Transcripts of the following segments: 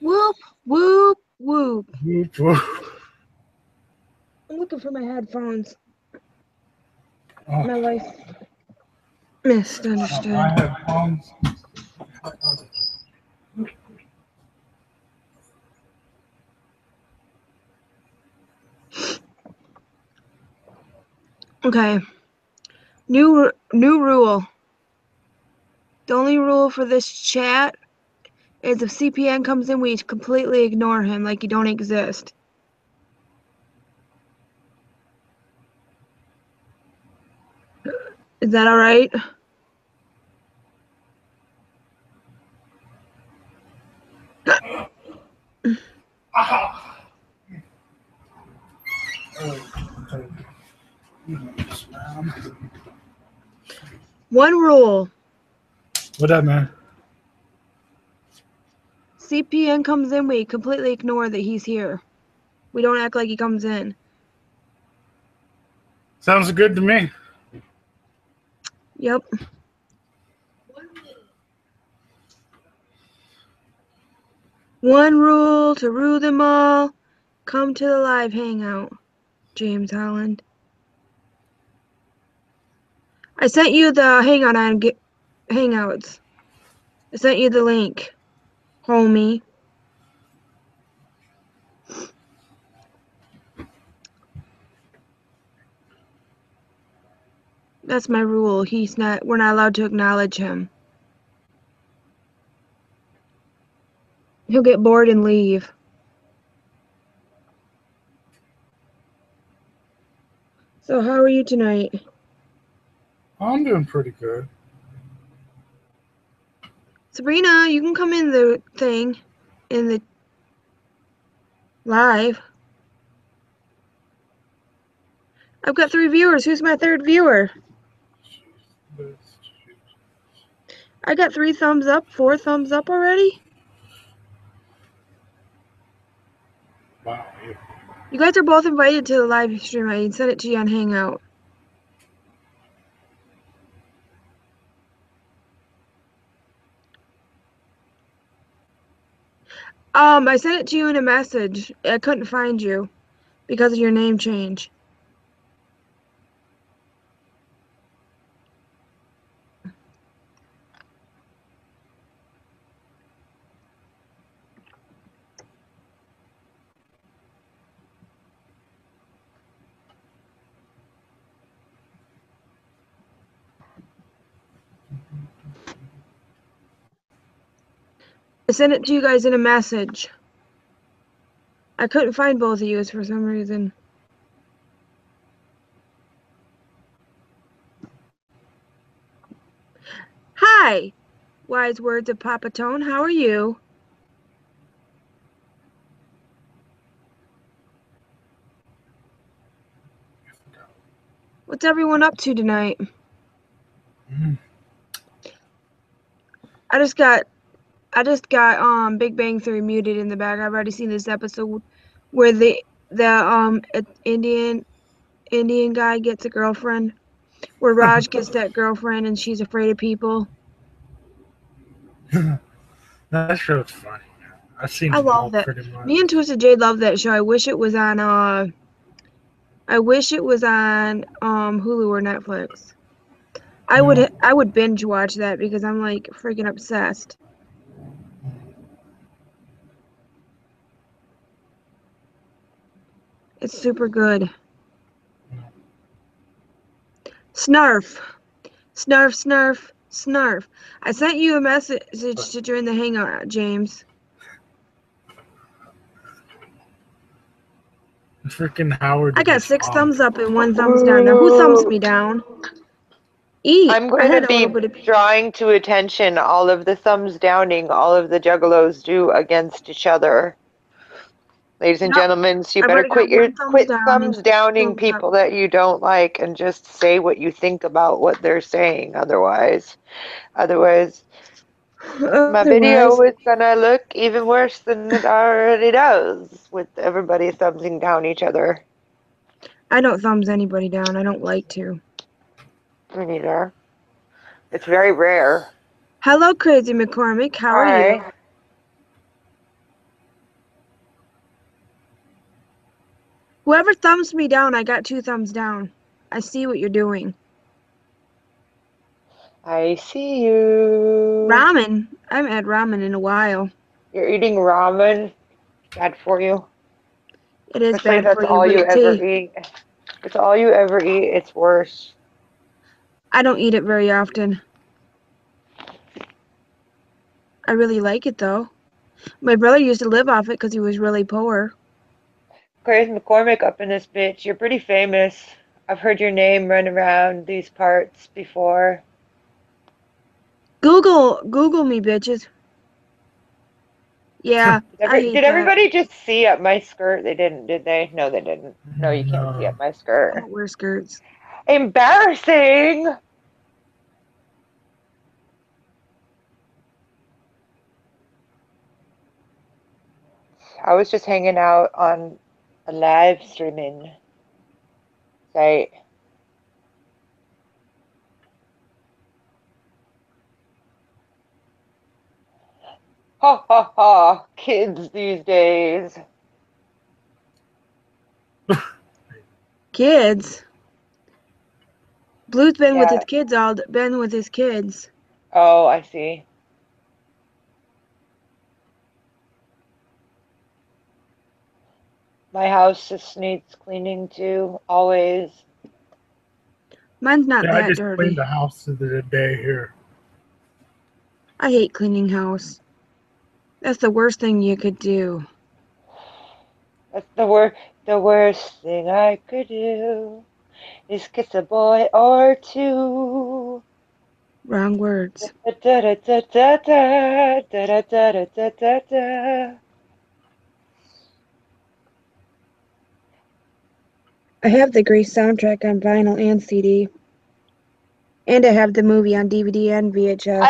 Whoop, whoop, whoop. Whoop, whoop. I'm looking for my headphones. Oh, My life misunderstood. my headphones. Okay. New rule. The only rule for this chat is if CPN comes in, we completely ignore him like he don't exist. Is that all right? One rule. What up, man? CPN comes in, we completely ignore that he's here. We don't act like he comes in. Sounds good to me. Yep. One rule to rule them all. Come to the live hangout. James Holland. I sent you the hangout on Hangouts. I sent you the link, homie. That's my rule. We're not allowed to acknowledge him. He'll get bored and leave. So how are you tonight? I'm doing pretty good. Sabrina, you can come in the thing, in the live. I've got 3 viewers. Who's my 3rd viewer? I got 3 thumbs up, 4 thumbs up already. Wow. You guys are both invited to the live stream. I sent it to you on Hangout. I sent it to you in a message. I couldn't find you because of your name change. I sent it to you guys in a message. I couldn't find both of you for some reason. Hi, wise words of Papa Tone. How are you? What's everyone up to tonight? I just got Big Bang Theory muted in the back. I've already seen this episode where the Indian guy gets a girlfriend, where Raj gets that girlfriend and she's afraid of people. That show's funny. I've seen I them all love that. pretty much. Me and Twystid Jade love that show. I wish it was on Hulu or Netflix. I would binge watch that because I'm like freaking obsessed. It's super good. Snarf. Snarf, snarf, snarf. I sent you a message to join the hangout, James. Freaking Howard. I got 6 thumbs up and 1 thumbs down. Now, who thumbs me down? I'm going to be drawing to attention all of the thumbs downing all of the juggalos do against each other. Ladies and gentlemen, so you better quit thumbs downing people that you don't like and just say what you think about what they're saying. Otherwise, my video is gonna look even worse than it already does with everybody thumbsing down each other. I don't thumbs anybody down. I don't like to. Me neither. It's very rare. Hello, Crazy McCormick. How are you? Whoever thumbs me down, I got 2 thumbs down. I see what you're doing. I see you. Ramen. I haven't had ramen in a while. You're eating ramen? Bad for you. It is Especially bad that's for you, all but you it's ever eat. It's all you ever eat. It's worse. I don't eat it very often. I really like it, though. My brother used to live off it because he was really poor. Grace McCormick up in this bitch. You're pretty famous. I've heard your name run around these parts before. Google me, bitches. Yeah, I hate Did that. everybody just see up my skirt? They didn't, did they? No, they didn't. No, you can't see up my I skirt. don't wear skirts. Embarrassing! I was just hanging out on a live streaming site. Ha ha ha! Kids these days. Kids? Blue's been with Yeah. his kids. Oh, I see. My house just needs cleaning too, always. Mine's not Yeah, I that just dirty. cleaned the house the other day here. I hate cleaning house. That's the worst thing you could do. That's the worst thing I could do is kiss a boy or two. Wrong words. Da da da da da da da da da da da. I have the Grace soundtrack on vinyl and CD. And I have the movie on DVD and VHS.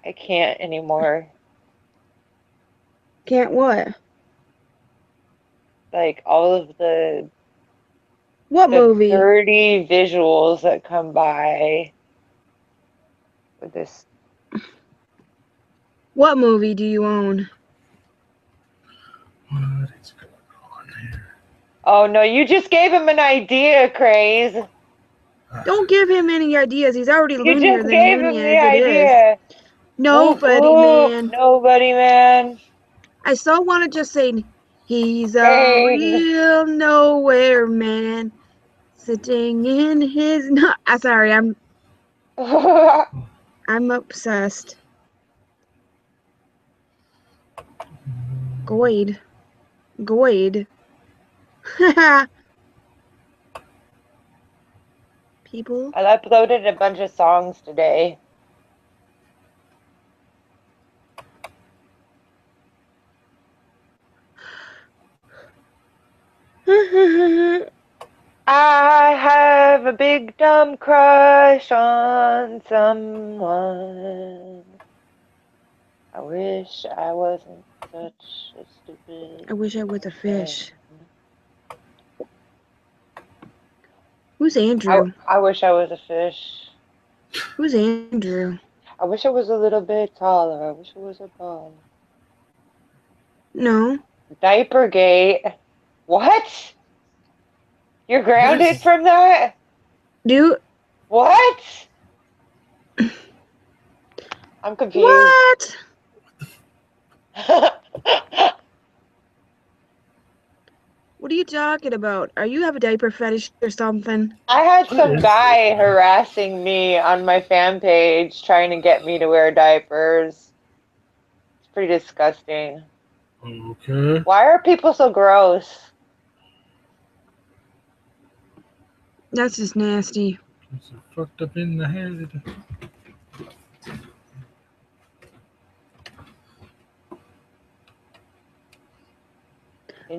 I can't anymore. Can't what? Like all of the movie? dirty visuals that come by with this. What movie do you own? What is going on here? Oh no, you just gave him an idea, Craze. Don't give him any ideas. He's already You loonier just than gave loony him as the it is. idea. Nobody, man. Nobody, man. I so want to just say, he's a Dang. real nowhere man, sitting in his. No, sorry, I'm obsessed. Goid. People. I uploaded a bunch of songs today. I have a big dumb crush on someone. I wish I wasn't such a stupid. I wish I was a fish. Who's Andrew? I wish I was a fish. Who's Andrew? I wish I was a little bit taller. I wish I was a ball. No. Diapergate. What? You're grounded from that? What? I'm confused. What? What are you talking about? Are you have a diaper fetish or something? I had some guy harassing me on my fan page trying to get me to wear diapers. It's pretty disgusting. Okay. Why are people so gross? That's just nasty. It's fucked up in the head.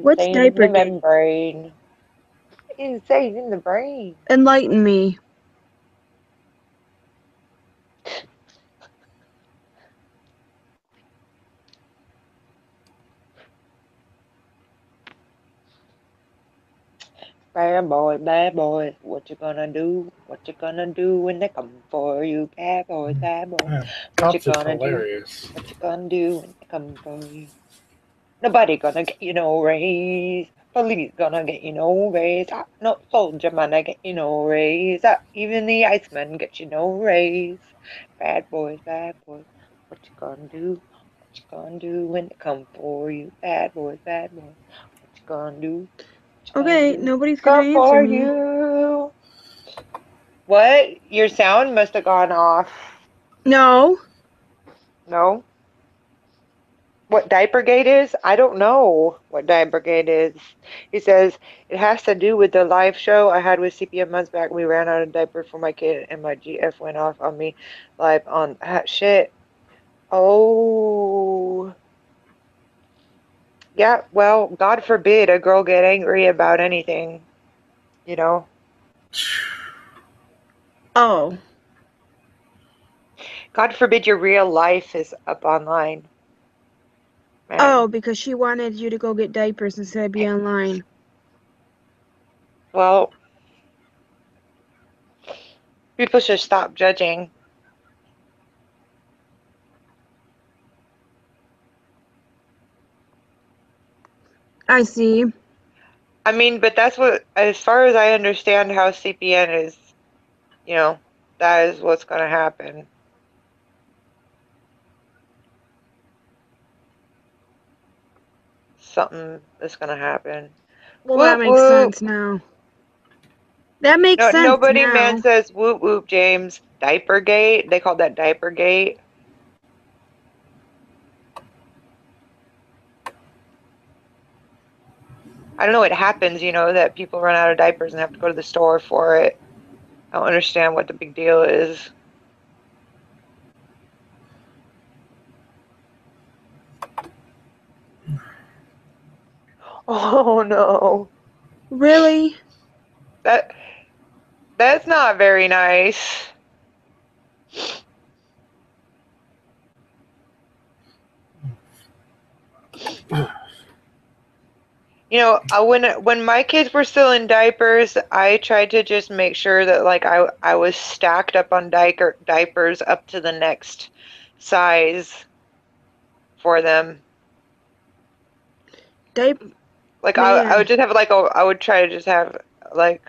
What's Insane in the diaper gate? membrane. Insane in the brain. Enlighten me. Bad boy, what you gonna do? What you gonna do when they come for you? Bad boy, Man, what you gonna hilarious. do? What you gonna do when they come for you? Nobody gonna get you no raise. Police gonna get you no raise. No soldier man, I get you no raise. Even the Iceman get you no raise. Bad boys, what you gonna do? What you gonna do when they come for you? Bad boys, what you gonna do? What you Okay, gonna do? nobody's gonna Come answer for me. you. What? Your sound must have gone off. No. No? What Diapergate is? I don't know what Diapergate is. He says, it has to do with the live show I had with CPM months back. We ran out of diapers for my kid and my GF went off on me live on shit. Oh. Yeah, well, God forbid a girl get angry about anything, you know? Oh. God forbid your real life is up online. Man. Oh, because she wanted you to go get diapers instead of be online. Well, people should stop judging. I see. I mean, but that's what, as far as I understand how CPN is, you know, that is what's going to happen. Something is going to happen. Well, Whoop, that makes whoop. sense now. That makes sense Nobody now. man says whoop, whoop, James. Diapergate. They called that Diapergate. I don't know what happens, you know, that people run out of diapers and have to go to the store for it. I don't understand what the big deal is. Oh no. Really? That's not very nice. You know, when my kids were still in diapers, I tried to just make sure that like I was stacked up on diapers up to the next size for them. Like I would just have like I would try to just have like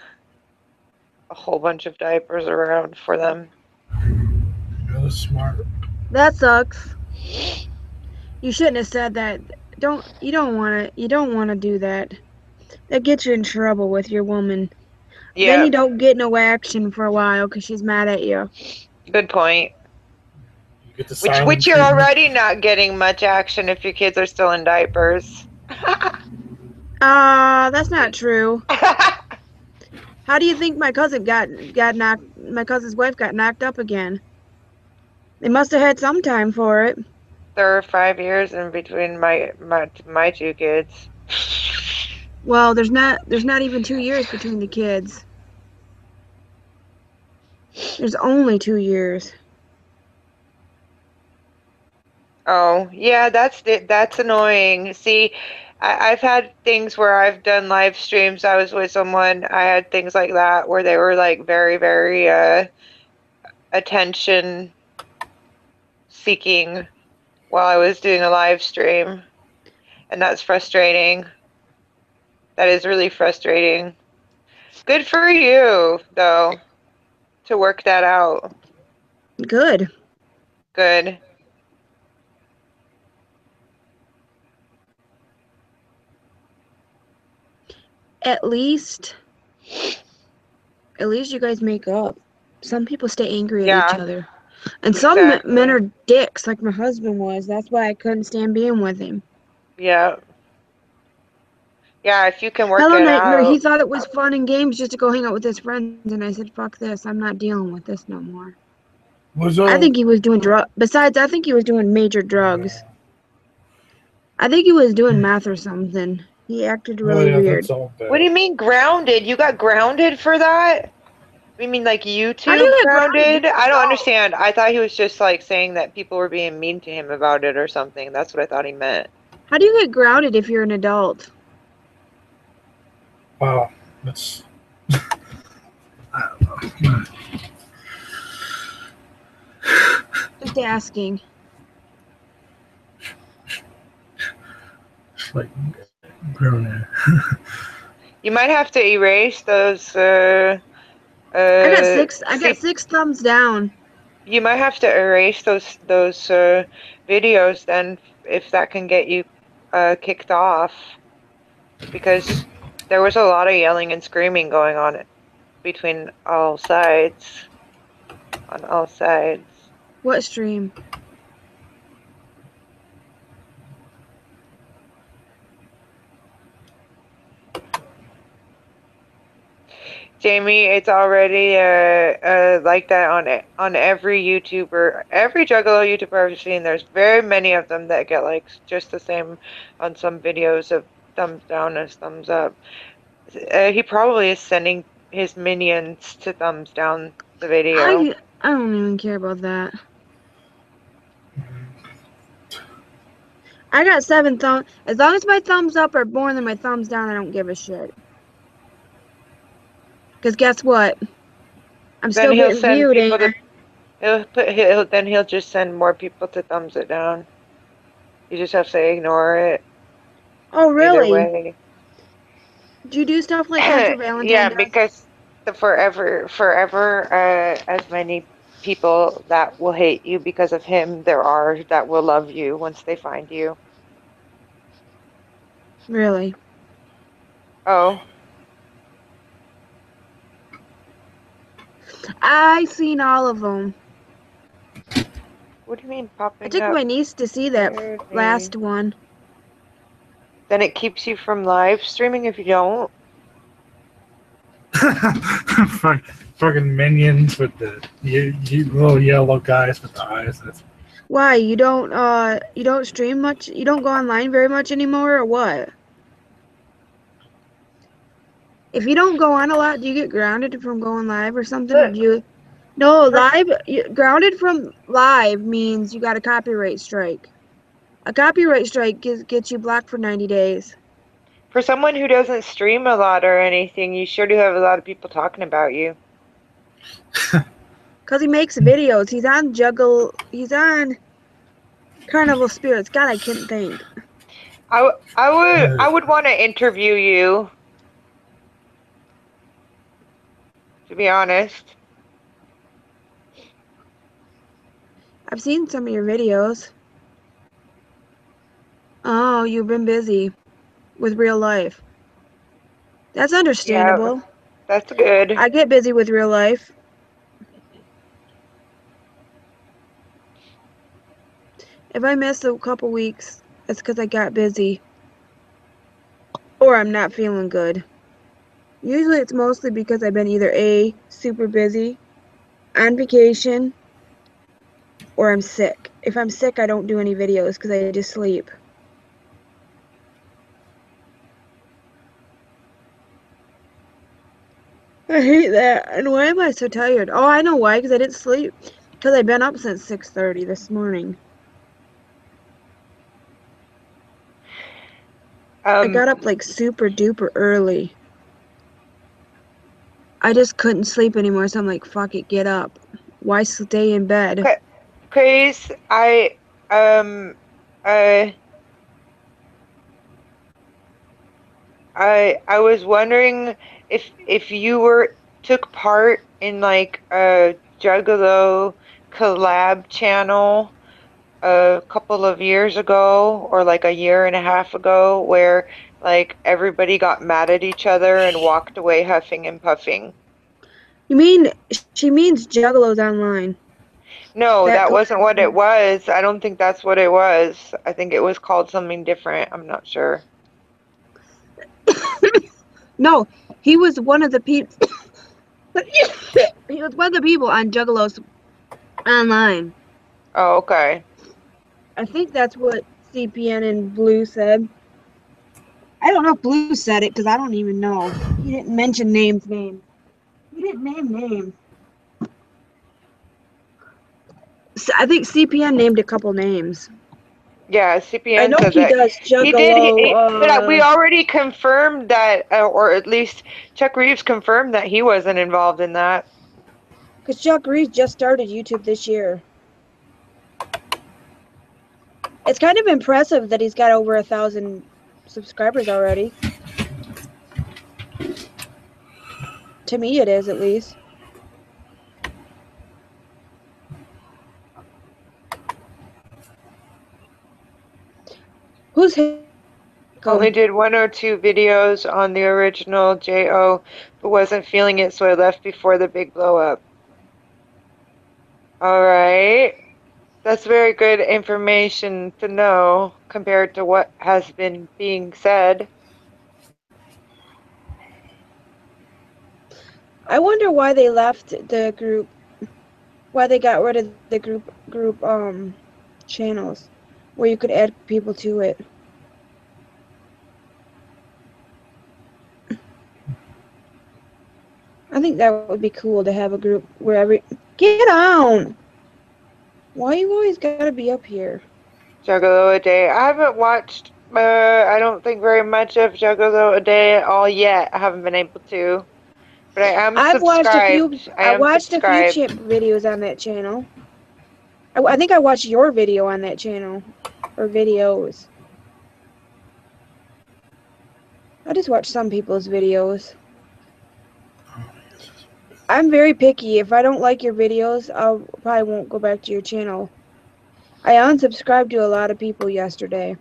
a whole bunch of diapers around for them. That was smart. That sucks. You shouldn't have said that. You don't want to do that. That gets you in trouble with your woman. Yeah. Then you don't get no action for a while because she's mad at you. Good point. You get the silent Which you're treatment. already not getting much action if your kids are still in diapers. That's not true. How do you think my cousin got knocked? My cousin's wife got knocked up again. They must have had some time for it. There are 5 years in between my two kids. Well, there's not even 2 years between the kids. There's only 2 years. Oh, yeah, that's annoying. See, I've had things where I've done live streams. I was with someone, I had things like that where they were like very, very attention seeking while I was doing a live stream. And that's frustrating. That is really frustrating. Good for you, though, to work that out. Good. Good. At least you guys make up. Some people stay angry at each other. And some men are dicks, like my husband was. That's why I couldn't stand being with him. Yeah. Yeah, if you can work Hello it Nightmare. out. He thought it was fun and games just to go hang out with his friends, and I said, "Fuck this! I'm not dealing with this no more." What's up? I think he was doing Besides, I think he was doing major drugs. I think he was doing meth or something. He acted really weird. What do you mean grounded? You got grounded for that? You mean like YouTube How do you get grounded? I don't understand. I thought he was just like saying that people were being mean to him about it or something. That's what I thought he meant. How do you get grounded if you're an adult? Wow, that's. I don't know. Just asking. like grown in. You might have to erase those. I got six thumbs down. You might have to erase those videos then, if that can get you kicked off, because there was a lot of yelling and screaming going on between all sides, on all sides. What stream? Jamie, it's already like that on every YouTuber, every Juggalo YouTuber I've seen. There's very many of them that get like just the same on some videos of thumbs down as thumbs up. He probably is sending his minions to thumbs down the video. I don't even care about that. I got 7 thumbs. As long as my thumbs up are more than my thumbs down, I don't give a shit. Because guess what? I'm still getting viewed, ain't I? Then he'll just send more people to thumbs it down. You just have to ignore it. Oh, really? Either way. Do you do stuff like that for Valentine's? Yeah, because forever, as many people that will hate you because of him, there are that will love you once they find you. Really? Oh. I seen all of them. What do you mean popping up? I took my niece to see that last one. Then it keeps you from live streaming if you don't? Fucking minions with the little yellow guys with the eyes. Why, you don't stream much? You don't go online very much anymore, or what? If you don't go on a lot, do you get grounded from going live or something? Or do you? No, grounded from live means you got a copyright strike. A copyright strike gets you blocked for 90 days. For someone who doesn't stream a lot or anything, you sure do have a lot of people talking about you. Because he makes videos. He's on Carnival Spirits. God, I couldn't think. I would want to interview you. To be honest. I've seen some of your videos. Oh, you've been busy with real life. That's understandable. Yeah, that's good. I get busy with real life. If I miss a couple weeks, it's because I got busy. Or I'm not feeling good. Usually it's mostly because I've been either A, super busy, on vacation, or I'm sick. If I'm sick, I don't do any videos because I just sleep. I hate that. And why am I so tired? Oh, I know why, because I didn't sleep. Because I've been up since 6:30 this morning. I got up like super duper early. I just couldn't sleep anymore, so I'm like, fuck it, get up. Why stay in bed? Chris, I was wondering if you took part in like a Juggalo collab channel a couple of years ago, or like a year and a half ago, where like everybody got mad at each other and walked away huffing and puffing. You mean, she means Juggalos online. No, that wasn't what it was. I don't think that's what it was. I think it was called something different. I'm not sure. No, he was one of the people. He was one of the people on Juggalos online. Oh, okay. I think that's what CPN and Blue said. I don't know if Blue said it because I don't even know. He didn't mention names. He didn't name names. So I think CPN named a couple names. Yeah, CPN I know said he that. does Juggalo. He did. But we already confirmed that, or at least Chuck Reeves confirmed that he wasn't involved in that. Because Chuck Reeves just started YouTube this year. It's kind of impressive that he's got over 1,000 subscribers already. To me, it is, at least. Who's only did 1 or 2 videos on the original JO, but wasn't feeling it, so I left before the big blow up. Alright. That's very good information to know compared to what has been being said. I wonder why they left the group, why they got rid of the group channels where you could add people to it. I think that would be cool to have a group where get on. Why you always gotta be up here? Juggalo a Day. I haven't watched, I don't think very much of Juggalo a Day all yet. I haven't been able to. But I am subscribed. I watched a few chip videos on that channel. I think I watched your video on that channel. Or videos. I just watch some people's videos. I'm very picky. If I don't like your videos, I probably won't go back to your channel. I unsubscribed to a lot of people yesterday.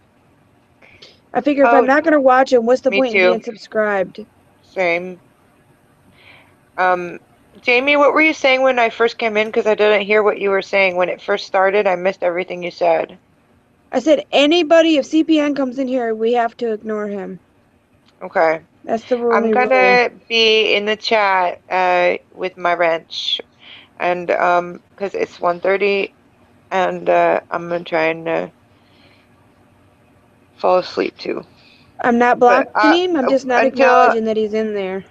I figure if I'm not going to watch them, what's the point in being subscribed? Same. Jamie, what were you saying when I first came in? Because I didn't hear what you were saying. When it first started, I missed everything you said. I said, anybody, if CPN comes in here, we have to ignore him. Okay. That's the rule. I'm gonna be in the chat with my wrench, and because it's 1:30, and I'm gonna try and fall asleep too. I'm not blocking him. I'm just not acknowledging that he's in there.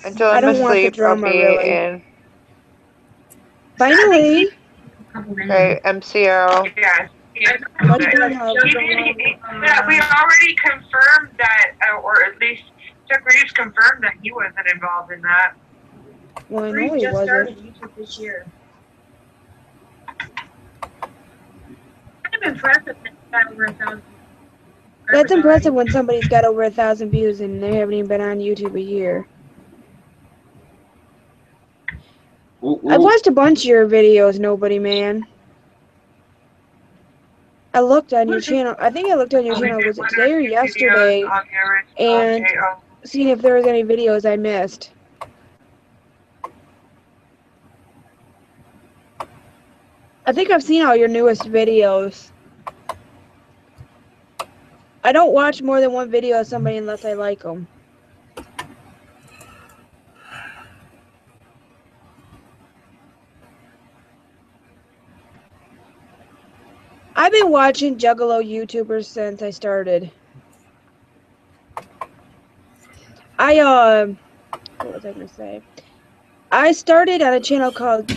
Until I'm asleep, want the drama, I'll be really. In. Finally. Okay, MCL. Yeah. Yeah, we already confirmed that, or at least Chuck Reeves confirmed that he wasn't involved in that. Well, I know he wasn't. Started YouTube this year. Kind of impressive that he got over 1,000. That's impressive when somebody's got over 1,000 views and they haven't even been on YouTube a year. I've watched a bunch of your videos, Nobody Man. I looked on your channel. I think I looked on your channel, was it today or yesterday, and seeing if there was any videos I missed. I think I've seen all your newest videos. I don't watch more than one video of somebody unless I like them. I've been watching Juggalo YouTubers since I started. What was I gonna say? I started on a channel called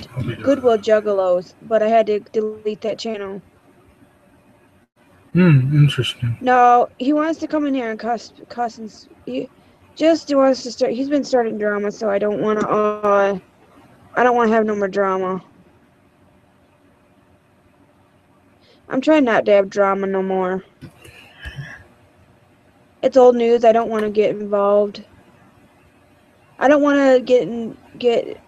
Goodwill Juggalos, but I had to delete that channel. Interesting. No, he wants to come in here and cuss and he just wants to start. He's been starting drama, so I don't want to. I don't want to have no more drama. I'm trying not to have drama no more. It's old news. I don't want to get involved. I don't want to get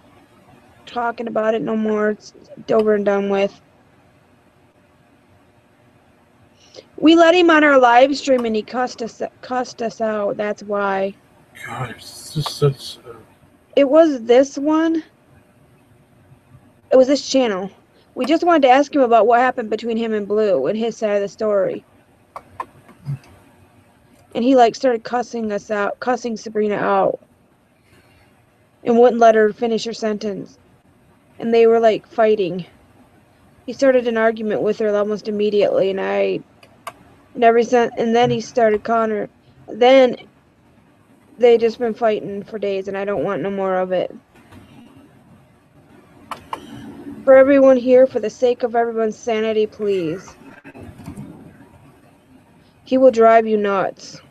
talking about it no more. It's over and done with. We let him on our live stream and he cussed us out. That's why. God, it's just such. It was this one. It was this channel. We just wanted to ask him about what happened between him and Blue and his side of the story. And he started cussing us out, cussing Sabrina out. And wouldn't let her finish her sentence. And they were fighting. He started an argument with her almost immediately, and then he started calling her. Then they just been fighting for days, and I don't want no more of it. For everyone here, for the sake of everyone's sanity, please. He will drive you nuts.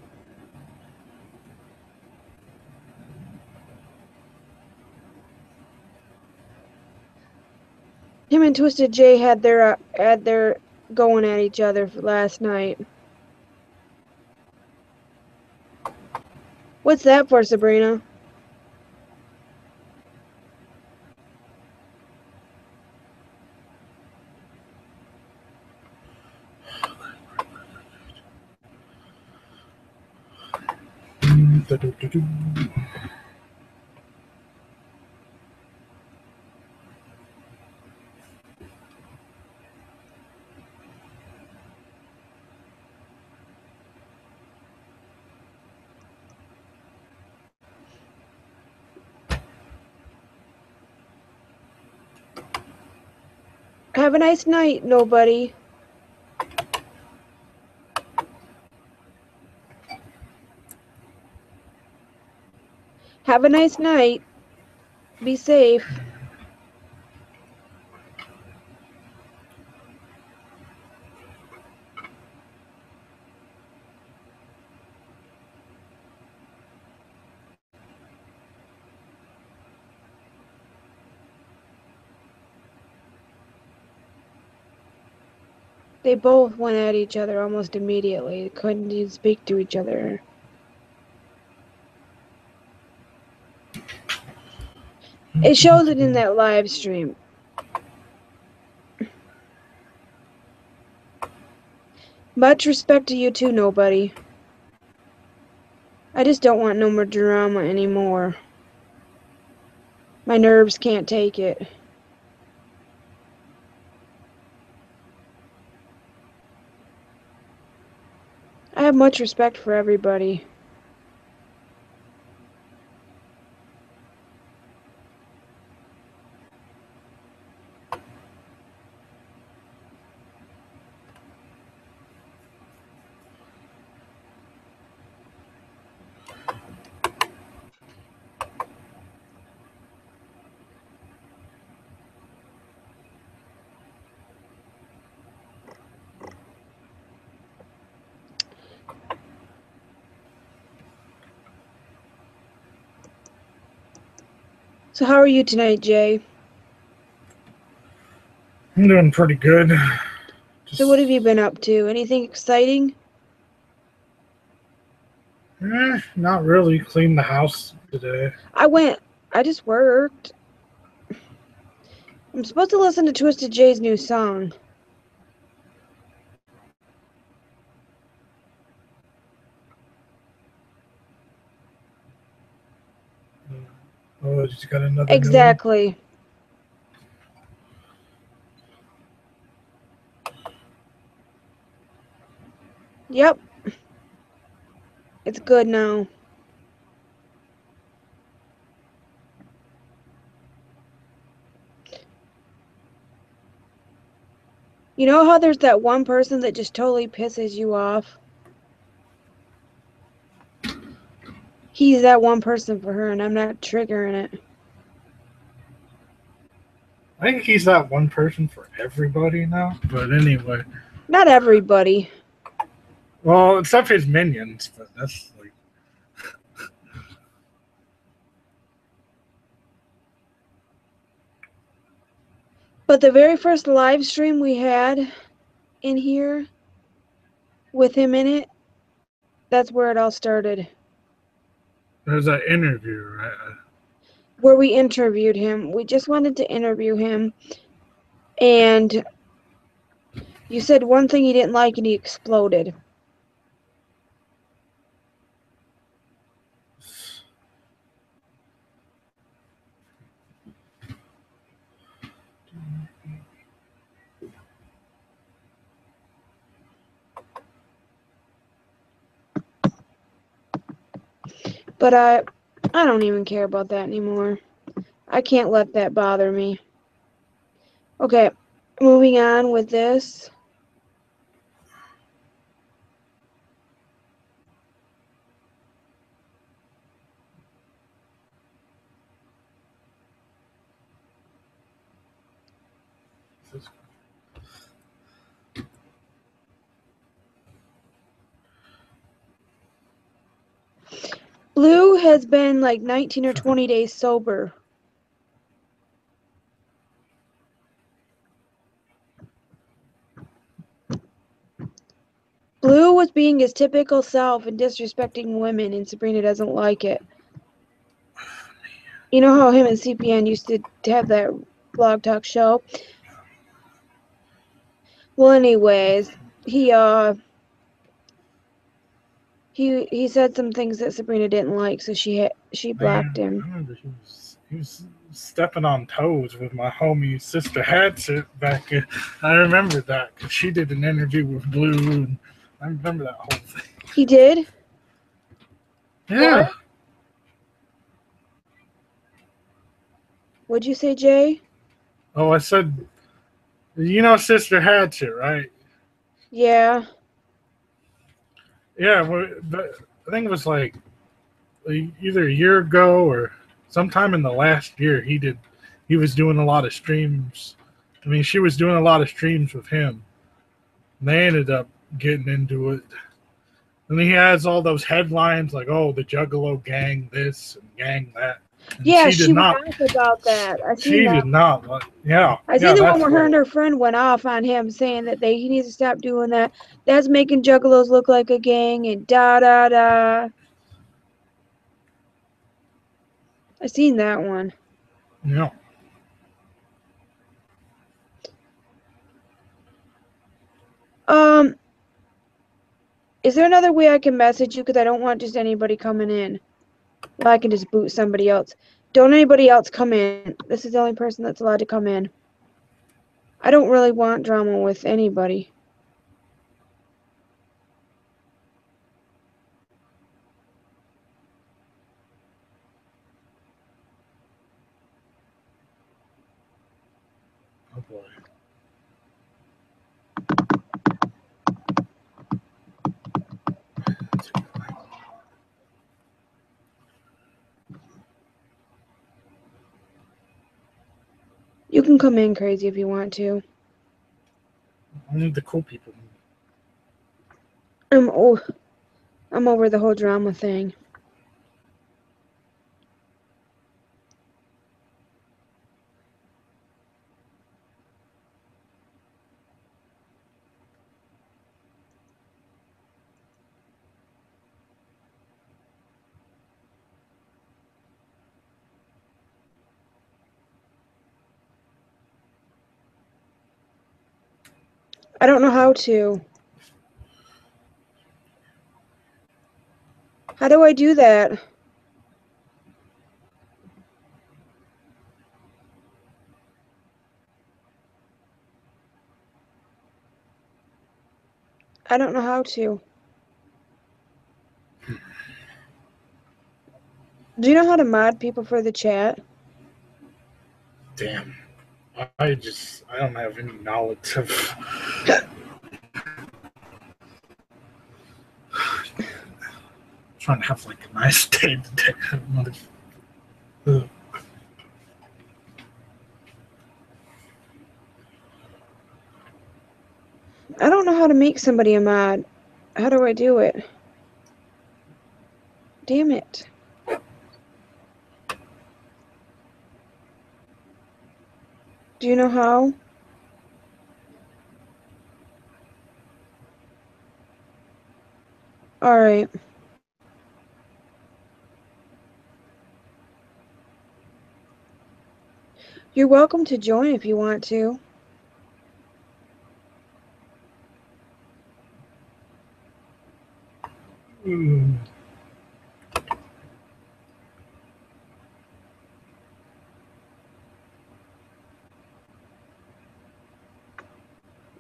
Him and Twystid J had their going at each other last night. What's that for, Sabrina? Have a nice night, nobody. Have a nice night. Be safe. They both went at each other almost immediately. They couldn't even speak to each other. It shows it in that live stream. Much respect to you too, nobody. I just don't want no more drama anymore. My nerves can't take it. I have much respect for everybody. So how are you tonight, Jay? I'm doing pretty good. So what have you been up to? Anything exciting? Not really. Cleaned the house today. I just worked. I'm supposed to listen to Twystid Jay's new song. Oh, just got another Exactly. Yep. It's good now. You know how there's that one person that just totally pisses you off? He's that one person for her, and I'm not triggering it. I think he's that one person for everybody now. But anyway. Not everybody. Well, except his minions, but that's like... But the very first live stream we had in here with him in it, that's where it all started. There's that interview, right? Where we interviewed him. We just wanted to interview him. And you said one thing he didn't like and he exploded. But I don't even care about that anymore. I can't let that bother me. Okay, moving on with this. Blue has been like 19 or 20 days sober. Blue was being his typical self and disrespecting women, and Sabrina doesn't like it. You know how him and CPN used to have that blog talk show? Well, anyways, he said some things that Sabrina didn't like, so she blocked him. I remember he was stepping on toes with my homie Sister Hatchet back in. I remember that because she did an interview with Blue, and I remember that whole thing. He did? Yeah. What? What'd you say, Jay? Oh, I said, you know Sister Hatchet, right? Yeah. Yeah, I think it was like either a year ago or sometime in the last year he was doing a lot of streams. I mean, she was doing a lot of streams with him. And they ended up getting into it. And he has all those headlines like, oh, the Juggalo gang this and gang that. And yeah, she went off about that. She did not. Yeah. I seen the one where her and her friend went off on him saying that he needs to stop doing that. That's making Juggalos look like a gang and da-da-da. I seen that one. Yeah. Is there another way I can message you? Because I don't want just anybody coming in. Well, I can just boot somebody else. Don't anybody else come in. This is the only person that's allowed to come in. I don't really want drama with anybody. Oh boy. You can come in crazy if you want to. Only the cool people. I'm over the whole drama thing. I don't know how to. How do I do that? I don't know how to. Do you know how to mod people for the chat? Damn. I don't have any knowledge of trying to have like a nice day today. I don't know how to make somebody a mod. How do I do it? Damn it. Do you know how? All right. You're welcome to join if you want to.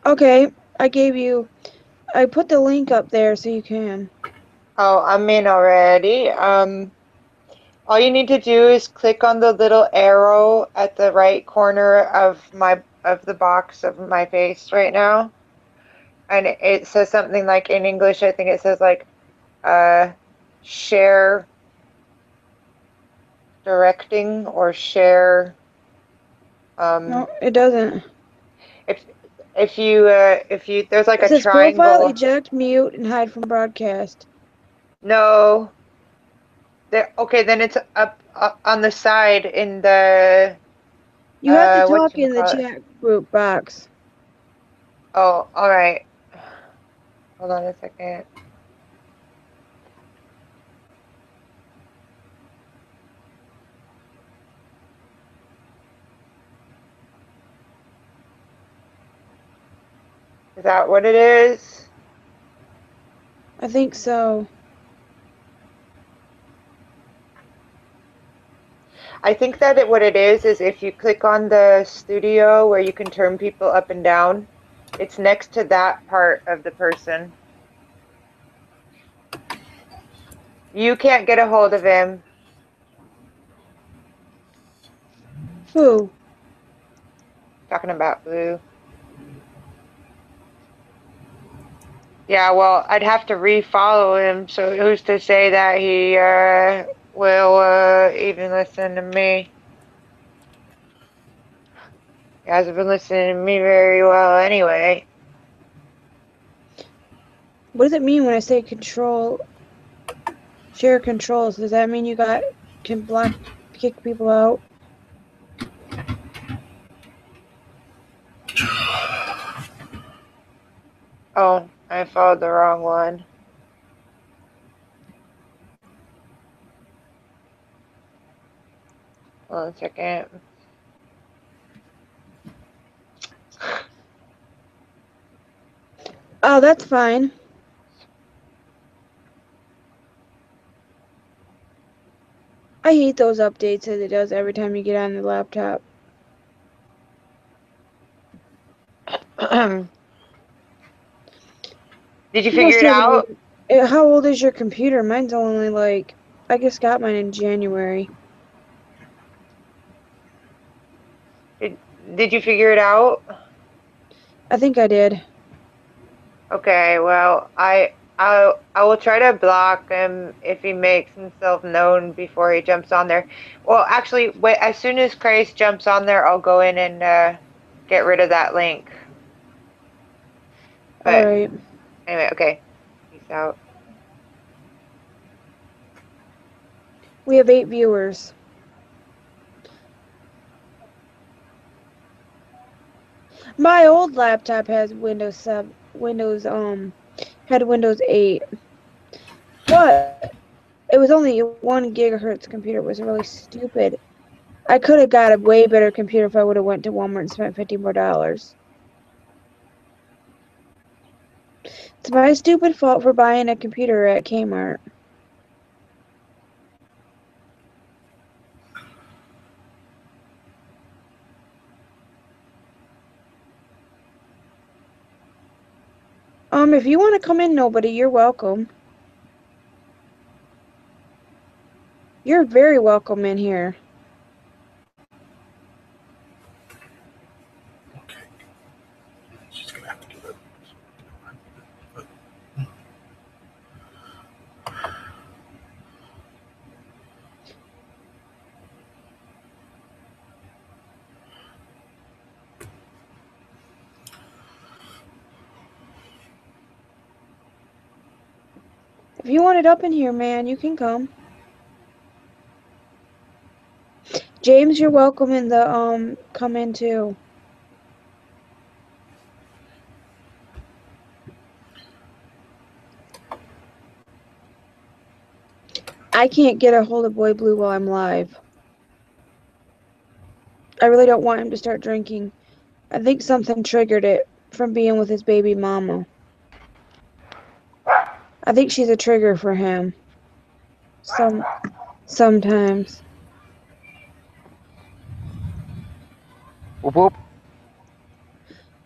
Okay, I put the link up there so you can. Oh, I'm in already. All you need to do is click on the little arrow at the right corner of the box of my face right now. And it says something like, in English, I think it says like, share directing or share. No, it doesn't. If you there's like it a says triangle. Profile, eject, mute, and hide from broadcast. No. There. Okay, then it's up on the side in the. You have to talk in the chat group box. Oh, all right. Hold on a second. Is that what it is? I think so. I think that what it is if you click on the studio where you can turn people up and down, it's next to that part of the person. You can't get a hold of him. Who? Talking about Blue. Yeah, well, I'd have to refollow him, so who's to say that he will even listen to me? He hasn't been listening to me very well anyway. What does it mean when I say control? Share controls. Does that mean you can kick people out? Oh, I followed the wrong one. Hold on a second. Oh, that's fine. I hate those updates that it does every time you get on the laptop. Did you figure it out? How old is your computer? Mine's only like, I just got mine in January. Did you figure it out? I think I did. Okay, well, I will try to block him if he makes himself known before he jumps on there. Well, actually, wait, as soon as Christ jumps on there, I'll go in and get rid of that link. But Alright. anyway, okay. Peace out. We have 8 viewers. My old laptop has Windows 7, had Windows 8. But it was only 1 gigahertz computer. It was really stupid. I could have got a way better computer if I would have went to Walmart and spent $50 more. It's my stupid fault for buying a computer at Kmart. If you want to come in, nobody, you're welcome. You're very welcome in here. Okay. She's gonna have to give it. If you want it up in here, man, you can come. James, you're welcome in the, come in too. I can't get a hold of Boy Blue while I'm live. I really don't want him to start drinking. I think something triggered it from being with his baby mama. I think she's a trigger for him. Sometimes. Whoop whoop.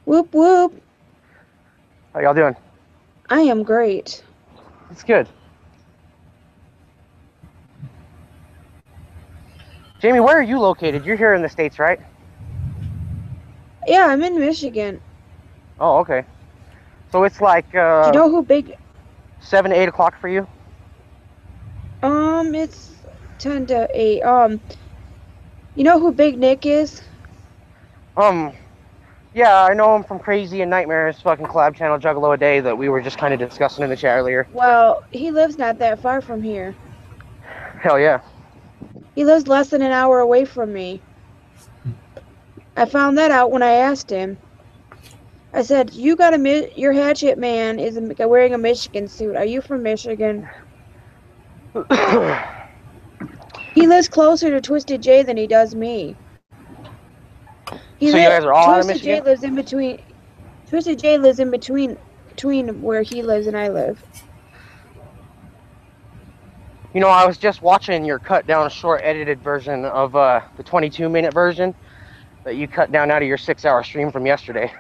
Whoop whoop. How y'all doing? I am great. It's good. Jamie, where are you located? You're here in the States, right? Yeah, I'm in Michigan. Oh, okay. So it's like Do you know who Big 7 to 8 o'clock for you? It's 10 to 8. You know who Big Nick is? Yeah, I know him from Crazy and Nightmares, fucking collab channel Juggalo a Day that we were just kind of discussing in the chat earlier. Well, he lives not that far from here. Hell yeah. He lives less than an hour away from me. I found that out when I asked him. I said, you got your hatchet man is wearing a Michigan suit. Are you from Michigan? He lives closer to Twystid J than he does me. So you guys are all out of Michigan? J lives in between. Twystid J lives in between where he lives and I live. You know, I was just watching your cut down short edited version of the 22-minute version that you cut down out of your 6-hour stream from yesterday.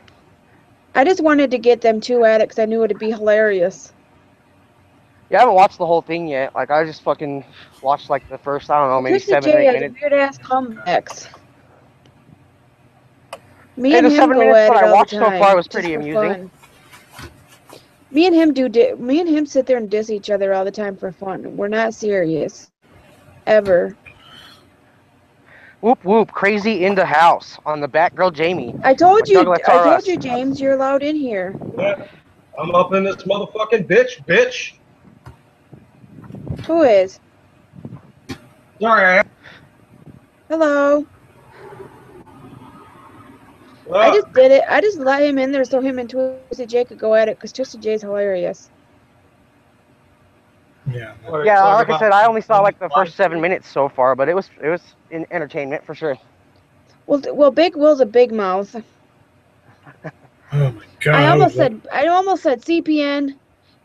I just wanted to get them two at it because I knew it'd be hilarious. Yeah, I haven't watched the whole thing yet. Like, I just fucking watched like the first, I don't know, maybe Twystid 7 or 8 J minutes. has weird ass comebacks. Me Hey, and the him 7 go minutes at that it I all watched the so time, far was just pretty for amusing. fun. Me and him sit there and diss each other all the time for fun. We're not serious. Ever. Whoop whoop, crazy in the house on the Batgirljamie. I told you, JuggalettersRUs. James, you're allowed in here. Yeah, I'm up in this motherfucking bitch. Who is? Sorry. Hello. I just did it. I just let him in there so him and Twystid J could go at it because Twystid J is hilarious. Yeah. Yeah, like I said, I only saw like the first 7 minutes so far, but it was in entertainment for sure. Well, Big Will's a big mouth. Oh my god. I almost said CPN.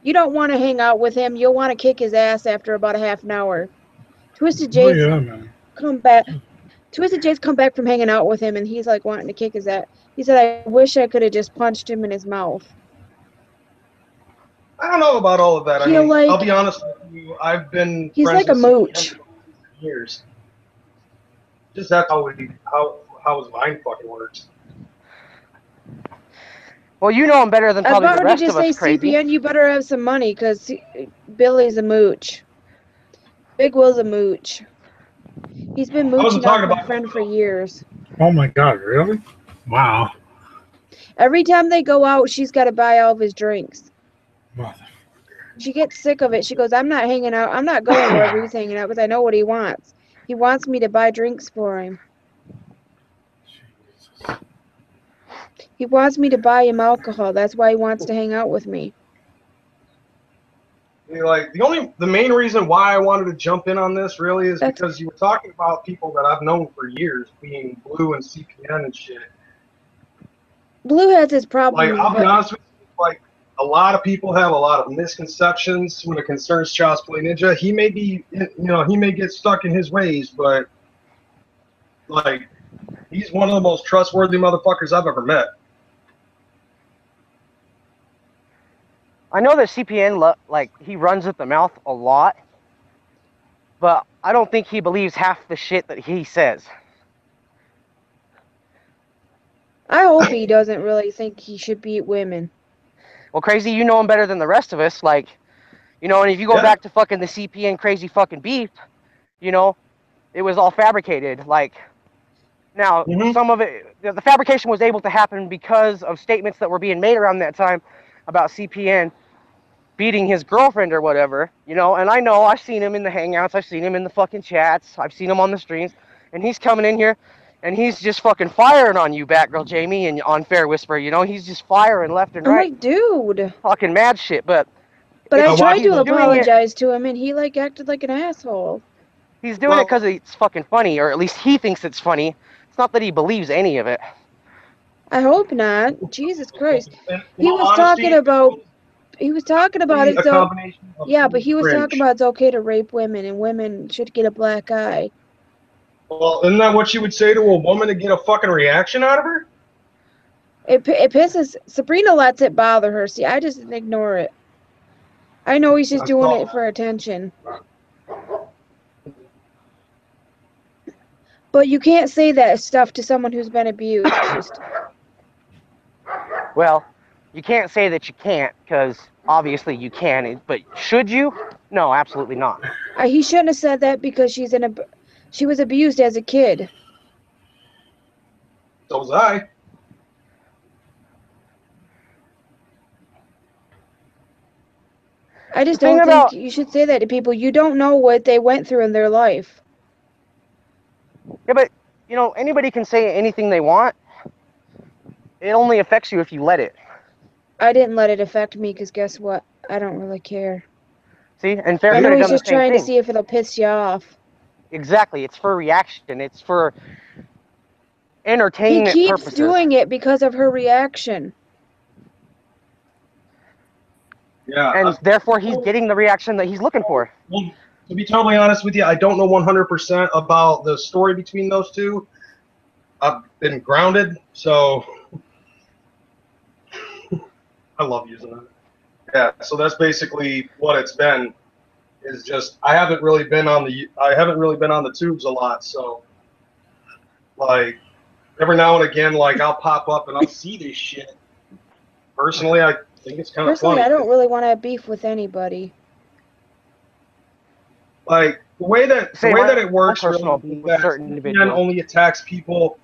You don't want to hang out with him. You'll want to kick his ass after about a half an hour. Twystid J's come back. Twystid J's come back from hanging out with him, and he's like wanting to kick his ass. He said, "I wish I could have just punched him in his mouth." I don't know about all of that. I mean, I'll be honest with you. I've been he's friends like a with mooch. for years. Just that's how his mind fucking works. Well, you know him better than probably the rest of us, crazy. CPN, you better have some money, because Billy's a mooch. Big Will's a mooch. He's been mooching off my friend for years. Oh my god, really? Wow. Every time they go out, she's got to buy all of his drinks. Motherfucker. She gets sick of it. She goes, I'm not hanging out. I'm not going wherever he's hanging out because I know what he wants. He wants me to buy drinks for him. Jesus. He wants me to buy him alcohol. That's why he wants to hang out with me. Like the main reason why I wanted to jump in on this really is because you were talking about people that I've known for years, being Blue and CPN and shit. Blue has his problems. Like, I'll be honest with you, like, a lot of people have a lot of misconceptions when it concerns Child's Play Ninja. He may be, he may get stuck in his ways, but like, he's one of the most trustworthy motherfuckers I've ever met. I know that CPN, like, he runs at the mouth a lot, but I don't think he believes half the shit that he says. I hope he doesn't really think he should beat women. Well, crazy, you know him better than the rest of us, like, and if you go back to fucking the CPN crazy fucking beef, it was all fabricated, like, now, some of it, the fabrication was able to happen because of statements that were being made around that time about CPN beating his girlfriend or whatever, and I know, I've seen him in the Hangouts, I've seen him in the fucking chats, I've seen him on the streams, and he's coming in here, and he's just fucking firing on you, Batgirljamie, and on Fair Whisper, he's just firing left and right. I'm like, dude. Fucking mad shit, but I tried to apologize to him, and he, like, acted like an asshole. He's doing it because it's fucking funny, or at least he thinks it's funny. It's not that he believes any of it. I hope not. Jesus Christ. He was talking about it. So, yeah, but he was talking about it's okay to rape women and women should get a black eye. Well, isn't that what you would say to a woman to get a fucking reaction out of her? It pisses. Sabrina lets it bother her. See, I just ignore it. I know he's just doing it for attention. But you can't say that stuff to someone who's been abused. Well, you can't say that you can't, because obviously you can, but should you? No, absolutely not. He shouldn't have said that because she was abused as a kid. So was I. I just don't think you should say that to people. You don't know what they went through in their life. Yeah, but, anybody can say anything they want. It only affects you if you let it. I didn't let it affect me because guess what? I don't really care. See, and Fair I know could have he's done the just same trying thing. to see if it'll piss you off. Exactly. It's for reaction. It's for He entertainment keeps purposes. doing it because of her reaction. Yeah. And therefore, he's getting the reaction that he's looking for. Well, to be totally honest with you, I don't know 100% about the story between those two. I've been grounded, so I love using it. Yeah, so that's basically what it's been. Is just I haven't really been on the tubes a lot, so like every now and again, like I'll pop up and I'll see this shit. Personally, I think it's kind of funny. I don't really want to have beef with anybody. Like the way that it works, personal really, beef with certain individuals. only attacks people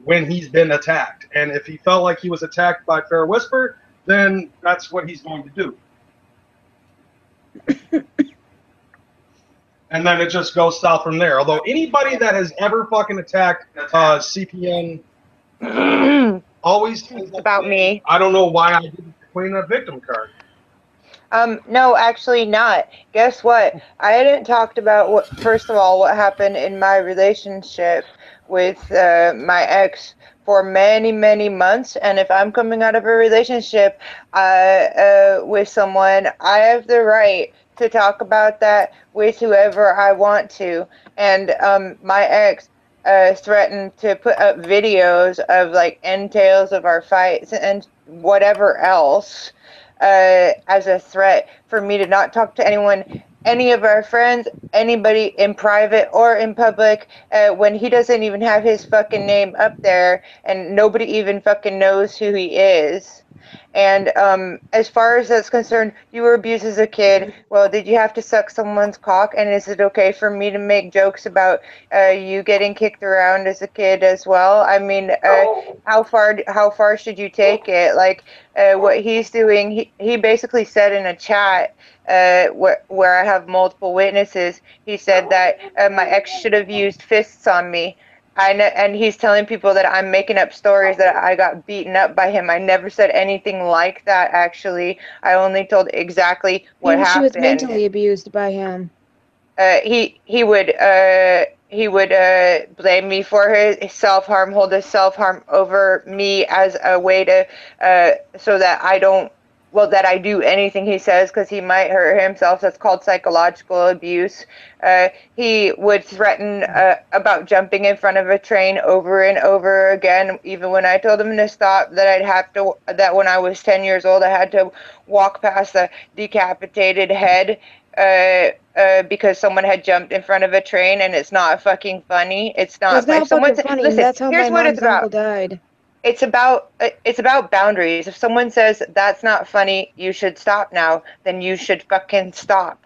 when he's been attacked, and if he felt like he was attacked by Fair Whisper, then that's what he's going to do. And then it just goes south from there. Although anybody that has ever fucking attacked CPN always it's about me. I don't know why I didn't claim that victim card. No, actually not. Guess what? I hadn't talked about first of all, what happened in my relationship with my ex for many, many months. And if I'm coming out of a relationship with someone, I have the right to talk about that with whoever I want to. And my ex threatened to put up videos of like entails of our fights and whatever else as a threat for me to not talk to anyone, any of our friends, anybody in private or in public, when he doesn't even have his fucking name up there and nobody even fucking knows who he is. And as far as that's concerned, you were abused as a kid. Well, did you have to suck someone's cock? And is it okay for me to make jokes about you getting kicked around as a kid as well? I mean, how far should you take it? Like what he's doing, he basically said in a chat where I have multiple witnesses, he said that my ex should have used fists on me. And he's telling people that I'm making up stories that I got beaten up by him. I never said anything like that, actually. I only told exactly what happened. She was mentally abused by him. He would blame me for his self-harm, hold his self-harm over me as a way to so that I do anything he says because he might hurt himself. That's called psychological abuse. He would threaten about jumping in front of a train over and over again, even when I told him to stop, that when I was 10 years old, I had to walk past a decapitated head because someone had jumped in front of a train, and it's not fucking funny. It's not fucking funny. Listen, that's how here's my what it's mom's about. uncle died. It's about boundaries. If someone says that's not funny, you should stop now, then you should fucking stop.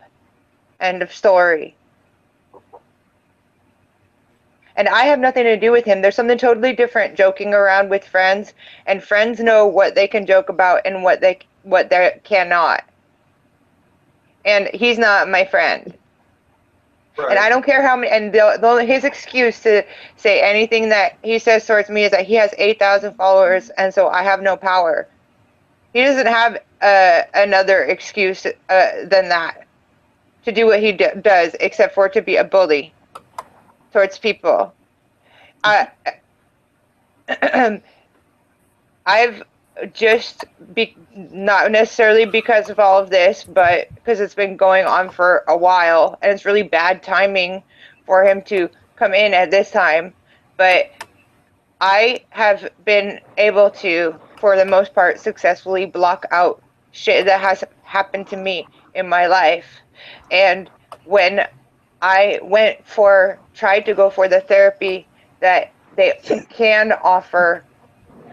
End of story. And I have nothing to do with him. There's something totally different joking around with friends, and friends know what they can joke about and what they cannot. And he's not my friend. Right. And I don't care how many, and his excuse to say anything that he says towards me is that he has 8,000 followers, and so I have no power. He doesn't have another excuse than that to do what he does, except for to be a bully towards people. I've just not necessarily because of all of this, but because it's been going on for a while, and it's really bad timing for him to come in at this time. But I have been able to, for the most part, successfully block out shit that has happened to me in my life. And when I tried to go for the therapy that they can offer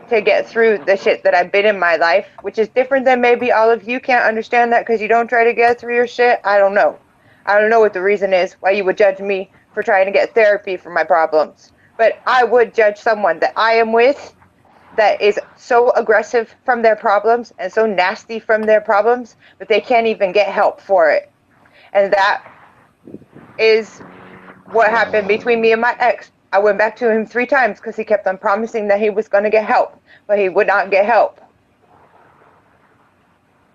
to get through the shit that I've been in my life, which is different than maybe all of you can't understand that because you don't try to get through your shit. I don't know. I don't know what the reason is why you would judge me for trying to get therapy for my problems. But I would judge someone that I am with that is so aggressive from their problems and so nasty from their problems that they can't even get help for it. And that is what happened between me and my ex. I went back to him 3 times because he kept on promising that he was going to get help, but he would not get help.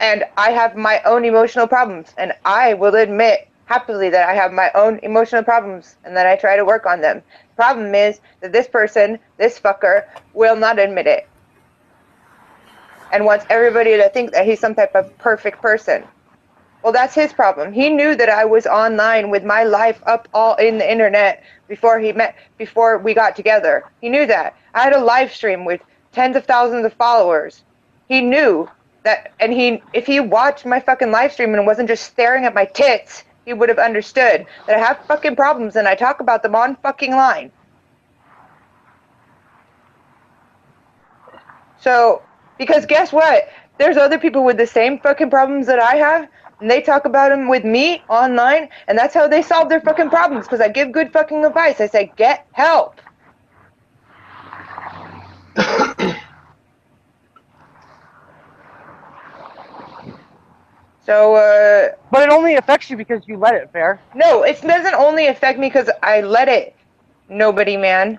And I have my own emotional problems, and I will admit happily that I have my own emotional problems and that I try to work on them. Problem is that this person, this fucker, will not admit it and wants everybody to think that he's some type of perfect person. Well, that's his problem. He knew that I was online with my life up all in the internet before we got together. He knew that. I had a live stream with tens of thousands of followers. He knew that, and if he watched my fucking live stream and wasn't just staring at my tits, he would have understood that I have fucking problems and I talk about them on fucking line. So, because guess what? There's other people with the same fucking problems that I have, and they talk about them with me online, and that's how they solve their fucking problems, because I give good fucking advice. I say, get help. So, but it only affects you because you let it, Fair. No, it doesn't only affect me because I let it, nobody, man.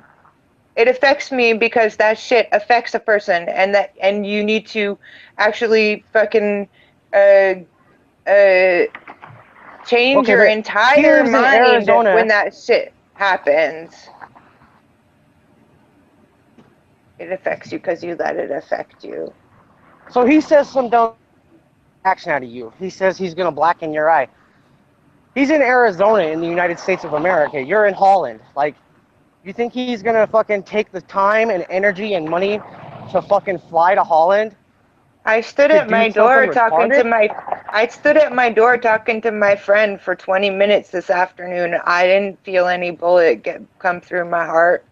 It affects me because that shit affects a person, and you need to actually fucking change your entire mind when that shit happens. It affects you because you let it affect you. So he says some dumb action out of you. He says he's gonna blacken your eye. He's in Arizona in the United States of America. You're in Holland. Like, you think he's gonna fucking take the time and energy and money to fucking fly to Holland? I stood at my door talking to my friend for 20 minutes this afternoon. I didn't feel any bullet come through my heart.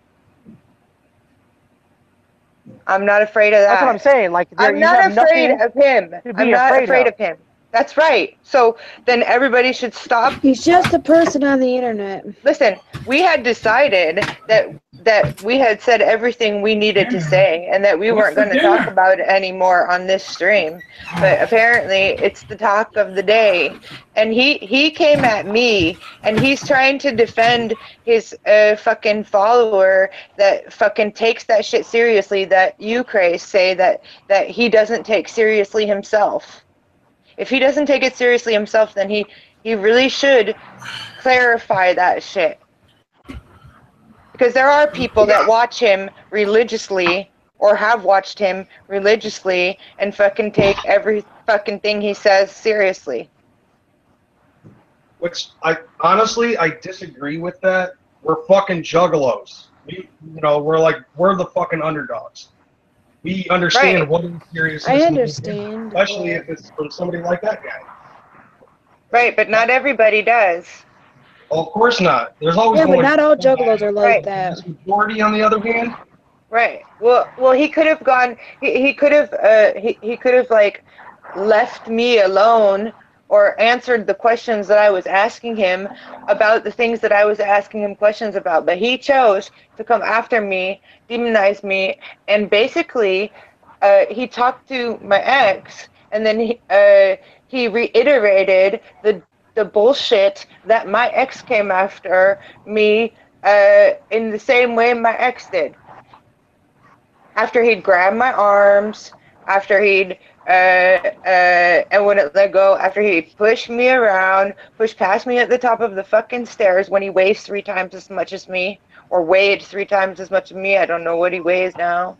I'm not afraid of that. That's what I'm saying. Like, I'm not afraid of him. I'm not afraid of him. That's right. So then everybody should stop. He's just a person on the internet. Listen, we had decided that we had said everything we needed to say and that we weren't going to talk about it anymore on this stream. But apparently it's the talk of the day. And he came at me and he's trying to defend his fucking follower that fucking takes that shit seriously, that you, Craze, say that he doesn't take seriously himself. If he doesn't take it seriously himself, then he really should clarify that shit. Because there are people that watch him religiously or have watched him religiously and fucking take every fucking thing he says seriously. Which honestly I disagree with that. We're fucking juggalos. We're the fucking underdogs. We understand what is serious. I understand. Especially if it's from somebody like that guy. Right, but not everybody does. Well, of course not. There's always but not all juggalos are like that. The majority, on the other hand. Right. Well, he could have gone. He could have like left me alone or answered the questions that I was asking him about the things that I was asking him questions about. But he chose to come after me, demonize me, and basically he talked to my ex, and then he reiterated the bullshit that my ex came after me in the same way my ex did. After he'd grabbed my arms, after he'd and wouldn't let go, after he pushed me around, pushed past me at the top of the fucking stairs when he weighs 3 times as much as me, or weighed 3 times as much as me. I don't know what he weighs now.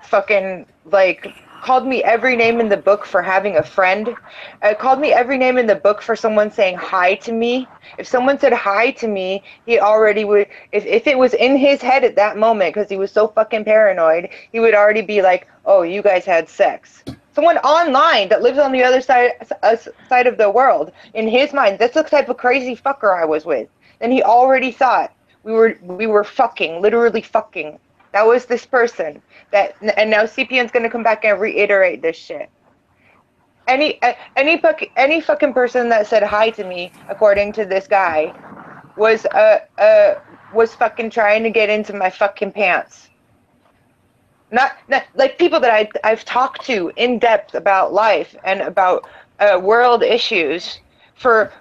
Fucking, like, called me every name in the book for having a friend. Called me every name in the book for someone saying hi to me. If someone said hi to me, he already would, if it was in his head at that moment, because he was so fucking paranoid, he would already be like, oh, you guys had sex. Someone online that lives on the other side of the world, in his mind, that's the type of crazy fucker I was with. And he already thought we were fucking, literally fucking. That was this person. And now CPN's gonna come back and reiterate this shit. Any fucking person that said hi to me, according to this guy, was fucking trying to get into my fucking pants. Not like people that I've talked to in depth about life and about world issues for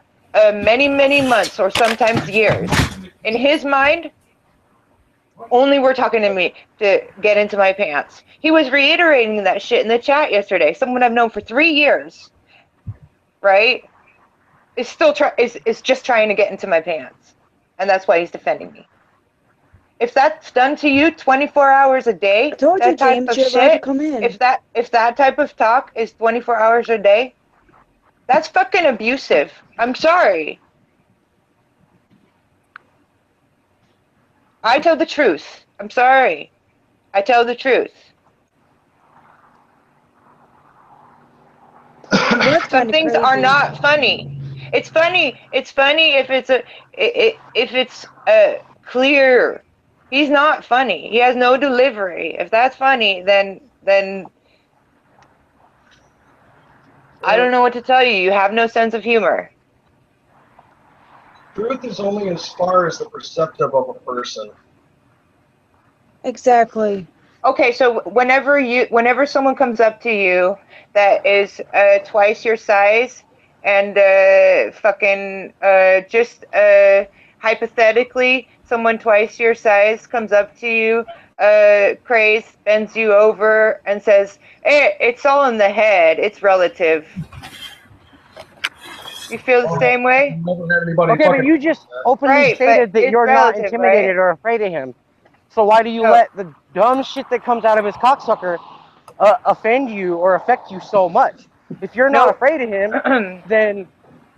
many, many months or sometimes years. In his mind, only were talking to me to get into my pants. He was reiterating that shit in the chat yesterday. Someone I've known for 3 years, right? Is still is just trying to get into my pants, and that's why he's defending me. If that's done to you 24 hours a day, I told you, that type James, of you're allowed to shit, come in. if that type of talk is 24 hours a day, that's fucking abusive. I'm sorry. I tell the truth. I'm sorry. I tell the truth. Some things are not funny. It's funny. It's funny if it's clear. He's not funny. He has no delivery. If that's funny, then I don't know what to tell you. You have no sense of humor. Truth is only as far as the perceptive of a person. Exactly. Okay, so whenever someone comes up to you that is twice your size and just hypothetically someone twice your size comes up to you, crazed, bends you over and says, "Hey, it's all in the head. It's relative." You feel the same way? Okay, but you just openly stated that you're not intimidated or afraid of him. So why do you let the dumb shit that comes out of his cocksucker offend you or affect you so much? If you're not afraid of him,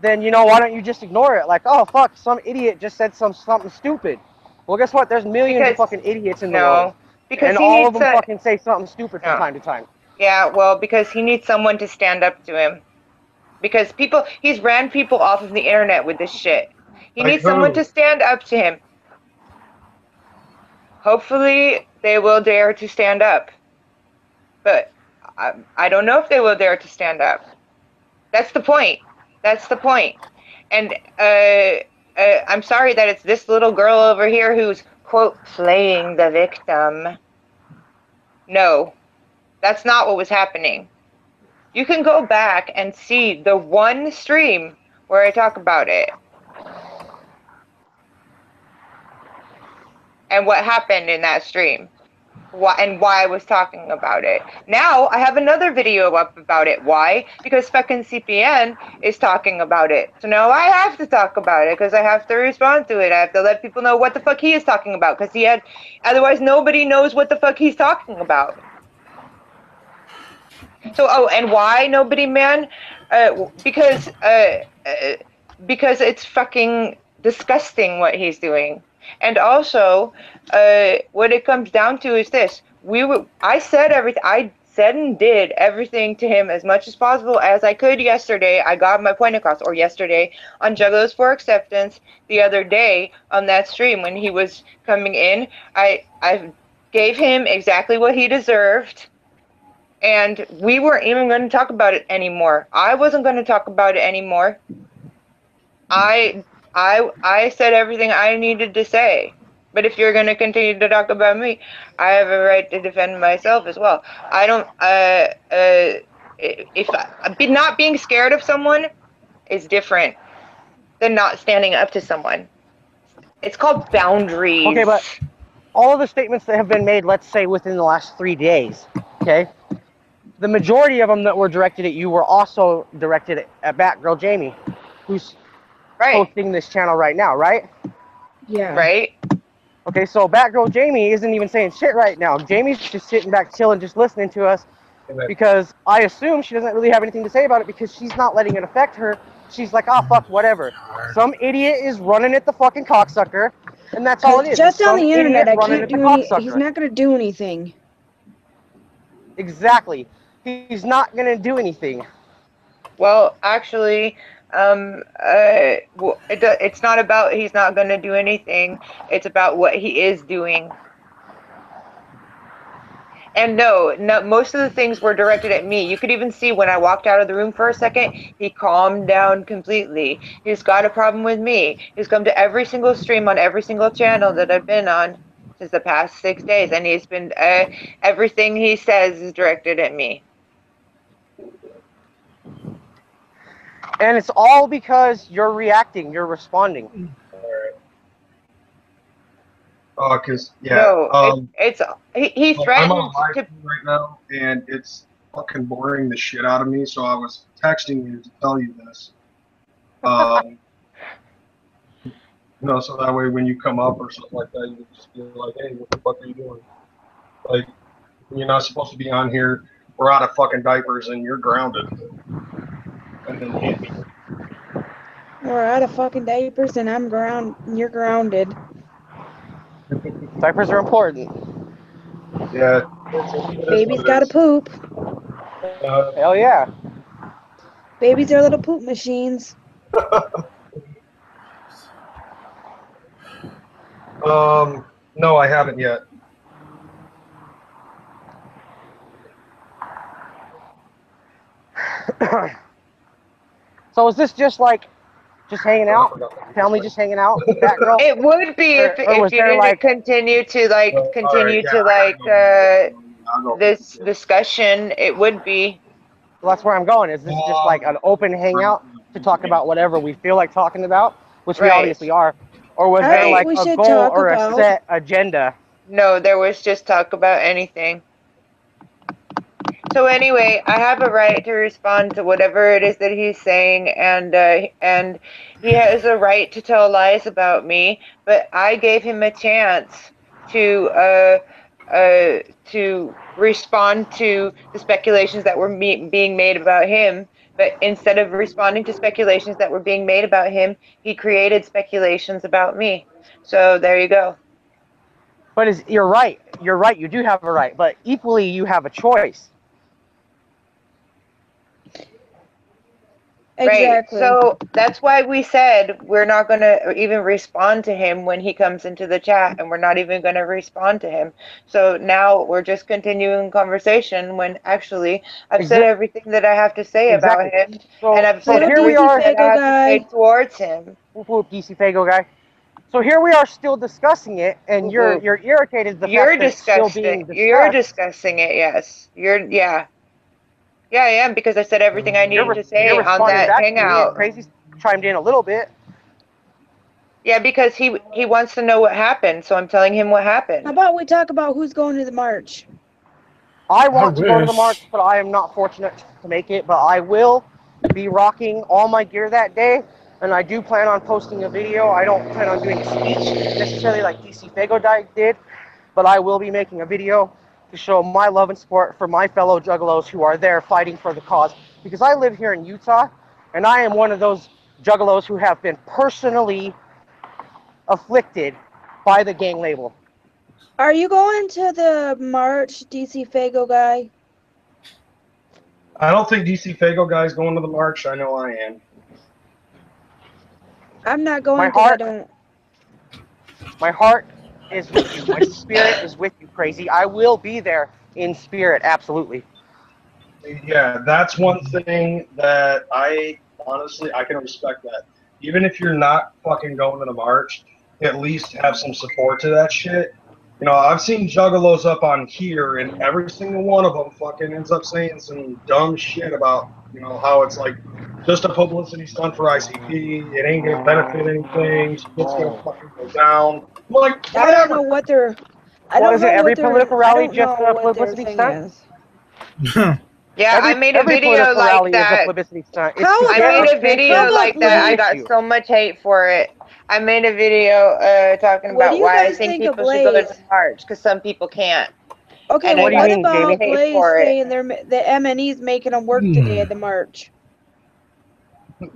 then you know, why don't you just ignore it? Like, oh fuck, some idiot just said something stupid. Well, guess what? There's millions of fucking idiots in the world, and all of them fucking say something stupid from time to time. Yeah, well, because he needs someone to stand up to him. Because he's ran people off of the internet with this shit. He needs someone to stand up to him. Hopefully, they will dare to stand up. But I don't know if they will dare to stand up. That's the point. That's the point. And I'm sorry that it's this little girl over here who's, quote, playing the victim. No, that's not what was happening. You can go back and see the one stream where I talk about it. And what happened in that stream. And why I was talking about it. Now, I have another video up about it. Why? Because fucking CPN is talking about it. So now I have to talk about it, because I have to respond to it. I have to let people know what the fuck he is talking about, because otherwise nobody knows what the fuck he's talking about. So, and why nobody, man? Because it's fucking disgusting what he's doing. And also, what it comes down to is this: I said everything. I said and did everything to him as much as possible as I could yesterday. I got my point across, or yesterday on Juggalos for Acceptance. The other day on that stream when he was coming in, I gave him exactly what he deserved. And we weren't even going to talk about it anymore. I wasn't going to talk about it anymore. I said everything I needed to say. But if you're going to continue to talk about me, I have a right to defend myself as well. I don't, not being scared of someone is different than not standing up to someone. It's called boundaries. Okay, but all of the statements that have been made, let's say within the last 3 days, okay? The majority of them that were directed at you were also directed at Batgirljamie, who's hosting this channel right now, right? Yeah. Right. Okay, so Batgirljamie isn't even saying shit right now. Jamie's just sitting back chilling, just listening to us, because I assume she doesn't really have anything to say about it because she's not letting it affect her. She's like, oh, fuck, whatever. Some idiot is running at the fucking cocksucker, and that's all it is. Just on the internet, I can't do any. He's not going to do anything. Exactly. He's not going to do anything. Well, actually, it's not about he's not going to do anything. It's about what he is doing. And no, most of the things were directed at me. You could even see when I walked out of the room for a second, he calmed down completely. He's got a problem with me. He's come to every single stream on every single channel that I've been on since the past 6 days, and he's been everything he says is directed at me. And it's all because you're reacting, you're responding. Cause no, he like, I'm on threatened live to. right now, and it's fucking boring the shit out of me. So I was texting you to tell you this. You know, so that way when you come up or something like that, you can just be like, "Hey, what the fuck are you doing?" Like, you're not supposed to be on here. We're out of fucking diapers, and you're grounded. And then hit me. We're out of fucking diapers, and you're grounded. Diapers are important. Yeah. Baby's got to poop. Hell yeah. Babies are little poop machines. No, I haven't yet. So is this just like hanging out? Family just hanging out? Batgirl? It would be if you didn't continue to this discussion. It would be. Well, that's where I'm going. Is this just like an open hangout to talk about whatever we feel like talking about, which we obviously are, or was there like a goal or a set agenda? No, there was just talk about anything. So anyway, I have a right to respond to whatever it is that he's saying, and he has a right to tell lies about me. But I gave him a chance to respond to the speculations that were being made about him. But instead of responding to speculations that were being made about him, he created speculations about me. So there you go. But you're right. You're right. You do have a right. But equally, you have a choice. Exactly. Right. So that's why we said we're not going to even respond to him when he comes into the chat, and we're not even going to respond to him. So now we're just continuing conversation when actually I've said everything that I have to say about him, and I've said everything that I have to say towards him. DC Fago guy. So here we are still discussing it, and you're irritated the fact that it's still being discussed. You're discussing it, yes. Yeah, I am, because I said everything I needed to say on that hangout. Crazy chimed in a little bit. Yeah, because he wants to know what happened, so I'm telling him what happened. How about we talk about who's going to the march? I want to go to the march, but I am not fortunate to make it. But I will be rocking all my gear that day, and I do plan on posting a video. I don't plan on doing a speech necessarily like DC Fago did, but I will be making a video to show my love and support for my fellow juggalos who are there fighting for the cause. Because I live here in Utah, and I am one of those juggalos who have been personally afflicted by the gang label. Are you going to the march, DC Fago guy? I don't think DC Fago guy's going to the march. I know I am. I'm not going because I don't. My heart is with you. My spirit is with you, Crazy. I will be there in spirit, absolutely. Yeah, that's one thing that I can respect that. Even if you're not fucking going to the march, at least have some support to that shit. You know, I've seen juggalos up on here, and every single one of them fucking ends up saying some dumb shit about, you know, how it's like just a publicity stunt for ICP. It ain't gonna benefit anything. Shit's gonna fucking go down. I'm like, whatever. I don't know what they're. I don't know isn't every political rally just a publicity stunt? Yeah, I made a video like that. I made a video like that. I got so much hate for it. I made a video talking about why I think people should go to the march, because some people can't. Okay, well, what about Blaze saying the MNE's making them work today at the march?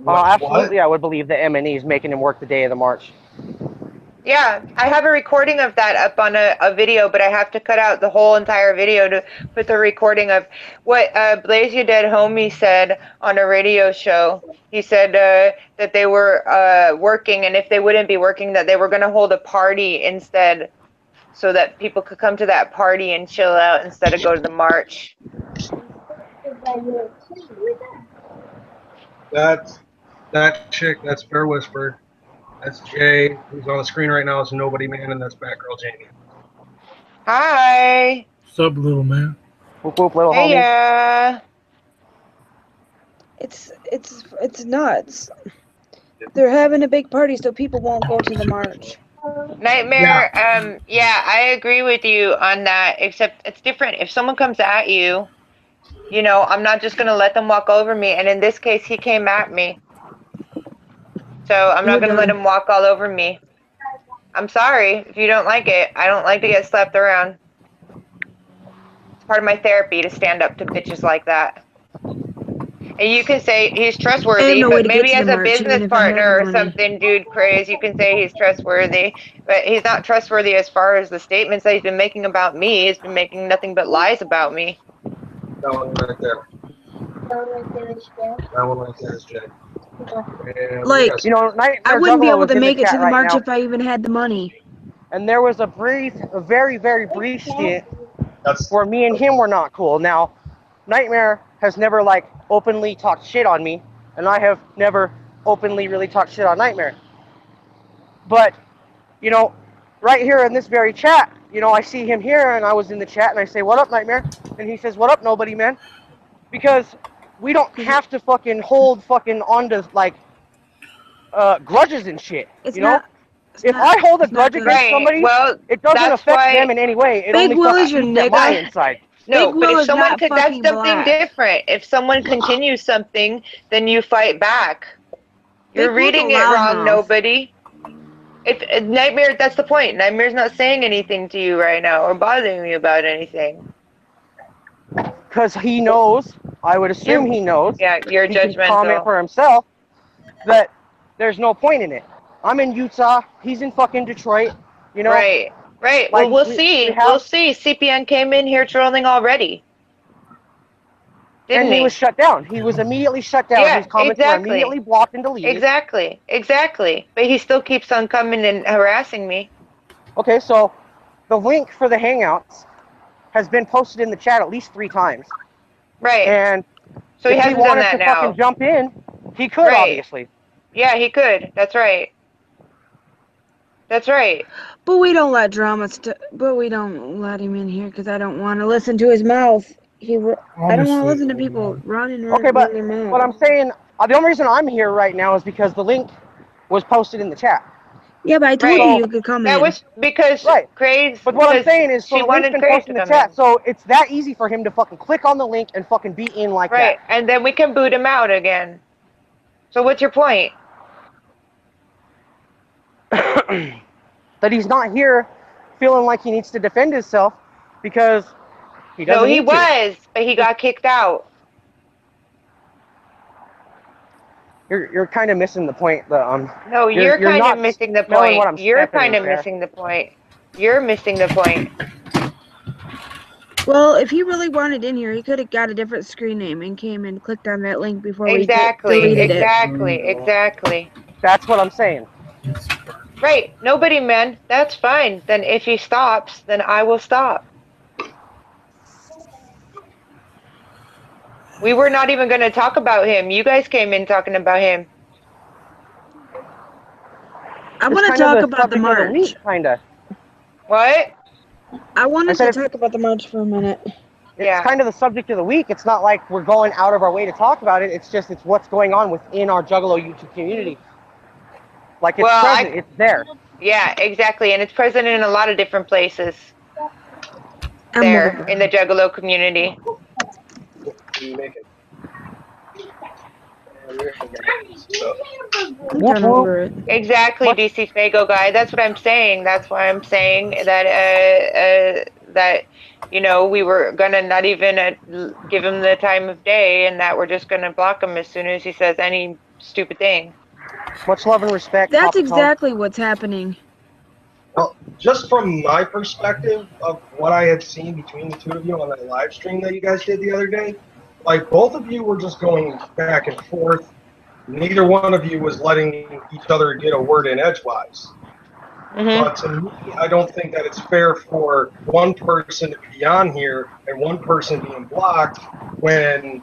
Absolutely, I would believe the MNE's making him work the day of the march. Yeah, I have a recording of that up on a video, but I have to cut out the whole entire video to put the recording of what Blaze Your Dead Homie said on a radio show. He said that they were working, and if they wouldn't be working, that they were going to hold a party instead, so that people could come to that party and chill out instead of go to the march. That chick, that's Fair Whisper. That's Jay, who's on the screen right now, is Nobody Man, and that's Batgirljamie. Hi. What's up, little man? Whoop whoop, little homie. Yeah. It's nuts. They're having a big party so people won't go to the march. Nightmare, yeah, I agree with you on that, except it's different. If someone comes at you, you know, I'm not just going to let them walk over me. And in this case, he came at me. So I'm not going to let him walk all over me. I'm sorry if you don't like it. I don't like to get slapped around. It's part of my therapy to stand up to bitches like that. And you can say he's trustworthy, but maybe as a business partner or something, dude, craze, you can say he's trustworthy. But he's not trustworthy as far as the statements that he's been making about me. He's been making nothing but lies about me. That one right there. That one right there is Jay. Like, you know, I wouldn't be able to make it to the march if I even had the money. And there was a very, very brief stint where me and him were not cool. Now, Nightmare has never, like, openly talked shit on me, and I have never openly really talked shit on Nightmare. But, you know, right here in this very chat, you know, I see him here, and I was in the chat, and I say, what up, Nightmare? And he says, what up, nobody, man? Because we don't have to fucking hold fucking onto, like, grudges and shit, you know? If I hold a grudge against somebody, well, it doesn't affect them in any way. It only affects my inside. No, but if someone could, that's something different. If someone continues something, then you fight back. You're reading it wrong, nobody. If Nightmare, that's the point. Nightmare's not saying anything to you right now or bothering you about anything. Because he knows, I would assume he knows. Yeah, you're he judgmental. Can comment for himself that there's no point in it. I'm in Utah. He's in fucking Detroit. You know. Right. Right. Like, well, we'll see. We'll see. CPN came in here trolling already. Didn't he? Was shut down. He was immediately shut down. Yeah, his comments were immediately blocked and deleted. Exactly. Exactly. But he still keeps on coming and harassing me. Okay, so the link for the Hangouts has been posted in the chat at least 3 times. Right. And so he hasn't done that now. If he wanted to fucking jump in, he could, obviously. Yeah, he could. That's right. That's right. But we don't let but we don't let him in here because I don't want to listen to his mouth. I don't want to listen to people running around. Okay, but what I'm saying, the only reason I'm here right now is because the link was posted in the chat. Yeah, but I told you could come in. That was because Craze. But what I'm saying is, so the link's been posted in the chat, so it's that easy for him to fucking click on the link and fucking be in like that. Right, and then we can boot him out again. So what's your point? That he's not here feeling like he needs to defend himself because he doesn't. No, he was, but he got kicked out. You're kind of missing the point. No, you're kind of missing the point. You're kind of missing the point. You're missing the point. Well, if he really wanted in here, he could have got a different screen name and came and clicked on that link before we deleted it. Exactly. That's what I'm saying. Right. Nobody, man. That's fine. Then if he stops, then I will stop. We were not even going to talk about him. You guys came in talking about him. I want to talk about the march. Kinda. What? I wanted to talk about the march for a minute. It's kind of the subject of the week. It's not like we're going out of our way to talk about it. It's just it's what's going on within our Juggalo YouTube community. Like it's present. It's there. Yeah, exactly. And it's present in a lot of different places. There in the Juggalo community. Exactly, DC Fago guy. That's what I'm saying. That's why I'm saying that that you know we were gonna not even give him the time of day, and that we're just gonna block him as soon as he says any stupid thing. Much love and respect. That's exactly what's happening. Well, just from my perspective of what I had seen between the two of you on that live stream that you guys did the other day, like both of you were just going back and forth. Neither one of you was letting each other get a word in edgewise. But to me, I don't think that it's fair for one person to be on here and one person being blocked when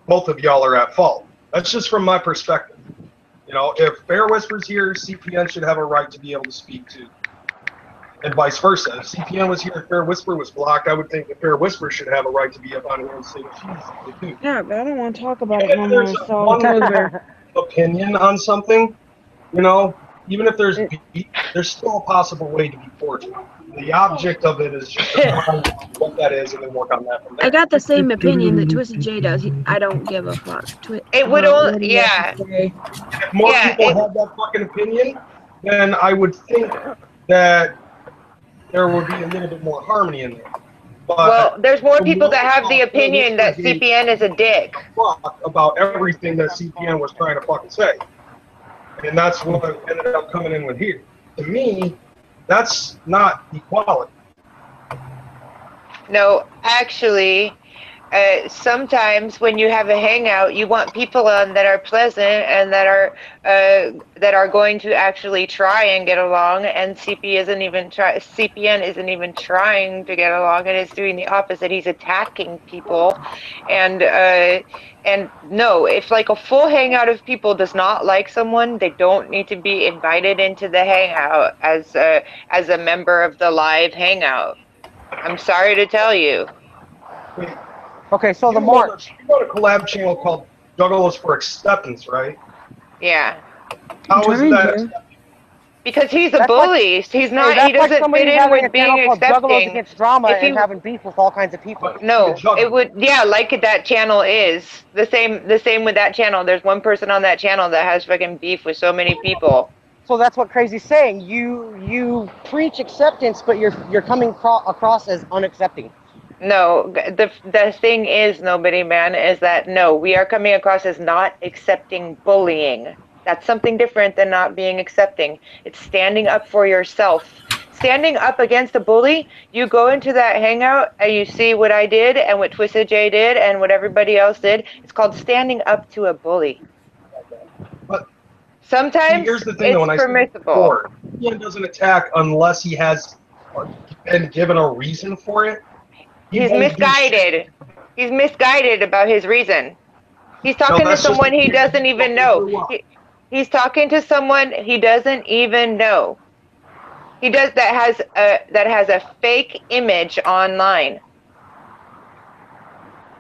both of y'all are at fault. That's just from my perspective. You know, if Fair Whisper's here, CPN should have a right to be able to speak too. and vice versa. If CPN was here and Fair Whisper was blocked, I would think that Fair Whisper should have a right to be up on here and say what she's too. Yeah, but I don't want to talk about it If no there's more, so one it's over. opinion on something, you know, even if there's still a possible way to be fortunate. The object of it is just to find what that is and then work on that from there. I got the same opinion that Twystid J does. I don't give a fuck. It would only, yeah. If more people had that fucking opinion, then I would think that there would be a little bit more harmony in there. But well, there's more people that have the opinion that CPN is a dick. About everything that CPN was trying to fucking say. And that's what I ended up coming in with here. To me, that's not equality. No, actually, sometimes when you have a hangout, you want people on that are pleasant and that are going to actually try and get along. And CPN isn't even trying to get along, and is doing the opposite. He's attacking people, and no, if like a full hangout of people does not like someone, they don't need to be invited into the hangout as a member of the live hangout. I'm sorry to tell you. Wait, okay, so the March. You got a collab channel called Juggalos for Acceptance, right? Yeah. How is that? Because he's a bully. He's not. Hey, he doesn't fit in with being accepting. Juggalos against drama and having beef with all kinds of people. No, it would. Yeah, like that channel is the same with that channel. There's one person on that channel that has fucking beef with so many people. So that's what Crazy's saying. You preach acceptance, but you're coming across as unaccepting. No, the thing is, nobody man, is that no, we are coming across as not accepting bullying. That's something different than not being accepting. It's standing up for yourself. Standing up against a bully, you go into that hangout and you see what I did and what Twystid J did and what everybody else did. It's called standing up to a bully. But sometimes here's the thing, it's permissible. He doesn't attack unless he has been given a reason for it. He's misguided. He's misguided about his reason. He's talking to someone he doesn't even know. He's talking to someone he doesn't even know. He does that has a fake image online.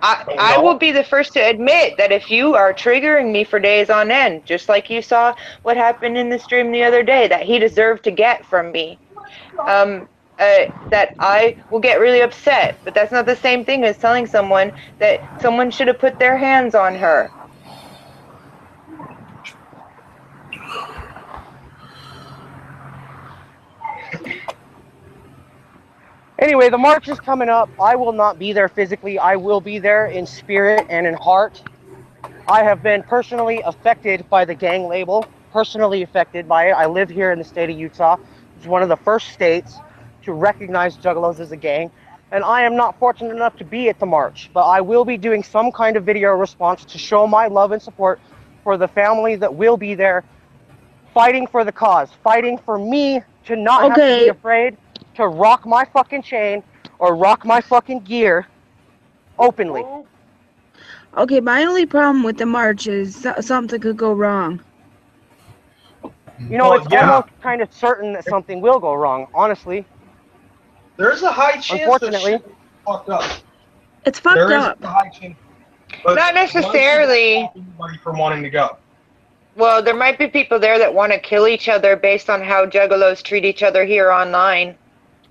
I will be the first to admit that if you are triggering me for days on end, just like you saw what happened in the stream the other day, that he deserved to get from me, that I will get really upset. But that's not the same thing as telling someone that someone should have put their hands on her. Anyway, the march is coming up. I will not be there physically. I will be there in spirit and in heart. I have been personally affected by the gang label, personally affected by it. I live here in the state of Utah. It's one of the first states to recognize Juggalos as a gang. And I am not fortunate enough to be at the march, but I will be doing some kind of video response to show my love and support for the family that will be there, fighting for the cause, fighting for me to not have to be afraid to rock my fucking chain or rock my fucking gear openly. Okay, my only problem with the march is something could go wrong. You know, it's almost kind of certain that something will go wrong, honestly. There's a high chance unfortunately, that shit fucked up. It's fucked there up. Is a high chance, not necessarily. Anybody from wanting to go. Well, there might be people there that want to kill each other based on how Juggalos treat each other here online.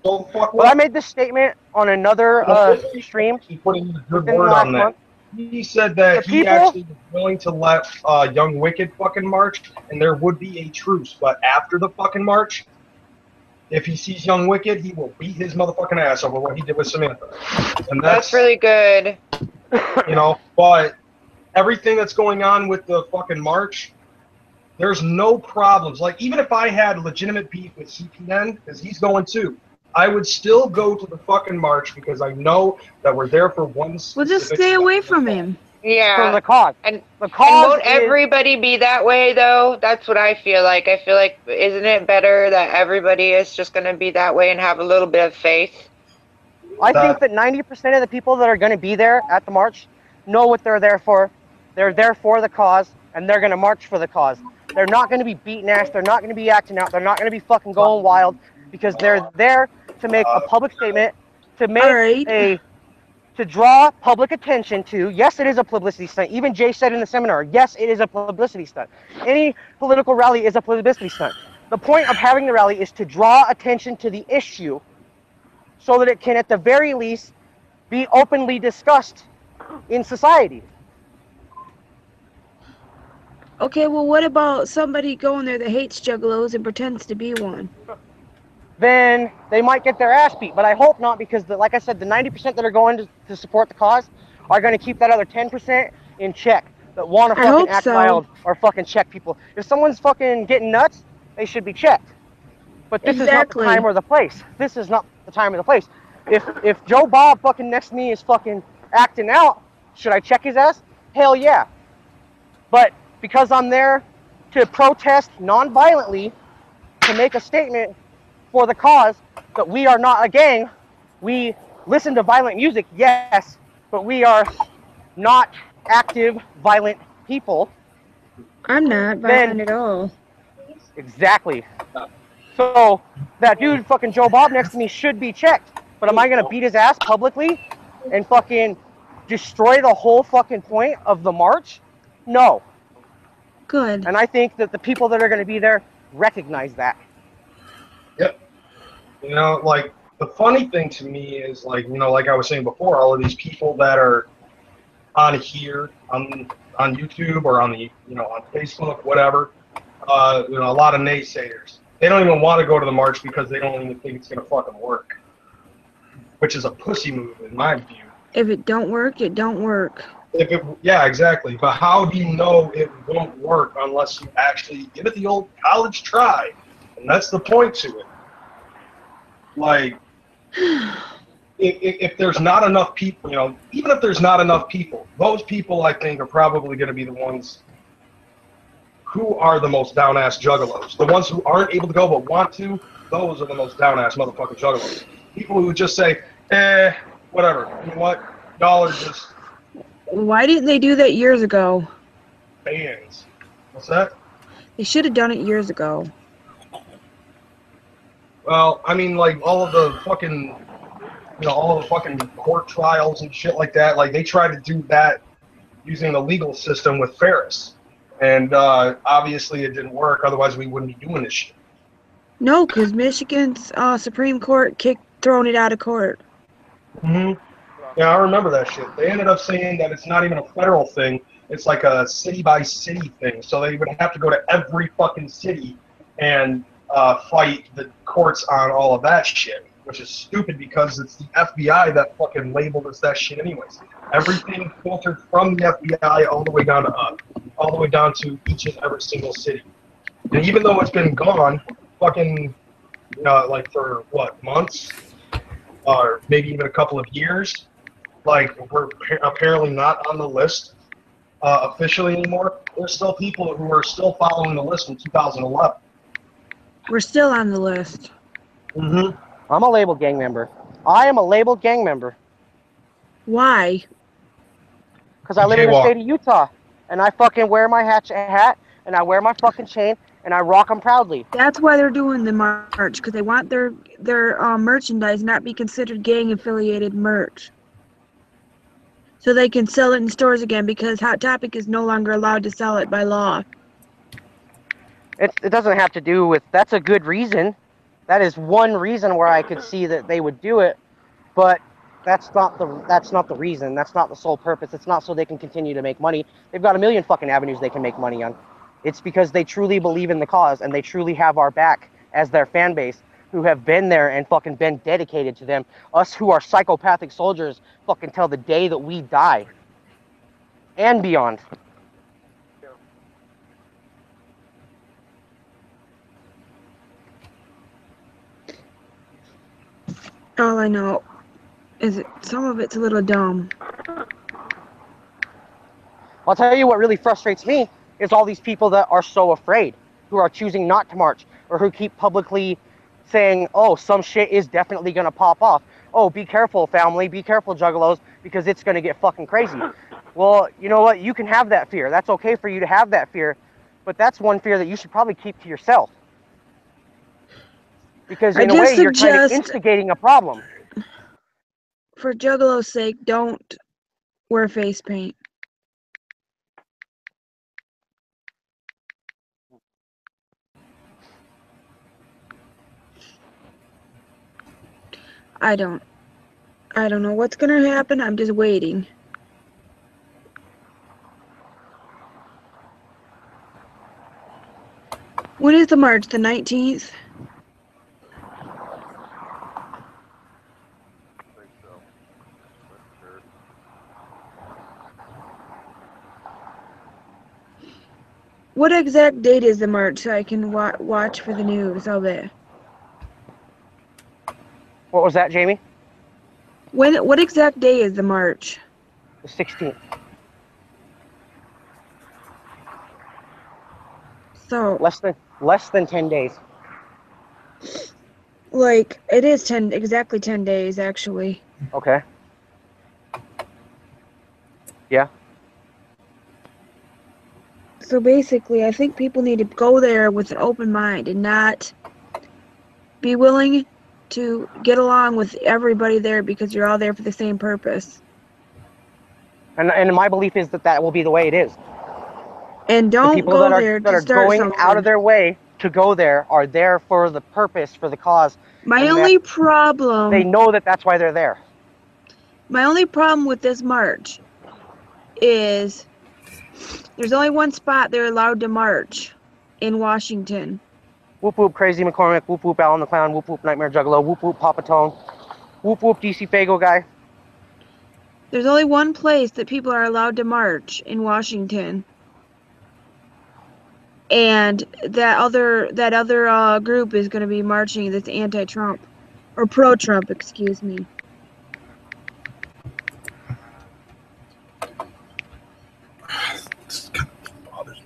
Well, I made this statement on another stream. He put in a good word on that. He said that he actually was willing to let Young Wicked fucking march, and there would be a truce. But after the fucking march, if he sees Young Wicked, he will beat his motherfucking ass over what he did with Samantha. And that's really good. You know, but everything that's going on with the fucking march, there's no problems. Like, even if I had legitimate beef with CPN, because he's going too, I would still go to the fucking march because I know that we're there for one. We'll just stay away from him. Yeah. For the cause. And won't everybody be that way, though? That's what I feel like. I feel like, isn't it better that everybody is just going to be that way and have a little bit of faith? I think that 90% of the people that are going to be there at the march know what they're there for. They're there for the cause, and they're going to march for the cause. They're not going to be beating ass. They're not going to be acting out. They're not going to be fucking going wild. because they're there to make a public statement, to make to draw public attention to. Yes, it is a publicity stunt. Even Jay said in the seminar, yes, it is a publicity stunt. Any political rally is a publicity stunt. The point of having the rally is to draw attention to the issue so that it can, at the very least, be openly discussed in society. Okay, well, what about somebody going there that hates Juggalos and pretends to be one? Then they might get their ass beat, but I hope not, because, like I said, the 90% that are going to support the cause are going to keep that other 10% in check that want to fucking act wild or fucking check people. If someone's fucking getting nuts, they should be checked. But this is not the time or the place. This is not the time or the place. If Joe Bob fucking next to me is fucking acting out, should I check his ass? Hell yeah. But because I'm there to protest non-violently, to make a statement for the cause that we are not a gang, we listen to violent music, yes, but we are not active, violent people. I'm not violent at all. Exactly. So that dude, fucking Joe Bob next to me, should be checked. But am I gonna beat his ass publicly and fucking destroy the whole fucking point of the march? No. Good. And I think that the people that are gonna be there recognize that. Yep. You know, like, the funny thing to me is, like, you know, like I was saying before, all of these people that are on here, on YouTube or on the, you know, on Facebook, whatever, you know, a lot of naysayers. They don't even want to go to the march because they don't even think it's going to fucking work. Which is a pussy move, in my view. If it don't work, it don't work. Yeah, exactly. But how do you know it won't work unless you actually give it the old college try? And that's the point to it. Like, if there's not enough people, you know, even if there's not enough people, those people, I think, are probably going to be the ones who are the most down-ass juggalos. The ones who aren't able to go but want to, those are the most down-ass motherfucking juggalos. People who just say, whatever, you know what, y'all are just... Why didn't they do that years ago? Fans. What's that? They should have done it years ago. Well, I mean, like, all of the fucking, you know, all of the fucking court trials and shit like that, like, they tried to do that using the legal system with Ferris. And obviously it didn't work, otherwise we wouldn't be doing this shit. No, because Michigan's Supreme Court thrown it out of court. Mm-hmm. Yeah, I remember that shit. They ended up saying that it's not even a federal thing, it's like a city-by-city thing. So they would have to go to every fucking city and fight the courts on all of that shit, which is stupid because it's the FBI that fucking labeled us that shit anyways. Everything filtered from the FBI all the way down to us, all the way down to each and every single city. And even though it's been gone, fucking, like for what, months? Or maybe even a couple of years, like we're apparently not on the list officially anymore. There's still people who are still following the list from 2011. We're still on the list. Mm-hmm. I'm a labeled gang member. I am a labeled gang member. Why? Because I live in the state of Utah, and I fucking wear my hat, and I wear my fucking chain, and I rock them proudly. That's why they're doing the march, because they want their merchandise not be considered gang-affiliated merch. So they can sell it in stores again, because Hot Topic is no longer allowed to sell it by law. It doesn't have to do with... That's a good reason. That is one reason where I could see that they would do it, but that's not the reason. That's not the sole purpose. It's not so they can continue to make money. They've got a million fucking avenues they can make money on. It's because they truly believe in the cause, and they truly have our back as their fan base, who have been there and fucking been dedicated to them. Us who are psychopathic soldiers fucking till the day that we die. And beyond. All I know is that some of it's a little dumb. I'll tell you what really frustrates me is all these people that are so afraid, who are choosing not to march, or who keep publicly saying, oh, some shit is definitely going to pop off. Oh, be careful, family, be careful, juggalos, because it's going to get fucking crazy. Well, you know what? You can have that fear. That's okay for you to have that fear, but that's one fear that you should probably keep to yourself. Because in a way, you're kind of instigating a problem. For Juggalo's sake, don't wear face paint. I don't know what's gonna happen. I'm just waiting. When is the March? The 19th? What exact date is the March so I can watch for the news of it? What was that, Jamie? What exact day is the March? The 16th. So less than 10 days. Like, it is exactly 10 days actually. Okay. Yeah. So basically, I think people need to go there with an open mind and not be willing to get along with everybody there because you're all there for the same purpose. And my belief is that will be the way it is. And don't go there to start something. That are going out of their way to go there are there for the purpose, for the cause. My only problem... They know that that's why they're there. My only problem with this march is there's only one spot they're allowed to march in Washington. Whoop whoop Crazy McCormick, whoop whoop Alan the Clown, whoop whoop Nightmare Juggalo, whoop whoop Papa Tone, whoop whoop DC Fago guy. There's only one place that people are allowed to march in Washington. And that other group is going to be marching that's anti-Trump. Or pro-Trump, excuse me. This kind of bothers me.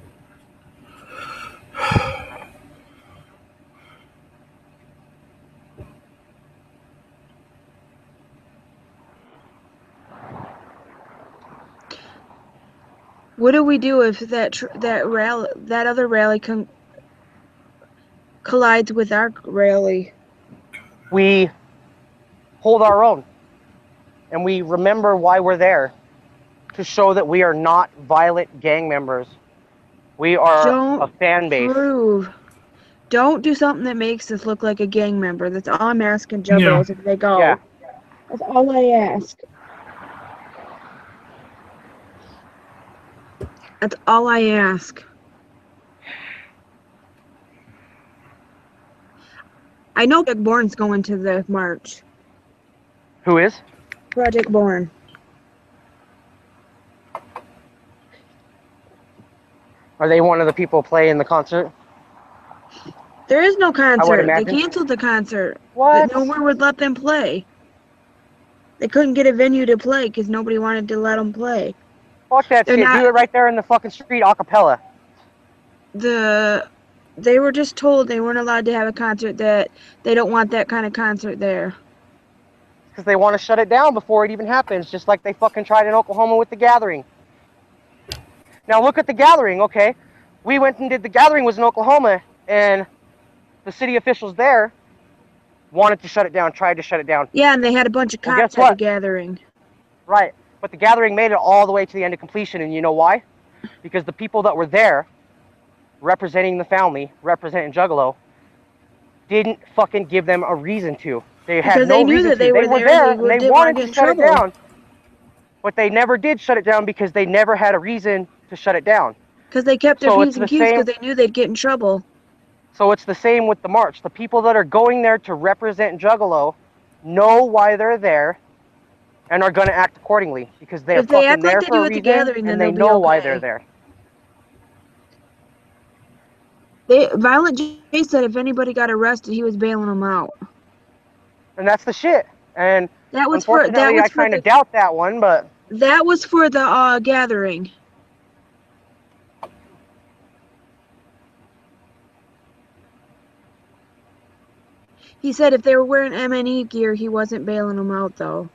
What do we do if that other rally collides with our rally? We hold our own, and we remember why we're there, to show that we are not violent gang members. We are a fan base. Don't do something that makes us look like a gang member. That's all I'm asking Juggalos if they go. Yeah. That's all I ask. That's all I ask. I know Project Born's going to the march. Who is? Project Born. Are they one of the people playing the concert? There is no concert. They canceled the concert. What? Nowhere would let them play. They couldn't get a venue to play because nobody wanted to let them play. Fuck that shit. Do it right there in the fucking street, a cappella. They were just told they weren't allowed to have a concert, that they don't want that kind of concert there. Because they want to shut it down before it even happens, just like they fucking tried in Oklahoma with the Gathering. Now look at the Gathering, okay? We went and did the Gathering was in Oklahoma, and the city officials there wanted to shut it down, tried to shut it down. Yeah, and they had a bunch of cops at the Gathering. Right, but the Gathering made it all the way to the end of completion, and you know why? Because the people that were there, representing the family, representing Juggalo, didn't fucking give them a reason to. They had no reason to. They were there, and they wanted to shut it down. But they never did shut it down because they never had a reason to shut it down. Because they kept their P's and Q's because they knew they'd get in trouble. So it's the same with the march. The people that are going there to represent Juggalo know why they're there and are going to act accordingly because they're fucking there for a reason and they know why they're there. Violent J said if anybody got arrested, he was bailing them out. And that's the shit. And I kind of doubt that one, but... That was for the Gathering. He said if they were wearing MNE gear, he wasn't bailing them out, though.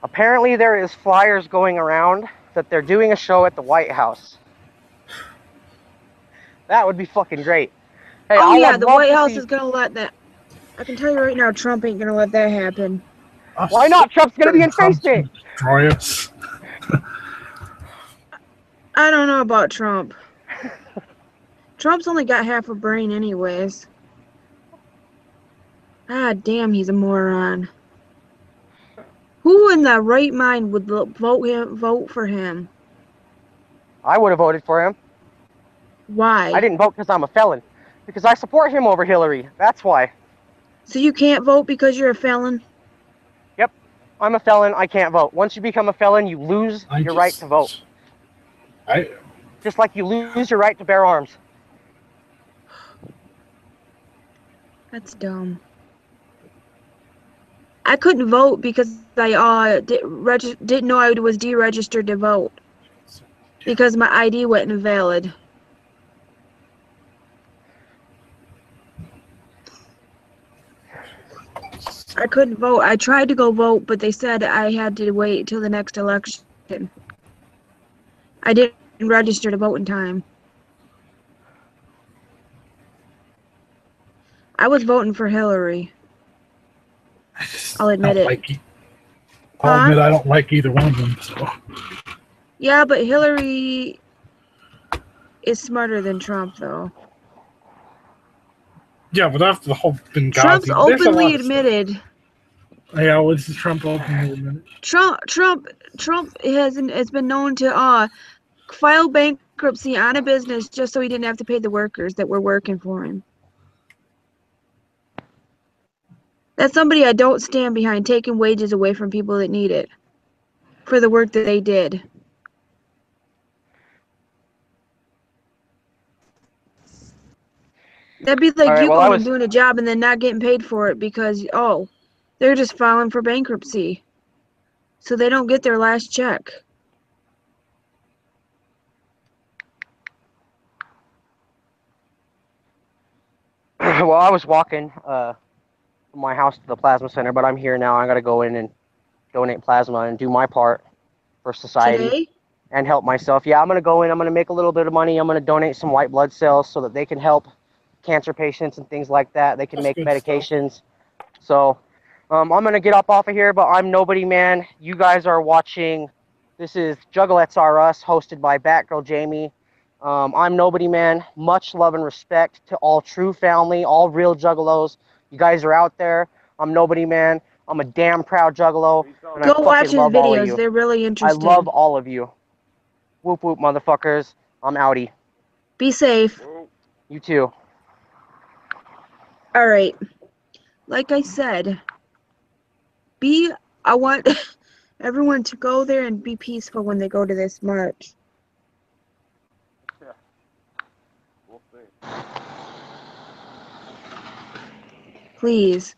Apparently there is flyers going around that they're doing a show at the White House. That would be fucking great. Hey, oh yeah, the White House is gonna let that. I can tell you right now, Trump ain't gonna let that happen. Why not? Trump's gonna be in face state. Destroy us. I don't know about Trump. Trump's only got half a brain anyways. Ah, damn, he's a moron. Who in the right mind would vote for him? I would have voted for him. Why? I didn't vote because I'm a felon. Because I support him over Hillary. That's why. So you can't vote because you're a felon? Yep. I'm a felon. I can't vote. Once you become a felon, you lose your right to vote. Just like you lose your right to bear arms. That's dumb. I couldn't vote because I didn't know I was deregistered to vote. Because my ID went invalid. I couldn't vote. I tried to go vote, but they said I had to wait till the next election. I didn't register to vote in time. I was voting for Hillary. I'll admit it. I'll admit I don't like either one of them. So. Yeah, but Hillary is smarter than Trump, though. Yeah, but after the whole Benghazi, Trump's openly admitted. Yeah, what's Trump openly admitted? Trump has been known to file bankruptcy on a business just so he didn't have to pay the workers that were working for him. That's somebody I don't stand behind, taking wages away from people that need it for the work that they did. That'd be like you going and doing a job and then not getting paid for it because, oh, they're just filing for bankruptcy. So they don't get their last check. Well, I was walking from my house to the plasma center, but I'm here now. I got to go in and donate plasma and do my part for society. Today? And help myself. Yeah, I'm going to go in. I'm going to make a little bit of money. I'm going to donate some white blood cells so that they can help cancer patients and things like that. They can make medications. So I'm going to get up off of here, but I'm Nobody Man. You guys are watching. This is JuggalettersRUs, hosted by Batgirljamie. I'm Nobody Man. Much love and respect to all true family, all real juggalos. You guys are out there. I'm Nobody Man. I'm a damn proud juggalo. And Go watch his videos. They're really interesting. I love all of you. Whoop whoop, motherfuckers. I'm outie. Be safe. You too. All right. Like I said, I want everyone to go there and be peaceful when they go to this march. Please.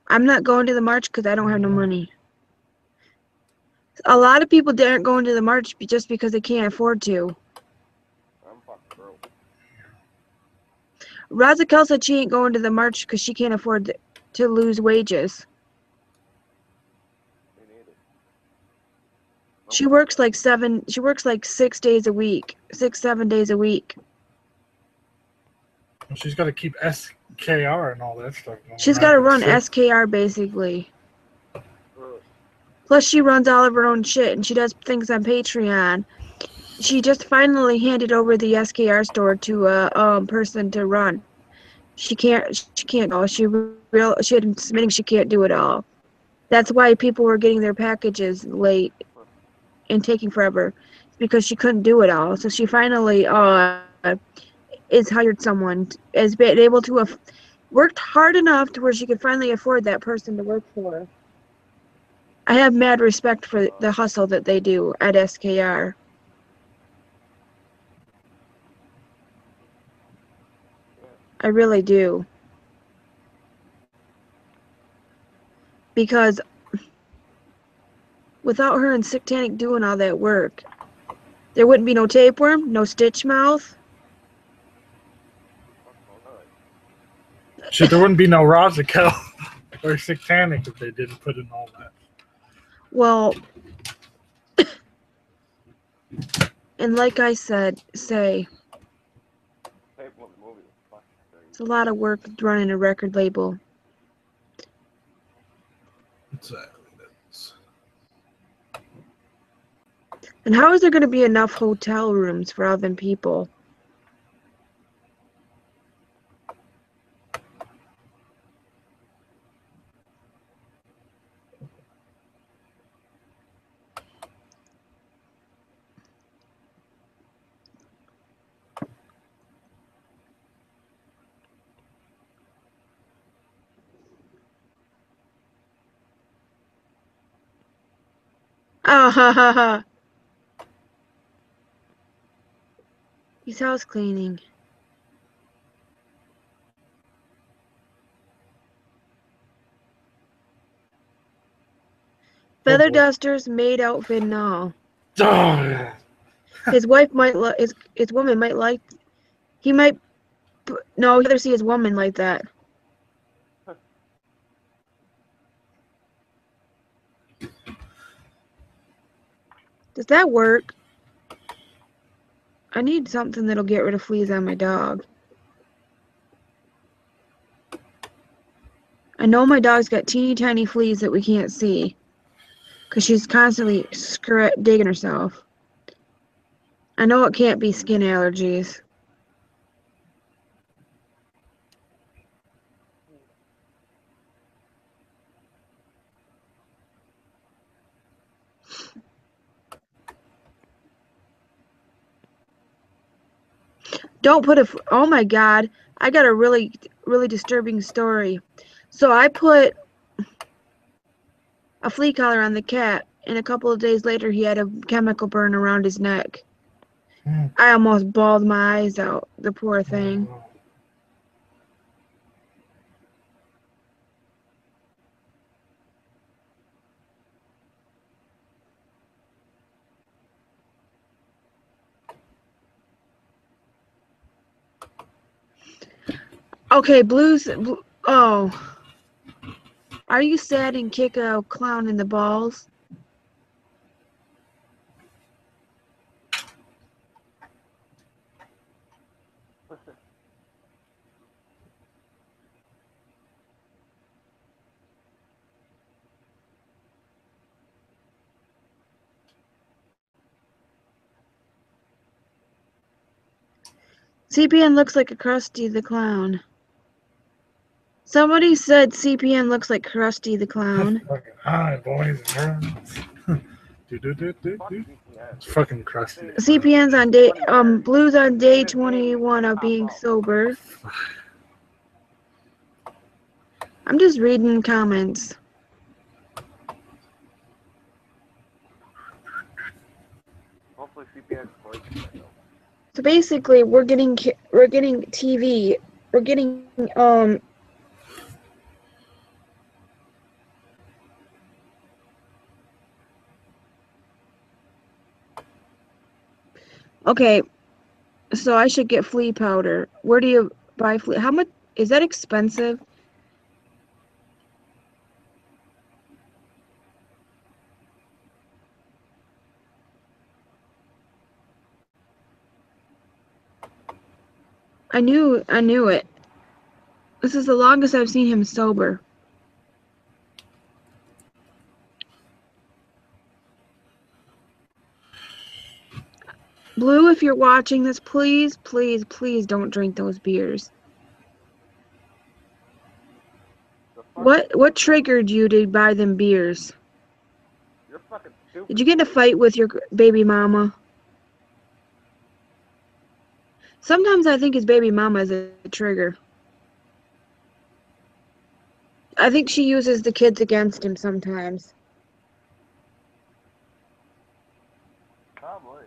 I'm not going to the march because I don't have no money. A lot of people aren't going to the march just because they can't afford to. Razakel said she ain't going to the march because she can't afford to lose wages. She works like 6 days a week, 7 days a week. Well, she's got to keep SKR and all that stuff going. She's got to run SKR basically. Plus, she runs all of her own shit, and she does things on Patreon. She just finally handed over the SKR store to a person to run. She can't go. She had been submitting she can't do it all. That's why people were getting their packages late and taking forever, because she couldn't do it all. So she finally is hired someone, has been able to have worked hard enough to where she could finally afford that person to work for her. I have mad respect for the hustle that they do at SKR. I really do. Because without her and Sick Tannic doing all that work, there wouldn't be no tapeworm, no stitch mouth. Shit, there wouldn't be no Razakel or Sick Tannic if they didn't put in all that. Well, And like I said, it's a lot of work running a record label. Exactly. And how is there going to be enough hotel rooms for all them people? Ah ha ha ha. He's house cleaning. Feather dusters, maid outfit and all. Oh, His wife might like his woman might like. He might. No, he'd rather see his woman like that. Does that work? I need something that'll get rid of fleas on my dog. I know my dog's got teeny tiny fleas that we can't see. Because she's constantly digging herself. I know it can't be skin allergies. Don't put a... Oh my god. I got a really, really disturbing story. So I put a flea collar on the cat, and a couple of days later he had a chemical burn around his neck. I almost bawled my eyes out. The poor thing. Okay, Blues... Oh. Are you sad and kick a clown in the balls? CPN looks like a Krusty the Clown. Somebody said CPN looks like Krusty the Clown. Hi, boys and girls. It's fucking crusty. CPN's on day Blue's on day 21 of being sober. I'm just reading comments. Hopefully CPN's So basically, we're getting TV. We're getting Okay, so I should get flea powder. Where do you buy flea? How much is that expensive? I knew it. This is the longest I've seen him sober. Blue, if you're watching this, please, please, please don't drink those beers. What triggered you to buy them beers? You're fucking stupid. Did you get in a fight with your baby mama? Sometimes I think his baby mama is a trigger. I think she uses the kids against him sometimes. Probably.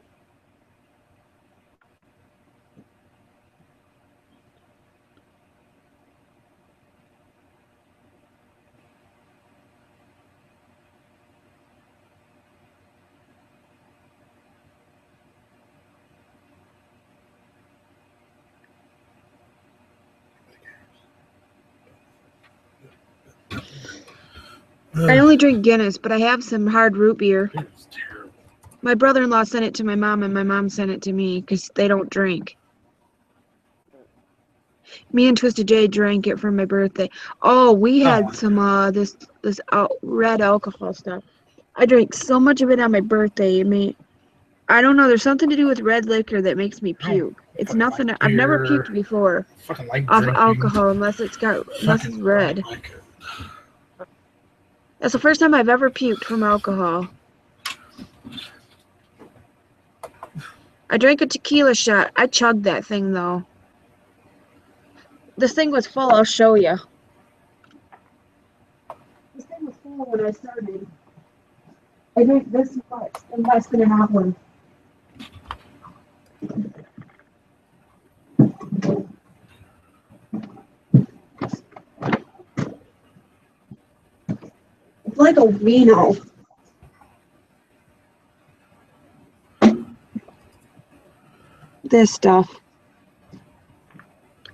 I only drink Guinness, but I have some hard root beer. It's terrible. My brother-in-law sent it to my mom, and my mom sent it to me because they don't drink. Me and Twystid J drank it for my birthday. Oh, we had some this red alcohol stuff. I drank so much of it on my birthday. I mean, I don't know. There's something to do with red liquor that makes me puke. It's nothing. I've never puked before off alcohol unless it's red. That's the first time I've ever puked from alcohol. I drank a tequila shot. I chugged that thing though. This thing was full. I'll show you. This thing was full when I started. I drank this much in less than an hour. It's like a vino. This stuff.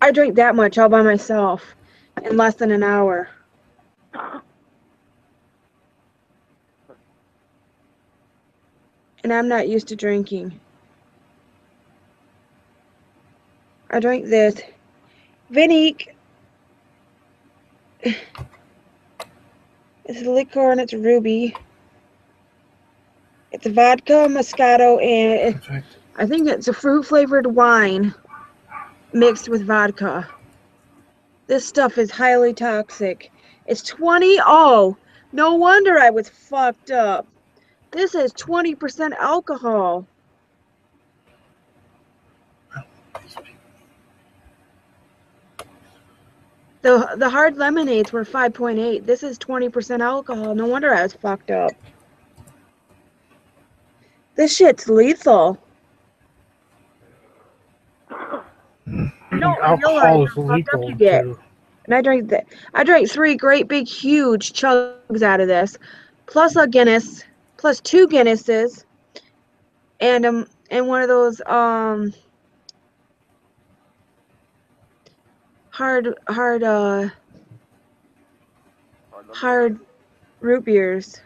I drank that much all by myself in less than an hour. And I'm not used to drinking. I drank this. Vinique. It's liquor and it's ruby. It's vodka, Moscato, and I think it's a fruit-flavored wine mixed with vodka. This stuff is highly toxic. It's 20. Oh, no wonder I was fucked up. This is 20% alcohol. The hard lemonades were 5.8. This is 20% alcohol. No wonder I was fucked up. This shit's lethal. Alcohol is lethal too. And I drank that. I drank 3 great big huge chugs out of this, plus a Guinness, plus 2 Guinnesses, and one of those hard root beers.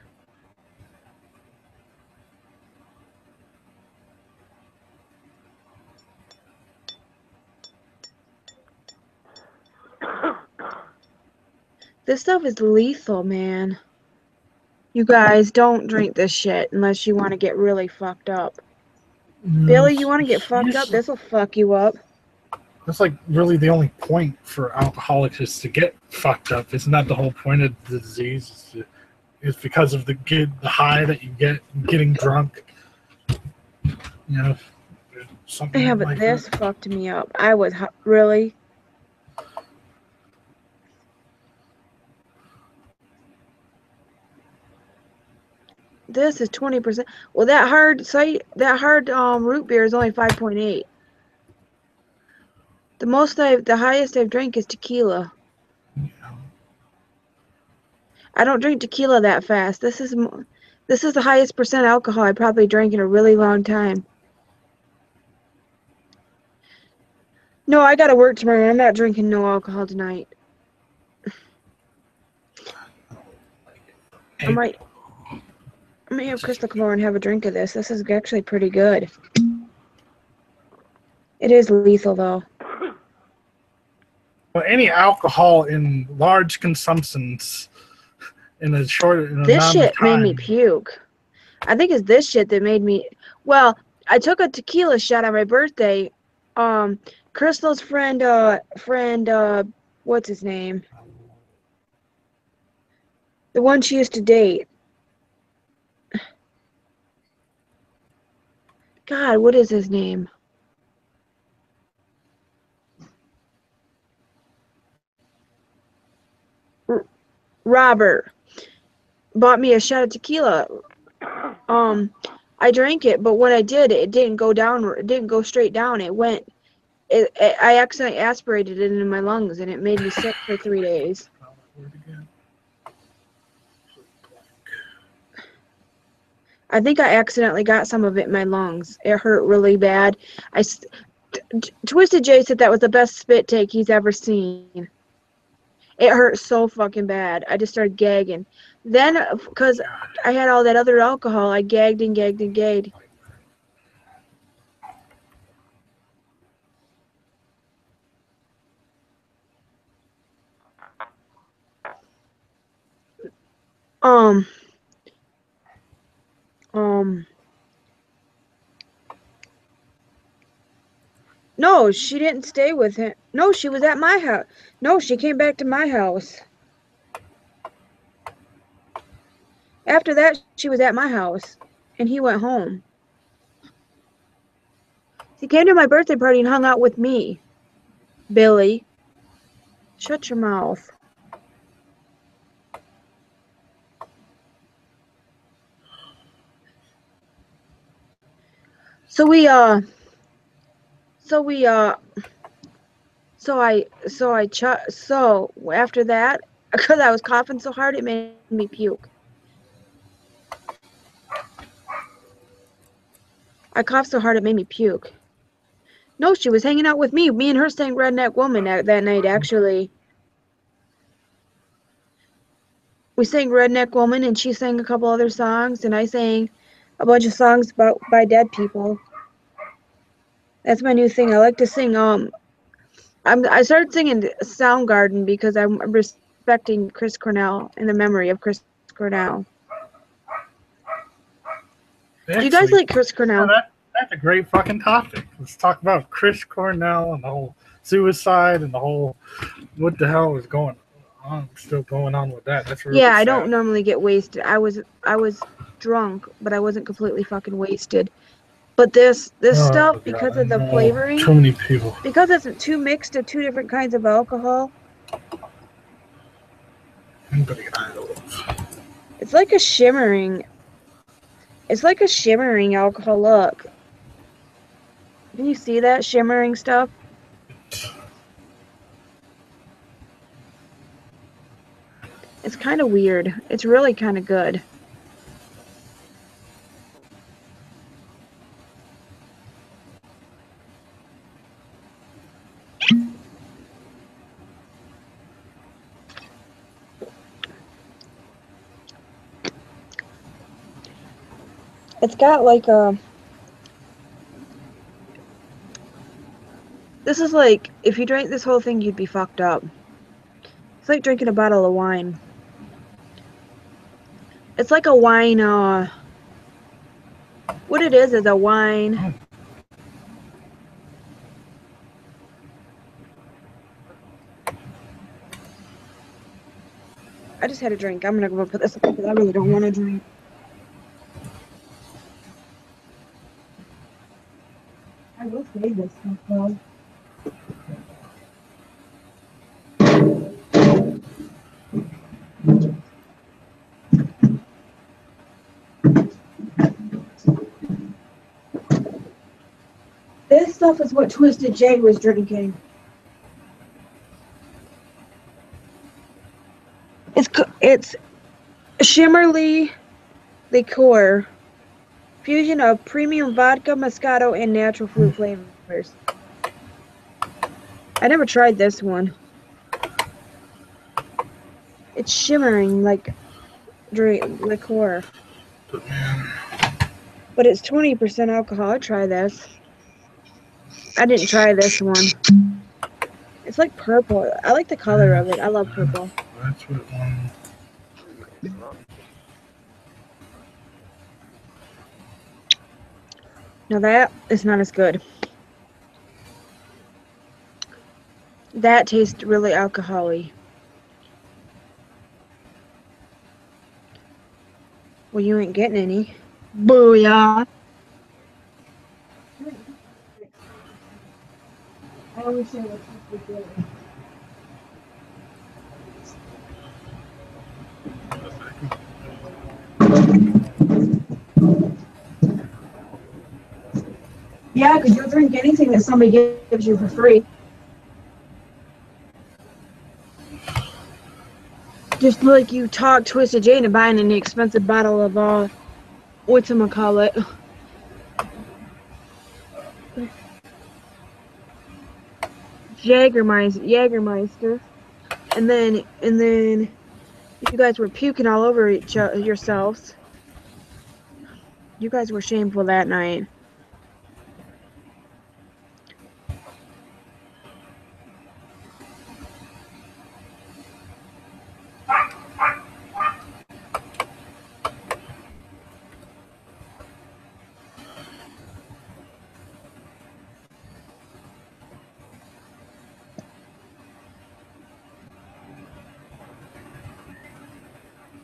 This stuff is lethal, man. You guys don't drink this shit unless you want to get really fucked up. Billy, you want to get fucked up? This will fuck you up. That's like really the only point for alcoholics is to get fucked up. Isn't that the whole point of the disease? It's because of the high that you get getting drunk. You know, something yeah, but like this that. fucked me up. I was really. This is 20%. Well, that hard root beer is only 5.8. The highest I've drank is tequila. Yeah. I don't drink tequila that fast. This is the highest percent alcohol I probably drank in a really long time. No, I gotta work tomorrow. I'm not drinking no alcohol tonight. I might have Crystal come over and have a drink of this. This is actually pretty good. It is lethal though. Well, any alcohol in large consumptions in a short This shit made me puke. I think it's this shit that made me. Well, I took a tequila shot on my birthday. Crystal's friend, what's his name? The one she used to date. God, what is his name? Robert bought me a shot of tequila. I drank it, but when I did, it didn't go down. It didn't go straight down. I accidentally aspirated it into my lungs, and it made me sick for 3 days. I think I accidentally got some of it in my lungs. It hurt really bad. Twystid J said that was the best spit take he's ever seen. It hurt so fucking bad. I just started gagging. Then, because I had all that other alcohol, I gagged and gagged and gagged. No, she didn't stay with him. No, she was at my house. No, she came back to my house. After that, she was at my house, and he went home. He came to my birthday party and hung out with me. Billy, shut your mouth. So after that, because I was coughing so hard, it made me puke. I coughed so hard it made me puke. No, she was hanging out with me. Me and her sang Redneck Woman that night, actually. We sang Redneck Woman, and she sang a couple other songs, and I sang a bunch of songs by dead people. That's my new thing. I like to sing. I started singing Soundgarden because I'm respecting Chris Cornell in the memory of Chris Cornell. Actually, do you guys like Chris Cornell? That's a great fucking topic. Let's talk about Chris Cornell and the whole suicide and the whole what the hell is going on, still going on with that. That's really sad. I don't normally get wasted. I was drunk, but I wasn't completely fucking wasted. But this stuff, because of the flavoring, too many people. Because it's too mixed of two different kinds of alcohol. It's like a shimmering. It's like a shimmering alcohol. Look. Can you see that shimmering stuff? It's kind of weird. It's really kind of good. It's got like a... This is like, if you drank this whole thing, you'd be fucked up. It's like drinking a bottle of wine. It's like a wine, what it is a wine. I just had a drink. I'm gonna go put this up because I really don't want to drink. I will save this stuff though. This stuff is what Twystid J was drinking. It's Shimmerly liqueur, fusion of premium vodka, Moscato, and natural fruit flavors. I never tried this one. It's shimmering like liqueur, but it's 20% alcohol. I'd try this. I didn't try this one. It's like purple. I like the color of it. I love purple. That's what one. Now that is not as good. That tastes really alcohol-y. Well, you ain't getting any. Booyah! I always say what's good. Yeah, because you'll drink anything that somebody gives you for free. Just like you talk Twystid J into buying an expensive bottle of whatchamacallit. Jägermeister. And then you guys were puking all over yourselves. You guys were shameful that night.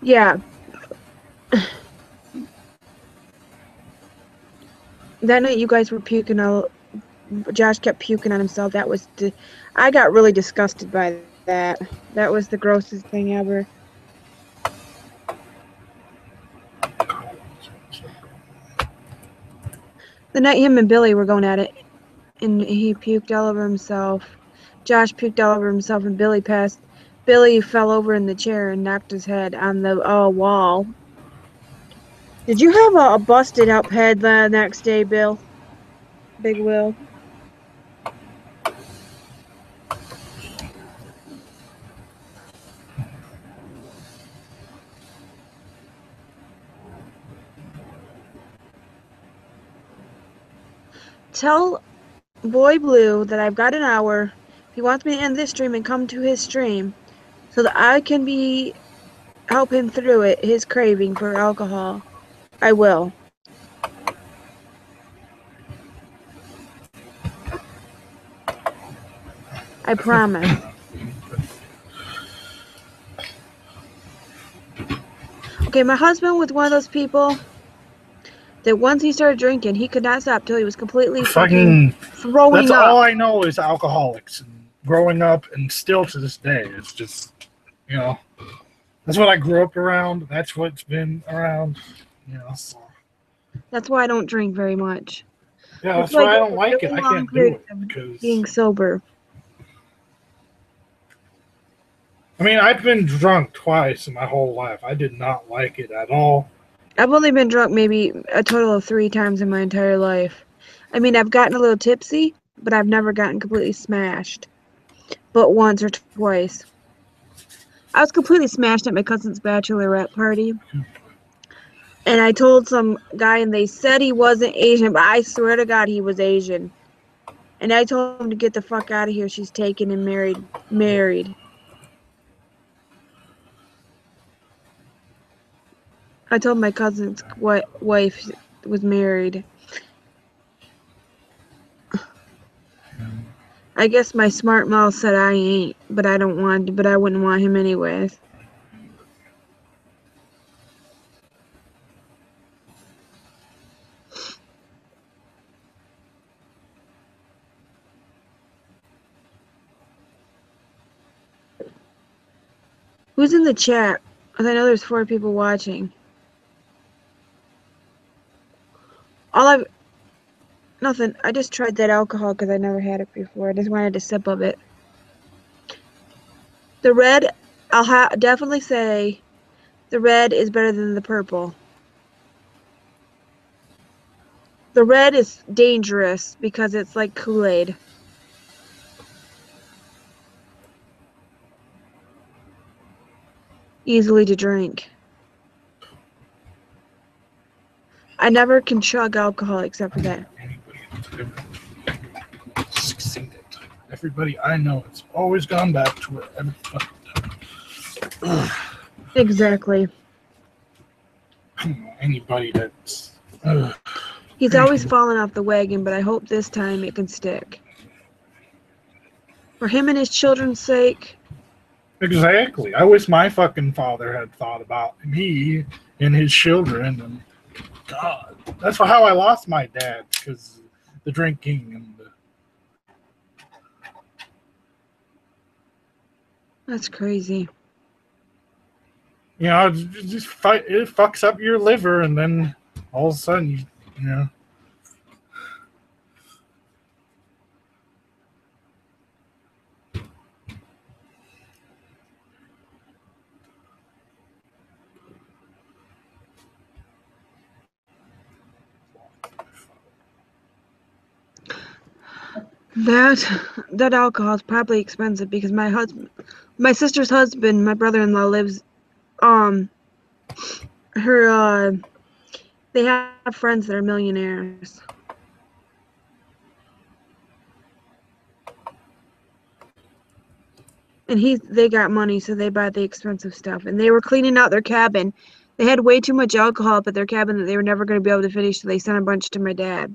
Yeah. That night you guys were puking all. Josh kept puking on himself. That was. I got really disgusted by that. That was the grossest thing ever. The night him and Billy were going at it, and he puked all over himself. Josh puked all over himself, and Billy fell over in the chair and knocked his head on the wall. Did you have a busted up head the next day, Bill? Big Will? Tell Boy Blue that I've got an hour. If he wants me to end this stream and come to his stream so that I can help him through it, his craving for alcohol, I will. I promise. Okay, my husband was one of those people that once he started drinking, he could not stop till he was completely fucking throwing that's up. All I know is alcoholics. And growing up, and still to this day, it's just, that's what I grew up around. That's what's been around, So. That's why I don't drink very much. Yeah, that's why I don't like it. I can't do it because being sober. I mean, I've been drunk twice in my whole life. I did not like it at all. I've only been drunk maybe a total of 3 times in my entire life. I mean, I've gotten a little tipsy, but I've never gotten completely smashed. But once or twice. I was completely smashed at my cousin's bachelorette party. And I told some guy, and they said he wasn't Asian, but I swear to God he was Asian. And I told him to get the fuck out of here. She's taken and married. I told my cousin's wife was married. I guess my smart mouth said I ain't, but I wouldn't want him anyways. Who's in the chat? I know there's 4 people watching. Nothing. I just tried that alcohol because I never had it before. I just wanted a sip of it. The red, I'll definitely say the red is better than the purple. The red is dangerous because it's like Kool-Aid. Easily to drink. I never can chug alcohol except for that. Succeeded. Everybody I know, it's always gone back to it every fucking time. Exactly. Anybody that's... He's always fallen off the wagon, but I hope this time it can stick. For him and his children's sake. Exactly. I wish my fucking father had thought about me and his children. And God, that's how I lost my dad, because the drinking and the... That's crazy. It fucks up your liver, and then all of a sudden, That alcohol is probably expensive because my My sister's husband, my brother-in-law, lives. They have friends that are millionaires. And they got money, so they buy the expensive stuff. And they were cleaning out their cabin. They had way too much alcohol up at their cabin that they were never going to be able to finish, so they sent a bunch to my dad.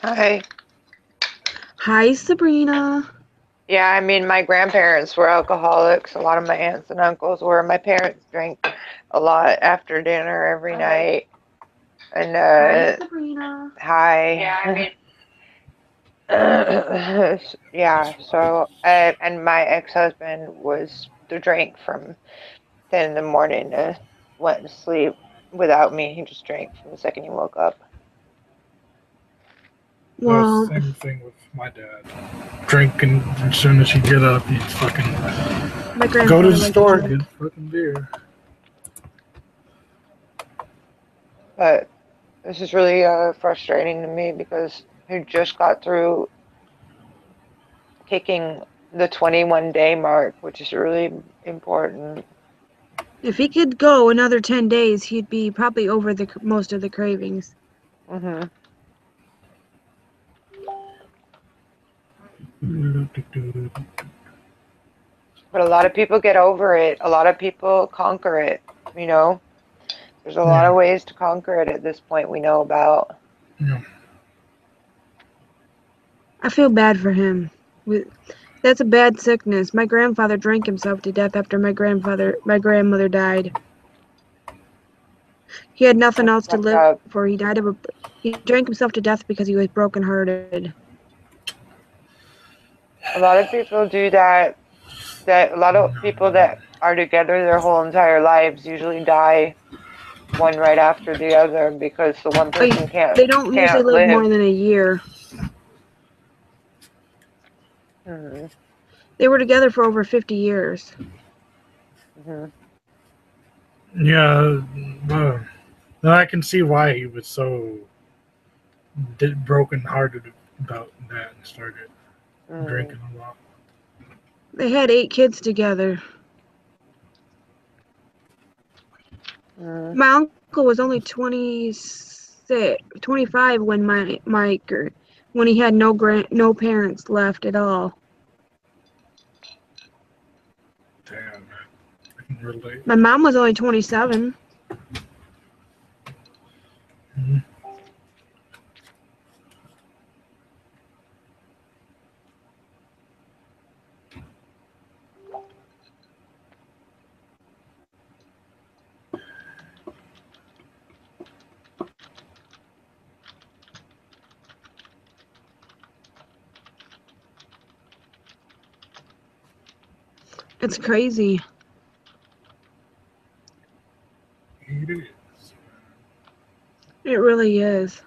Hi. Hi, Sabrina. Yeah, I mean, my grandparents were alcoholics. A lot of my aunts and uncles were. My parents drank a lot after dinner every night. And hi, Sabrina. Hi. Yeah, I mean. Yeah. So, and my ex-husband was the drink from 10 in the morning. Went to sleep without me. He just drank from the second he woke up. Well, same thing with my dad. Drinking as soon as he get up, he'd fucking go to the store, get fucking beer. But this is really frustrating to me because he just got through kicking the 21-day mark, which is really important. If he could go another 10 days, he'd be probably over most of the cravings. Mm-hmm. But a lot of people get over it. A lot of people conquer it, you know. There's a lot of ways to conquer it at this point we know about. Yeah. I feel bad for him. That's a bad sickness. My grandfather drank himself to death after my grandmother died. He had nothing else to live for. He drank himself to death because he was brokenhearted. A lot of people do that. A lot of people that are together their whole entire lives usually die one right after the other because the one person can't. They don't usually live more than a year. Mm-hmm. They were together for over 50 years. Mm-hmm. Yeah, I can see why he was so broken-hearted about that and started drinking a lot. They had 8 kids together. My uncle was only 25 when when he had no parents left at all. Damn, I can relate. My mom was only 27. Mm-hmm. It's crazy. It is. It really is.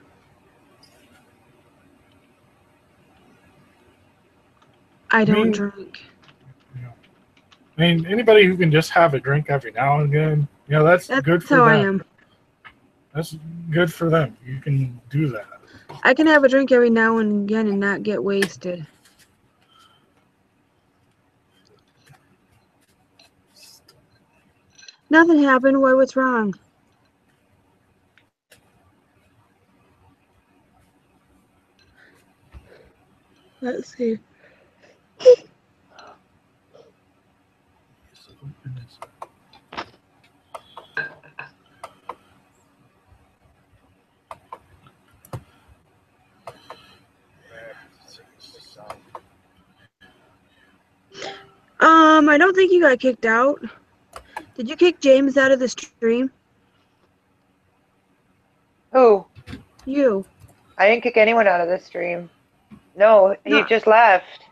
I don't drink. I mean, anybody who can just have a drink every now and again, that's good for them. That's how I am. That's good for them. You can do that. I can have a drink every now and again and not get wasted. Nothing happened. Why? What's wrong? Let's see. I don't think you got kicked out. Did you kick James out of the stream? Who? You. I didn't kick anyone out of the stream. No, he just left.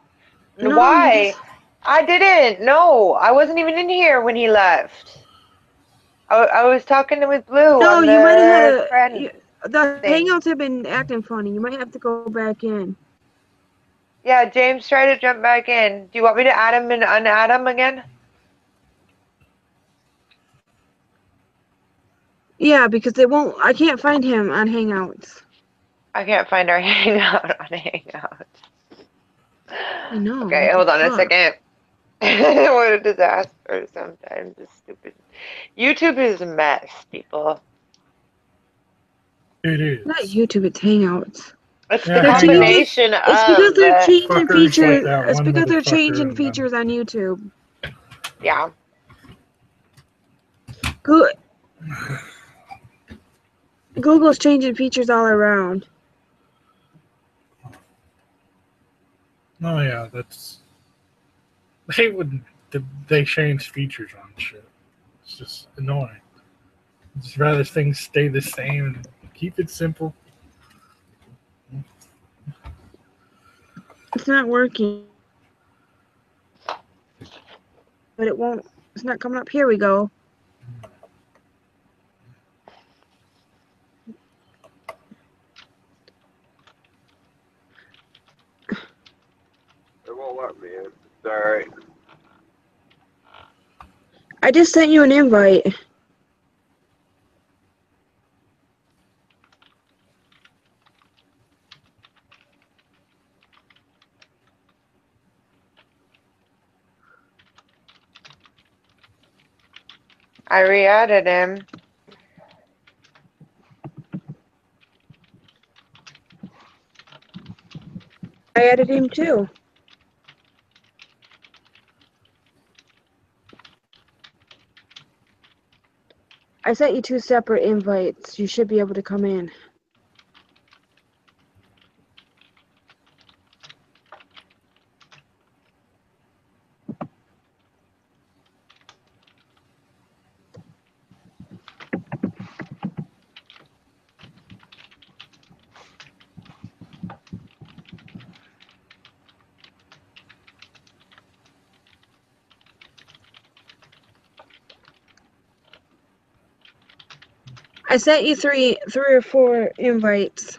No, why? I didn't. No, I wasn't even in here when he left. I was talking with Blue on the friend. The thing. Hangouts have been acting funny. You might have to go back in. Yeah, James, try to jump back in. Do you want me to add him and unadd him again? Yeah, because they won't. I can't find him on Hangouts. I can't find our Hangout on Hangout. I know. Okay, hold on a second. What a disaster sometimes. It's stupid. YouTube is a mess, people. It is. Not YouTube, it's Hangouts. It's Yeah, the combination of It's because they're changing fuckers features. like that It's one because they're motherfucker changing and then- features on YouTube. Yeah. Google's changing features all around. Oh yeah, that's. They wouldn't. They change features on shit. It's just annoying. I'd just rather things stay the same and keep it simple. It's not working. But it won't. It's not coming up. Here we go. It won't let me in. It's alright. I just sent you an invite. I re-added him. I added him too. I sent you 2 separate invites. You should be able to come in. I sent you three or 4 invites.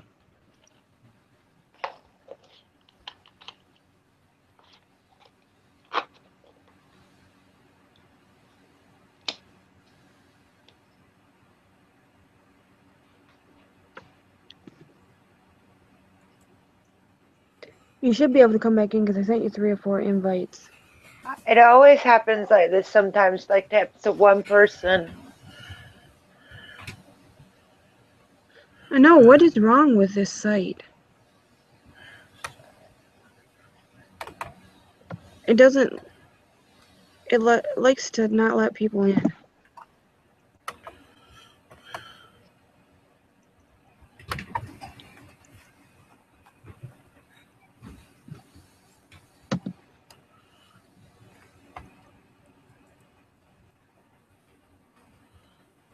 You should be able to come back in because I sent you 3 or 4 invites. It always happens like this sometimes, like that to one person. I know. What is wrong with this site? It doesn't. It likes to not let people in.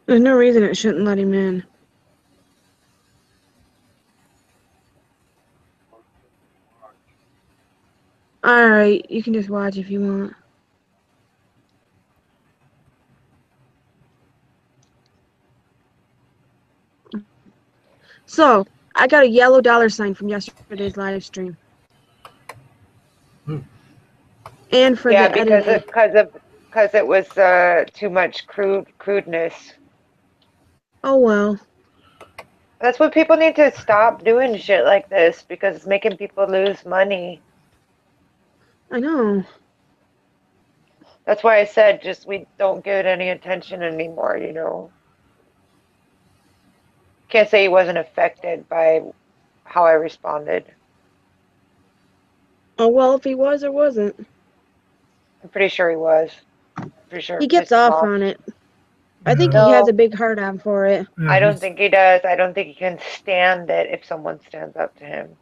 There's no reason it shouldn't let him in. Alright, you can just watch if you want. So, I got a yellow $sign from yesterday's live stream. And for Yeah, the editing. because it was too much crudeness. Oh well. That's what people need to stop doing shit like this because it's making people lose money. I know. That's why I said just we don't give it any attention anymore, you know. Can't say he wasn't affected by how I responded. Oh well, if he was or wasn't. I'm pretty sure he was. Pretty sure He gets off on it. I think he has a big heart on for it. Yeah, I don't think he does. I don't think he can stand it if someone stands up to him.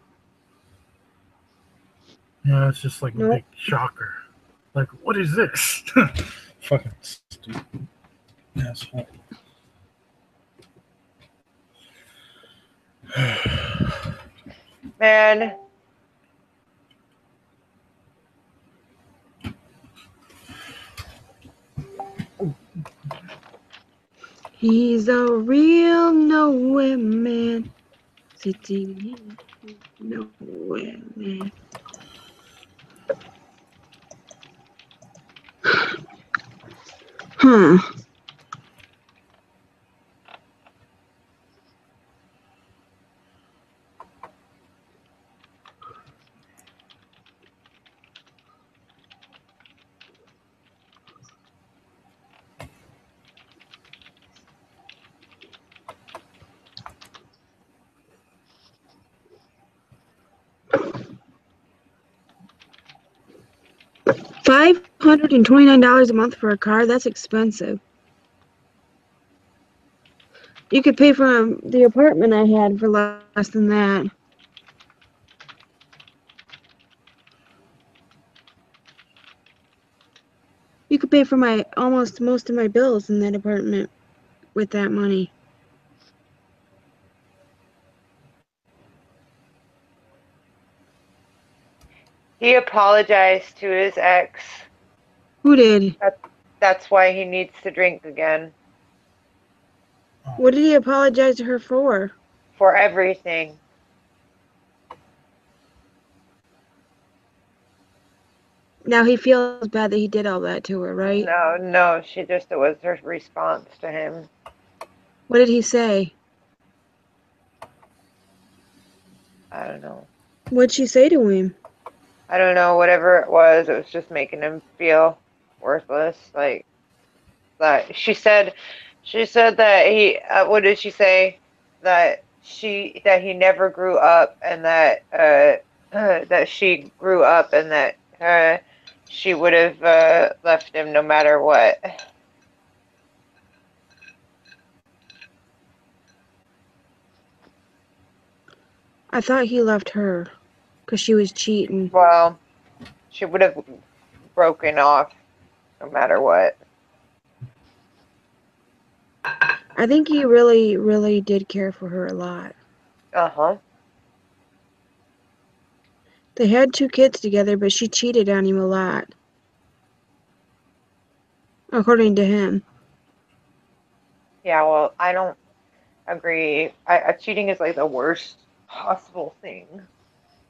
Yeah, it's just like a big shocker. Like, what is this? Fucking stupid asshole. Man. He's a real nowhere man, sitting in nowhere land. Huh. $529 a month for a car? That's expensive. You could pay for the apartment I had for less than that. You could pay for my almost most of my bills in that apartment with that money. He apologized to his ex. Who did? That's why he needs to drink again. What did he apologize to her for? For everything. Now he feels bad that he did all that to her, right? No, it was her response to him. What did he say? I don't know. What'd she say to him? I don't know, whatever it was just making him feel worthless. Like, that she said that he, what did she say? That he never grew up, and that, that she grew up, and that, she would have, left him no matter what. I thought he left her because she was cheating. Well, she would have broken off no matter what. I think he really, really did care for her a lot. Uh-huh. They had 2 kids together, but she cheated on him a lot. According to him. Yeah, well, I don't agree. Cheating is like the worst possible thing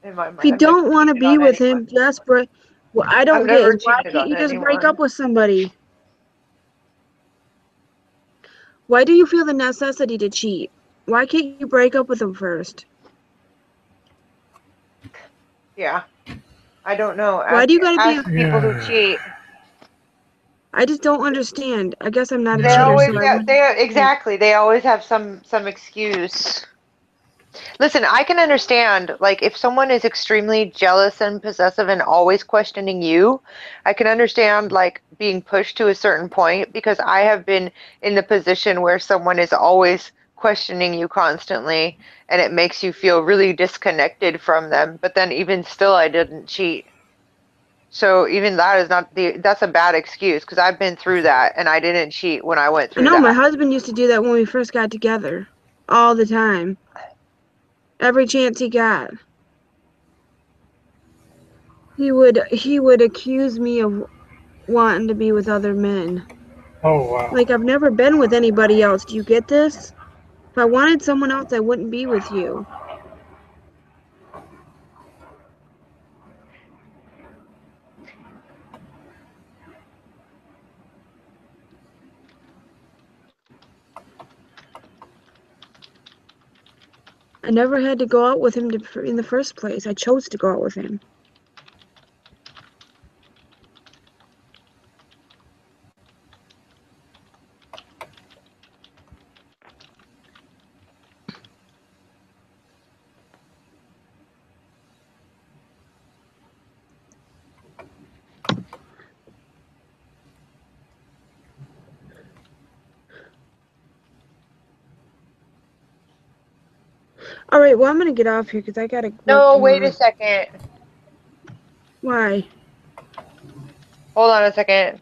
in my mind. If you don't want to be with him, just break. What I don't get is why can't you just break up with somebody? Why do you feel the necessity to cheat? Why can't you break up with him first? Yeah. I don't know. Why do you gotta ask people who cheat. I just don't understand. I guess I'm not a They cheater, always so exactly. They always have some excuse. Listen, I can understand, like, if someone is extremely jealous and possessive and always questioning you, I can understand, like, being pushed to a certain point, because I have been in the position where someone is always questioning you constantly, and it makes you feel really disconnected from them. But then even still, I didn't cheat. So even that is that's a bad excuse, because I've been through that, and I didn't cheat when I went through that. No, my husband used to do that when we first got together. All the time. Every chance he got. He would accuse me of wanting to be with other men. Oh, wow. Like, I've never been with anybody else. Do you get this? If I wanted someone else, I wouldn't be with you. I never had to go out with him in the first place. I chose to go out with him. All right, well, I'm going to get off here because I got to work No, tomorrow. wait a second. Why? Hold on a second.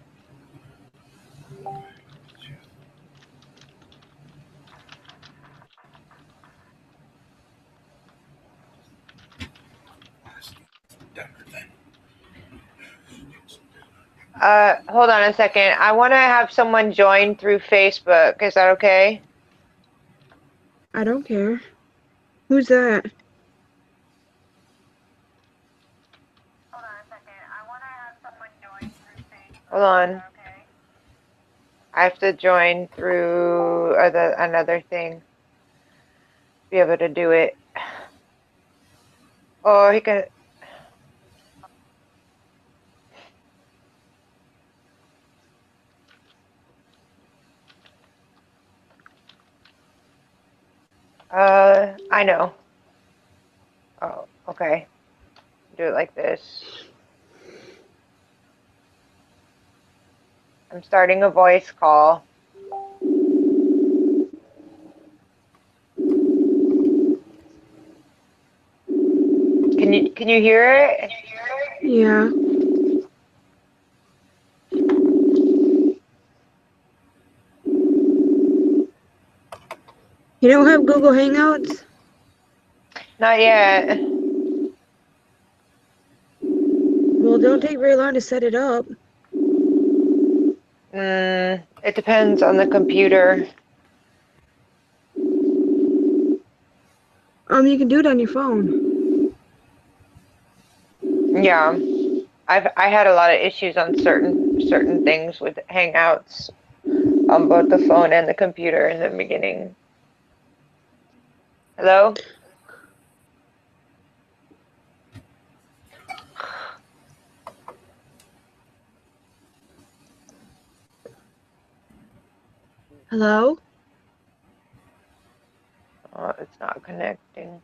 Hold on a second. I want to have someone join through Facebook. Is that okay? I don't care. Who's that? Hold on a second. I want to have someone join through Facebook. Hold on. Okay. I have to join through another thing. Be able to do it. Oh, he can. I know. Oh, okay. Do it like this. I'm starting a voice call. Can you hear it? Yeah. You don't have Google Hangouts? Not yet. Well, don't take very long to set it up. It depends on the computer. You can do it on your phone. Yeah. I had a lot of issues on certain things with Hangouts on both the phone and the computer in the beginning. Hello? Hello? Oh, it's not connecting.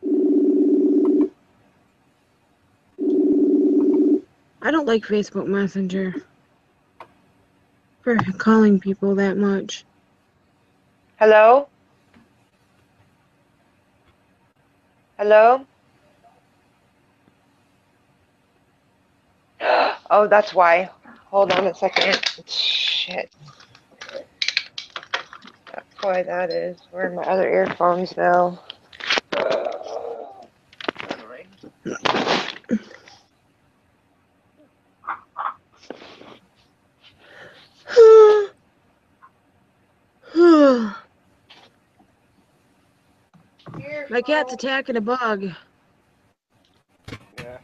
I don't like Facebook Messenger for calling people that much. Hello? Hello? Oh, that's why. Hold on a second. Shit. That's why that is. Where are my other earphones now? My cat's attacking a bug. Yeah.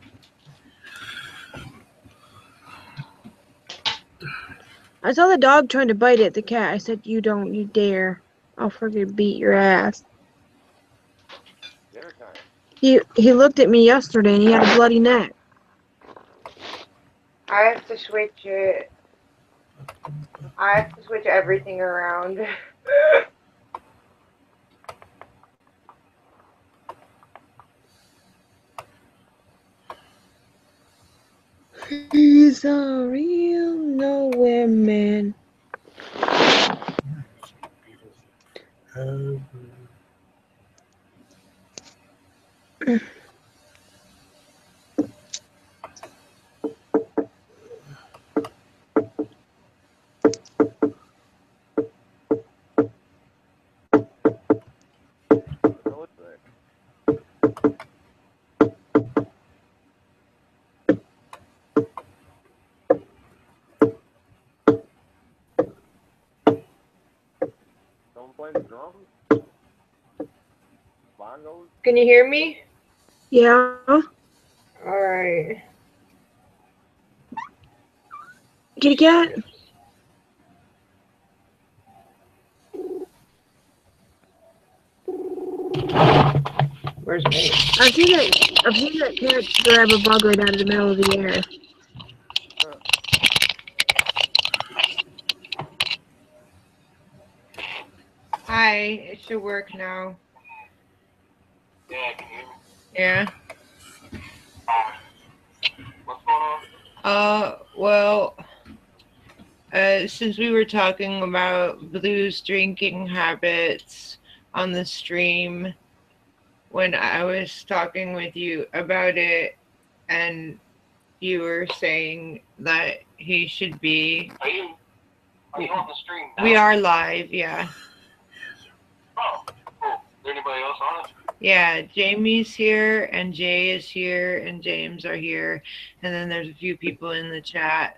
I saw the dog trying to bite at the cat. I said, you don't, you dare. I'll freaking beat your ass. Dinner time. He looked at me yesterday and he had a bloody neck. I have to switch it. I have to switch everything around. He's a real nowhere man. Can you hear me? Yeah. Alright. Kitty cat? Where's me? I've seen that cat grab a bug right out of the middle of the air. Hi, it should work now. Yeah, can you hear me? Yeah. What's going on? Well, since we were talking about Blue's drinking habits on the stream, when I was talking with you about it, and you were saying that he should be. Are you on the stream now? We are live, yeah. Oh, cool. Is there anybody else on it? Yeah, Jamie's here, and Jay is here, and James are here, and then there's a few people in the chat.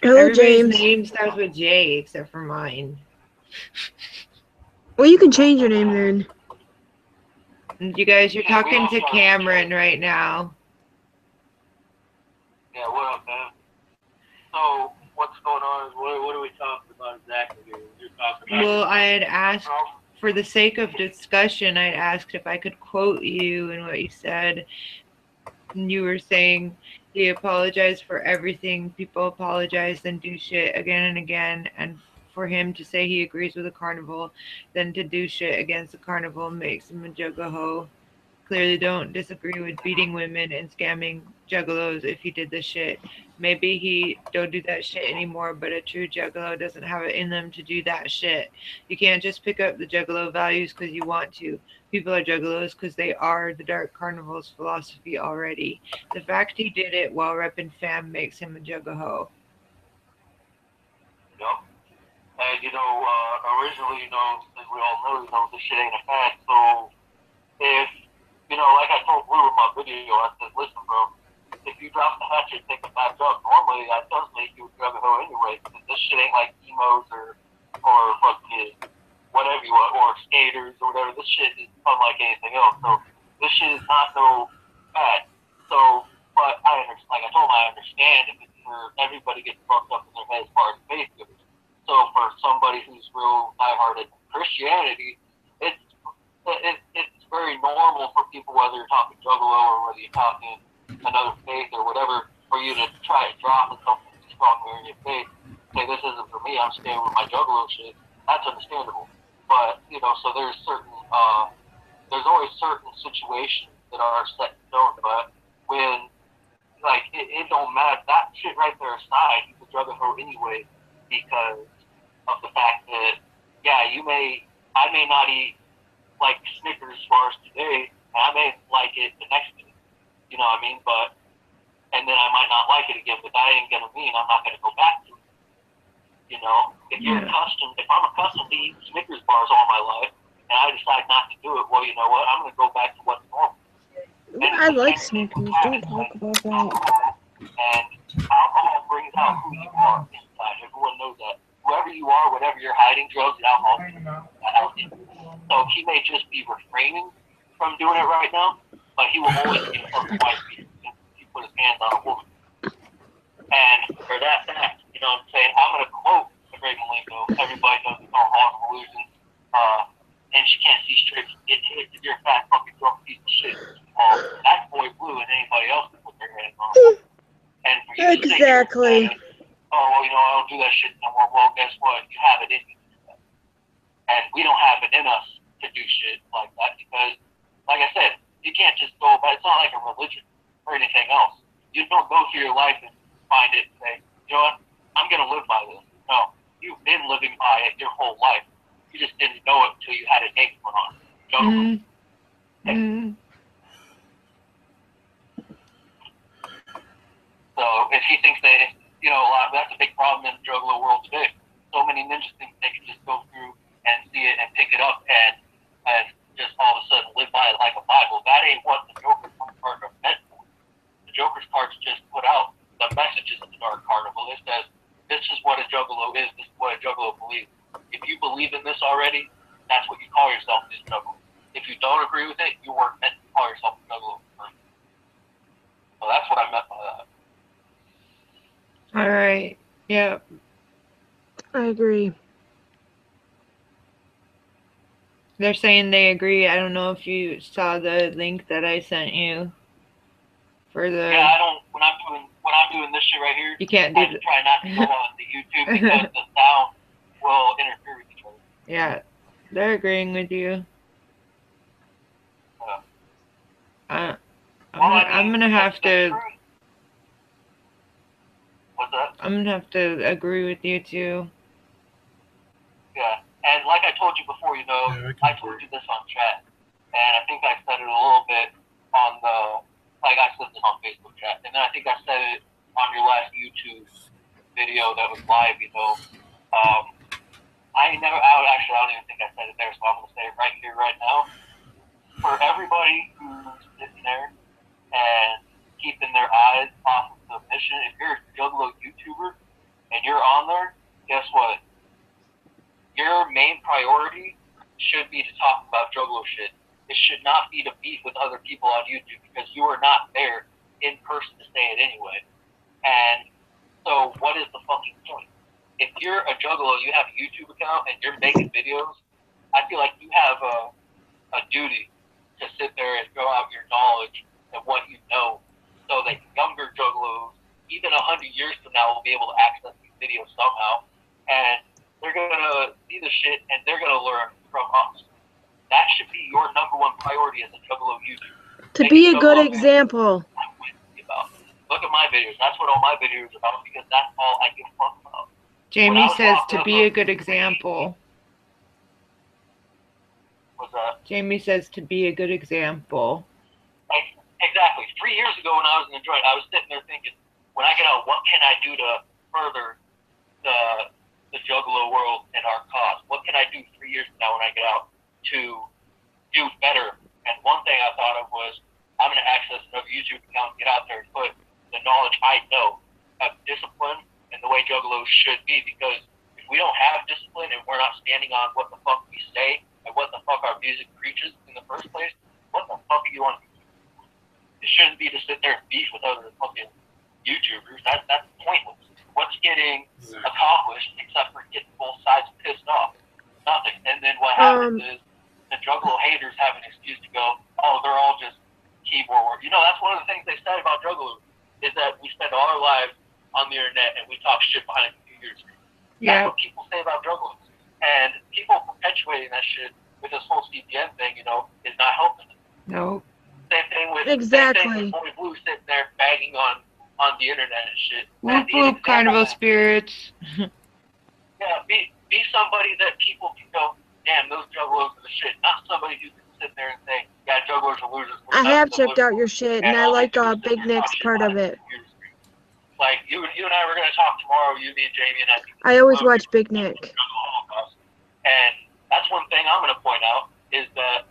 Hello, Everybody's James. name starts with J except for mine. Well, you can change your name then. And you guys, you're talking to Cameron right now. Yeah, what up, man? So, what's going on? What are we talking about exactly here? You're talking about. Well, I had asked, for the sake of discussion, I'd asked if I could quote you and what you said. And you were saying he apologized for everything. People apologize, then do shit again and again. And for him to say he agrees with the carnival, then to do shit against the carnival makes him a juggaho. Clearly don't disagree with beating women and scamming juggalos if he did this shit. Maybe he don't do that shit anymore, but a true juggalo doesn't have it in them to do that shit. You can't just pick up the juggalo values because you want to. People are juggalos because they are the Dark Carnival's philosophy already. The fact he did it while repping fam makes him a juggaho. Yep. And, originally, as we all know, this shit ain't a fad. So, if, like I told Blue in my video, I said, listen, bro, if you drop the hatchet and take it back up, normally that does make you a juggaho anyway, because this shit ain't like emos or fucking whatever you want, or skaters or whatever. This shit is unlike anything else. So, this shit is not no fad. So, but like I told him, I understand if it's for everybody gets fucked up in their head as far as faith goes. So for somebody who's real diehard in Christianity, it's very normal for people, whether you're talking juggalo or whether you're talking another faith or whatever, for you to try to drop something stronger in your faith. Say, this isn't for me, I'm staying with my juggalo shit. That's understandable. But, so there's there's always certain situations that are set in stone, but when, like, it don't matter, that shit right there aside, you can juggaho anyway, because of the fact that, yeah, I may not eat like Snickers bars today, and I may like it the next day, you know what I mean? But, and then I might not like it again, but that ain't gonna mean I'm not gonna go back to it. If I'm accustomed to eating Snickers bars all my life, and I decide not to do it, well, you know what? I'm gonna go back to what's normal. I like Snickers. Don't talk about that. And alcohol brings out who you are inside. Everyone knows that. Whoever you are, whatever you're hiding, drugs and alcohol. So he may just be refraining from doing it right now, but he will always be something like me if he put his hands on a woman. And for that fact, you know what I'm saying? I'm going to quote the great Malenko. Everybody knows it's all hard illusions. And she can't see straight. Get hit if you're a fat fucking drunk piece of shit. That boy Blue and anybody else can put their hands on him. And for you to exactly. Say, oh, well, I don't do that shit no more. Well, guess what? You have it in you. And we don't have it in us to do shit like that because, like I said, you can't just go by. It's not like a religion or anything else. You don't go through your life and find it and say, you know what? I'm going to live by this. No. You've been living by it your whole life. You just didn't know it until you had a name put on it. So if he thinks that, that's a big problem in the juggalo world today. So many ninjas think they can just go through and see it and pick it up and just all of a sudden live by it like a Bible. That ain't what the Joker's cards are meant for. The Joker's cards just put out the messages of the Dark Carnival. It says, this is what a juggalo is, this is what a juggalo believes. If you believe in this already, that's what you call yourself, this juggalo. If you don't agree with it, you weren't meant to call yourself a juggalo. So that's what I meant by that. All right. Yep. I agree. They're saying they agree. I don't know if you saw the link that I sent you for the. Yeah, I don't. When I'm doing this shit right here, you can't do. I try not to go on the YouTube because the sound will interfere with each other. Yeah, they're agreeing with you. I'm gonna have to. What's that? I'm gonna have to agree with you too. Yeah, and like I told you before, I told you this on chat, and I think I said it a little bit on I said this on Facebook chat, and then I think I said it on your last YouTube video that was live, I don't even think I said it there, so I'm gonna say it right here, right now. For everybody who's sitting there and keeping their eyes off of the mission, if you're a juggalo YouTuber and guess what? Your main priority should be to talk about Juggalo shit. It should not be to beef with other people on YouTube because you are not there in person to say it anyway. And so what is the fucking point? If you're a Juggalo, you have a YouTube account and you're making videos, I feel like you have a duty to sit there and throw out your knowledge and what you know so that younger Juggalos, even 100 years from now, will be able to access these videos somehow. And they're going to see the shit and they're going to learn from us. That should be your #1 priority as a Juggalo YouTuber. To be a good example. Look at my videos. That's what all my videos are about because that's all I give a fuck about. Jamie says to be a good example. What's that? Jamie says to be a good example. Exactly. 3 years ago when I was in the joint, I was sitting there thinking, when I get out, what can I do to further the Juggalo world and our cause? What can I do 3 years from now when I get out to do better? And one thing I thought of was, I'm going to access another YouTube account, get out there and put the knowledge I know of discipline and the way Juggalos should be, because if we don't have discipline and we're not standing on what the fuck we say and what the fuck our music preaches in the first place, what the fuck are you on? It shouldn't be to sit there and beef with other fucking YouTubers. That's pointless. What's getting accomplished except for getting both sides pissed off? Nothing. And then what happens is the Juggalo haters have an excuse to go, oh, they're all just keyboard warriors. You know, that's one of the things they said about Juggalos, is that we spend all our lives on the internet and we talk shit behind a computer screen. Yeah. That's what people say about Juggalos. And people perpetuating that shit with this whole CPN thing, you know, is not helping them. No. Same thing with Boy Blue sitting there bagging on the internet and shit. Whoop whoop, Carnival Spirits. Yeah, be somebody that people can go, damn, those Juggalos are the shit. Not somebody who can sit there and say, yeah, Juggalos are losers. I have checked out your shit, and I like Big Nick's part of it. Like, you and I were going to talk tomorrow, you, me, and Jamie, and I always watch Big Nick. And that's one thing I'm going to point out, is that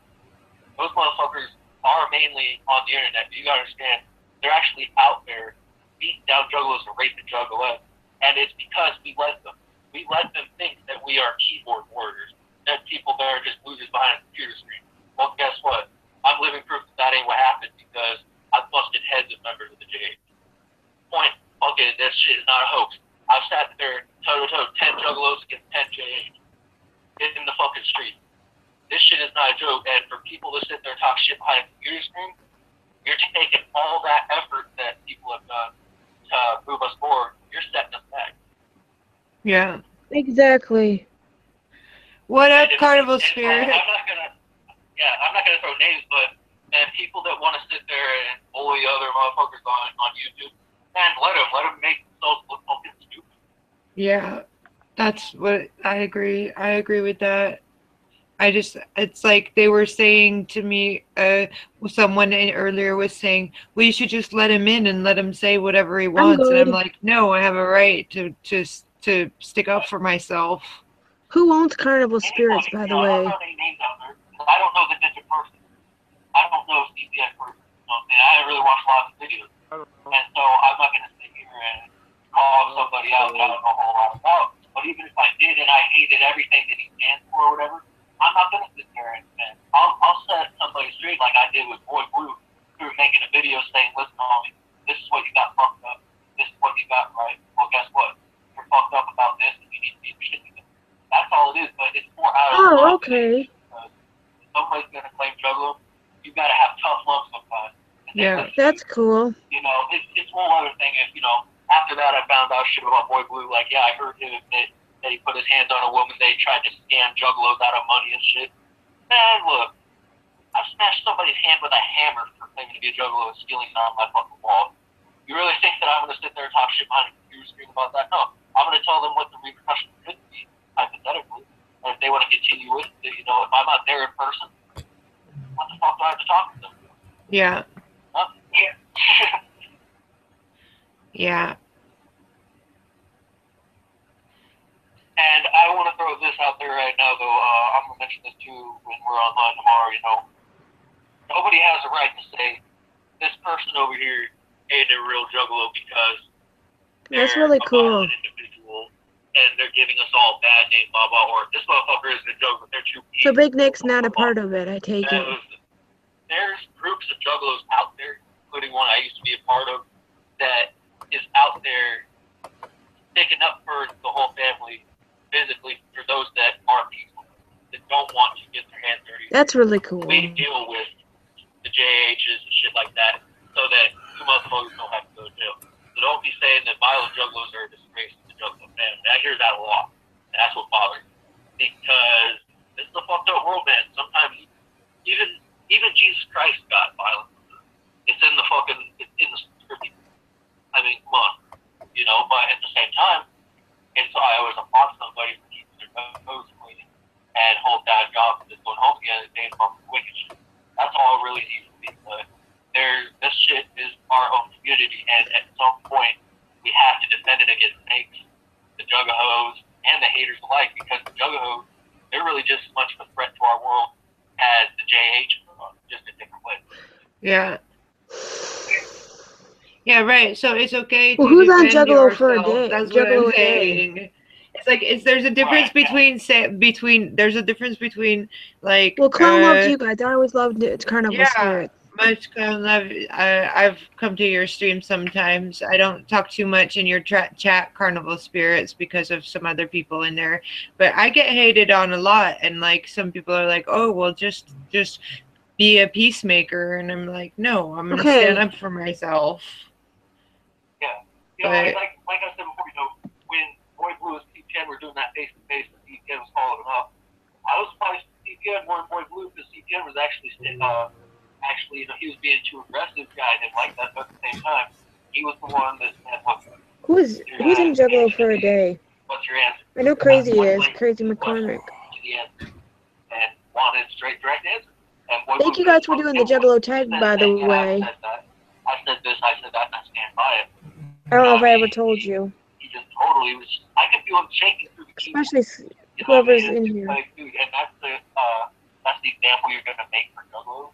those motherfuckers are mainly on the internet. You got to understand, they're actually out there beating down Juggalos and raping Juggalettes. And it's because we let them. We let them think that we are keyboard warriors, that people that are just losers behind a computer screen. Well, guess what? I'm living proof that ain't what happened, because I've busted heads of members of the JH. Point, okay, this shit is not a hoax. I've sat there toe-to-toe, 10 Juggalos against 10 JH in the fucking street. This shit is not a joke, and for people to sit there and talk shit behind a computer screen, you're taking all that effort that people have done to move us forward, you're setting us back. Yeah. Exactly. What up, Carnival Spirit? I'm not gonna throw names, but people that want to sit there and bully other motherfuckers on YouTube, man, let them make themselves look fucking stupid. Yeah, that's what I agree. I agree with that. It's like they were saying to me, someone earlier was saying, well, you should just let him in and let him say whatever he wants. And I'm like, no, I have a right to stick up for myself. Who owns Carnival Spirits, by the way? I don't know the digit person. I don't know CPS person. You know what I'm saying? I haven't really watched a lot of videos. And so I'm not going to sit here and call somebody out that I don't know a whole lot about. But even if I did and I hated everything that he stands for or whatever, I'm not going to sit there and I'll set somebody straight like I did with Boy Blue, who were making a video saying, listen, homie, this is what you got fucked up. This is what you got right. Well, guess what? You're fucked up about this and you need to be shit together. That's all it is, but it's more out of Oh, okay. If somebody's going to claim Juggalo, you got to have tough love sometimes. Yeah, that's cool. You know, it's one other thing is, you know, after that I found out shit about Boy Blue. Like, yeah, I heard him admit that he put his hands on a woman, they tried to scam Juggalos out of money and shit. Man, look, I smashed somebody's hand with a hammer for claiming to be a Juggalo and stealing on my fucking wall. You really think that I'm going to sit there and talk shit behind a computer screen about that? No. I'm going to tell them what the repercussions could be, hypothetically. And if they want to continue with it, you know, if I'm not there in person, what the fuck do I have to talk to them? Yeah. Huh? Yeah. Yeah. And I want to throw this out there right now, though. I'm going to mention this too when we're online tomorrow, you know. Nobody has a right to say, this person over here ain't a real Juggalo because that's really cool. Individual and they're giving us all a bad name, blah blah, or this motherfucker isn't a joke, but they're too easy. So Big Nick's not a part of it, I take it. There's groups of juggalos out there, including one I used to be a part of, that is out there sticking up for the whole family, physically, for those that are peaceful, that don't want to get their hands dirty. That's really cool. We deal with the JHs and shit like that, so that you motherfuckers don't have to go to jail. So don't be saying that violent juggalos are a disgrace to the juggalo family. I hear that a lot, and that's what bothers me, because this is a fucked up world, man. Sometimes even Jesus Christ got violent. It's in the scripture. I mean, come on, you know. But at the same time, it's I always applaud somebody for keeping their toes clean and hold down jobs and just going home again and days from wicked shit. That's all it really needs to be. But this shit is our own community, and at some point, we have to defend it against fakes, the juggalos, and the haters alike, because the juggalos, they're really just as much of a threat to our world as the JH, just a different way. Yeah. Yeah, right. So it's okay to who's on defend Juggalo for a yourself. day? That's Juggalo what I'm saying. It's like there's a difference between like. Well, Clown loves you guys. I always loved it. It's Carnival Spirit. Much Clown love. I've come to your stream sometimes. I don't talk too much in your chat, Carnival Spirits, because of some other people in there. But I get hated on a lot, and like some people are like, "Oh, well, just be a peacemaker," and I'm like, "No, I'm gonna stand up for myself." Yeah, you know, like I said before, you know, when Boy Blue and CPN were doing that face-to-face, and CPN was following them up, I was surprised CPN more than Boy Blue, because CPN was actually, you know, he was being too aggressive. Guy didn't like that, but at the same time, he was the one that said, Who's in Juggalo for a day? What's your answer? I know Crazy is. Crazy McCormick. And wanted straight, direct answer. Thank you guys for doing the Juggalo tag, by the way. I said this, I said that, and I stand by it. I don't know if I ever told you. He just totally was. I could feel him shaking through the keyboard. Especially whoever's in here. Like, dude, and that's the example you're gonna make for Juggalo.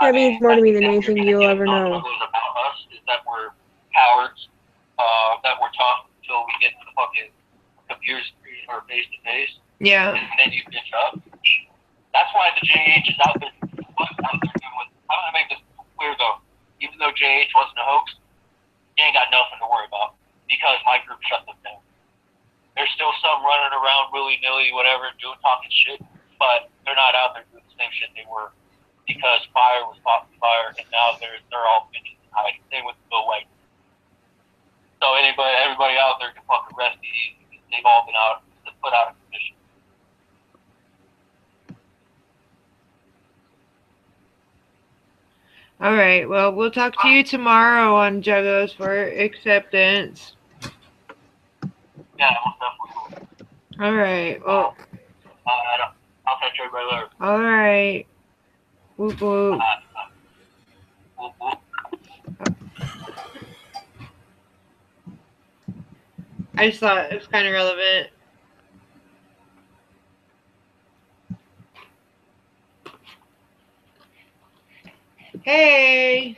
That means more to me than anything you'll ever know. About us is that we're cowards, that we're tough until we get to the fucking computer screen or face to face. Yeah. And then you bitch up. That's why the JH is out there. What they're doing with, I'm gonna make this clear though. Even though JH wasn't a hoax, you ain't got nothing to worry about, because my group shut them down. There's still some running around willy-nilly, whatever, talking shit, but they're not out there doing the same shit they were, because fire was fought with fire, and now they're all bitching and hiding. Same with Bill White. So everybody out there can fucking rest easy, because they've all been put out of commission. All right. Well, we'll talk to you tomorrow on Juggalos for Acceptance. Yeah, most definitely will. All right. Well. I'll catch everybody later. All right. Whoop whoop. Whoop whoop. I just thought it was kind of relevant. Hey.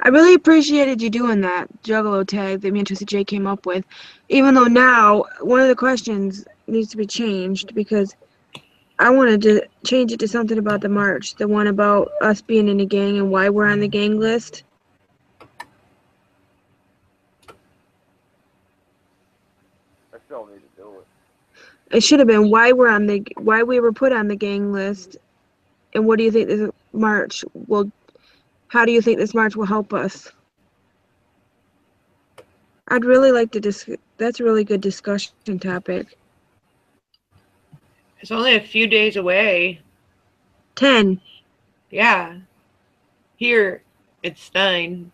I really appreciated you doing that Juggalo tag that me and Twisted J came up with. Even though now one of the questions needs to be changed, because I wanted to change it to something about the march. The one about us being in a gang and why we're on the gang list. I still need to do it. It should have been why we were put on the gang list, and what do you think this march will? How do you think this march will help us? I'd really like to that's a really good discussion topic. It's only a few days away. 10. Yeah. Here, it's 9.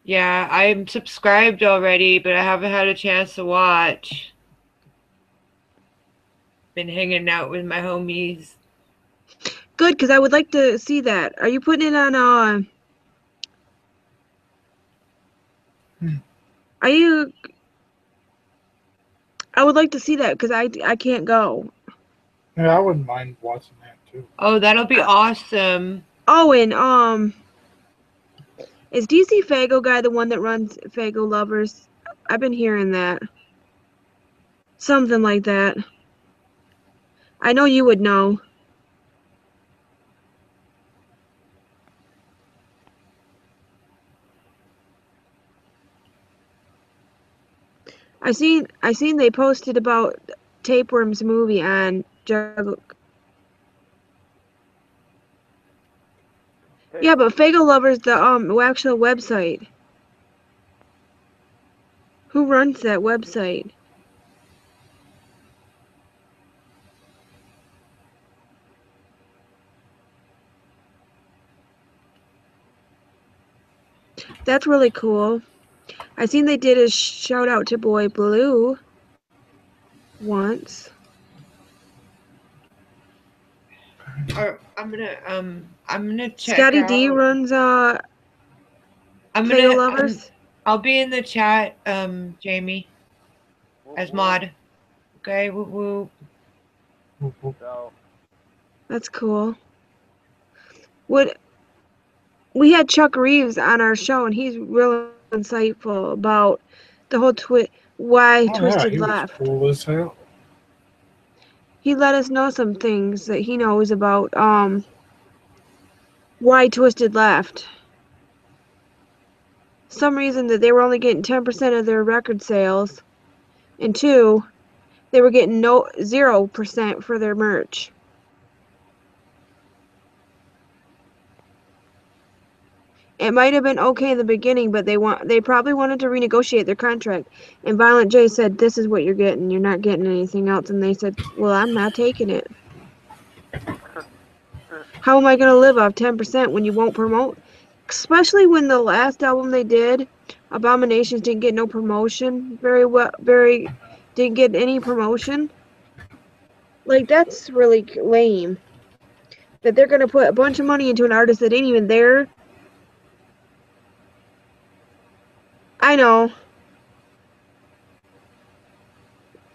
Yeah, I'm subscribed already, but I haven't had a chance to watch. Been hanging out with my homies. Good, because I would like to see that. Are you putting it on Are you? I would like to see that, because I can't go. Yeah, I wouldn't mind watching that too. Oh, that'll be awesome. Oh, and is DC Fago guy the one that runs Fago Lovers? I've been hearing that. Something like that. I know you would know. I seen they posted about Tapeworm's movie on Juggle. Yeah, but Fago Lovers the actual website. Who runs that website? That's really cool. I seen they did a shout out to Boy Blue once. I'm gonna check Scotty out. D runs I'm Fago Lovers. I'll be in the chat, Jamie, as mod. Okay, woo woo. That's cool. We had Chuck Reeves on our show, and he's really insightful about the whole why Twystid he left. Was cool as hell. He let us know some things that he knows about why Twystid left. Some reason that they were only getting 10% of their record sales, and 2, they were getting 0% for their merch. It might have been okay in the beginning, but they probably wanted to renegotiate their contract. And Violent J said, "This is what you're getting. You're not getting anything else." And they said, "Well, I'm not taking it. How am I going to live off 10% when you won't promote?" Especially when the last album they did, Abominations, didn't get no promotion didn't get any promotion. Like, that's really lame. That they're going to put a bunch of money into an artist that ain't even there. I know.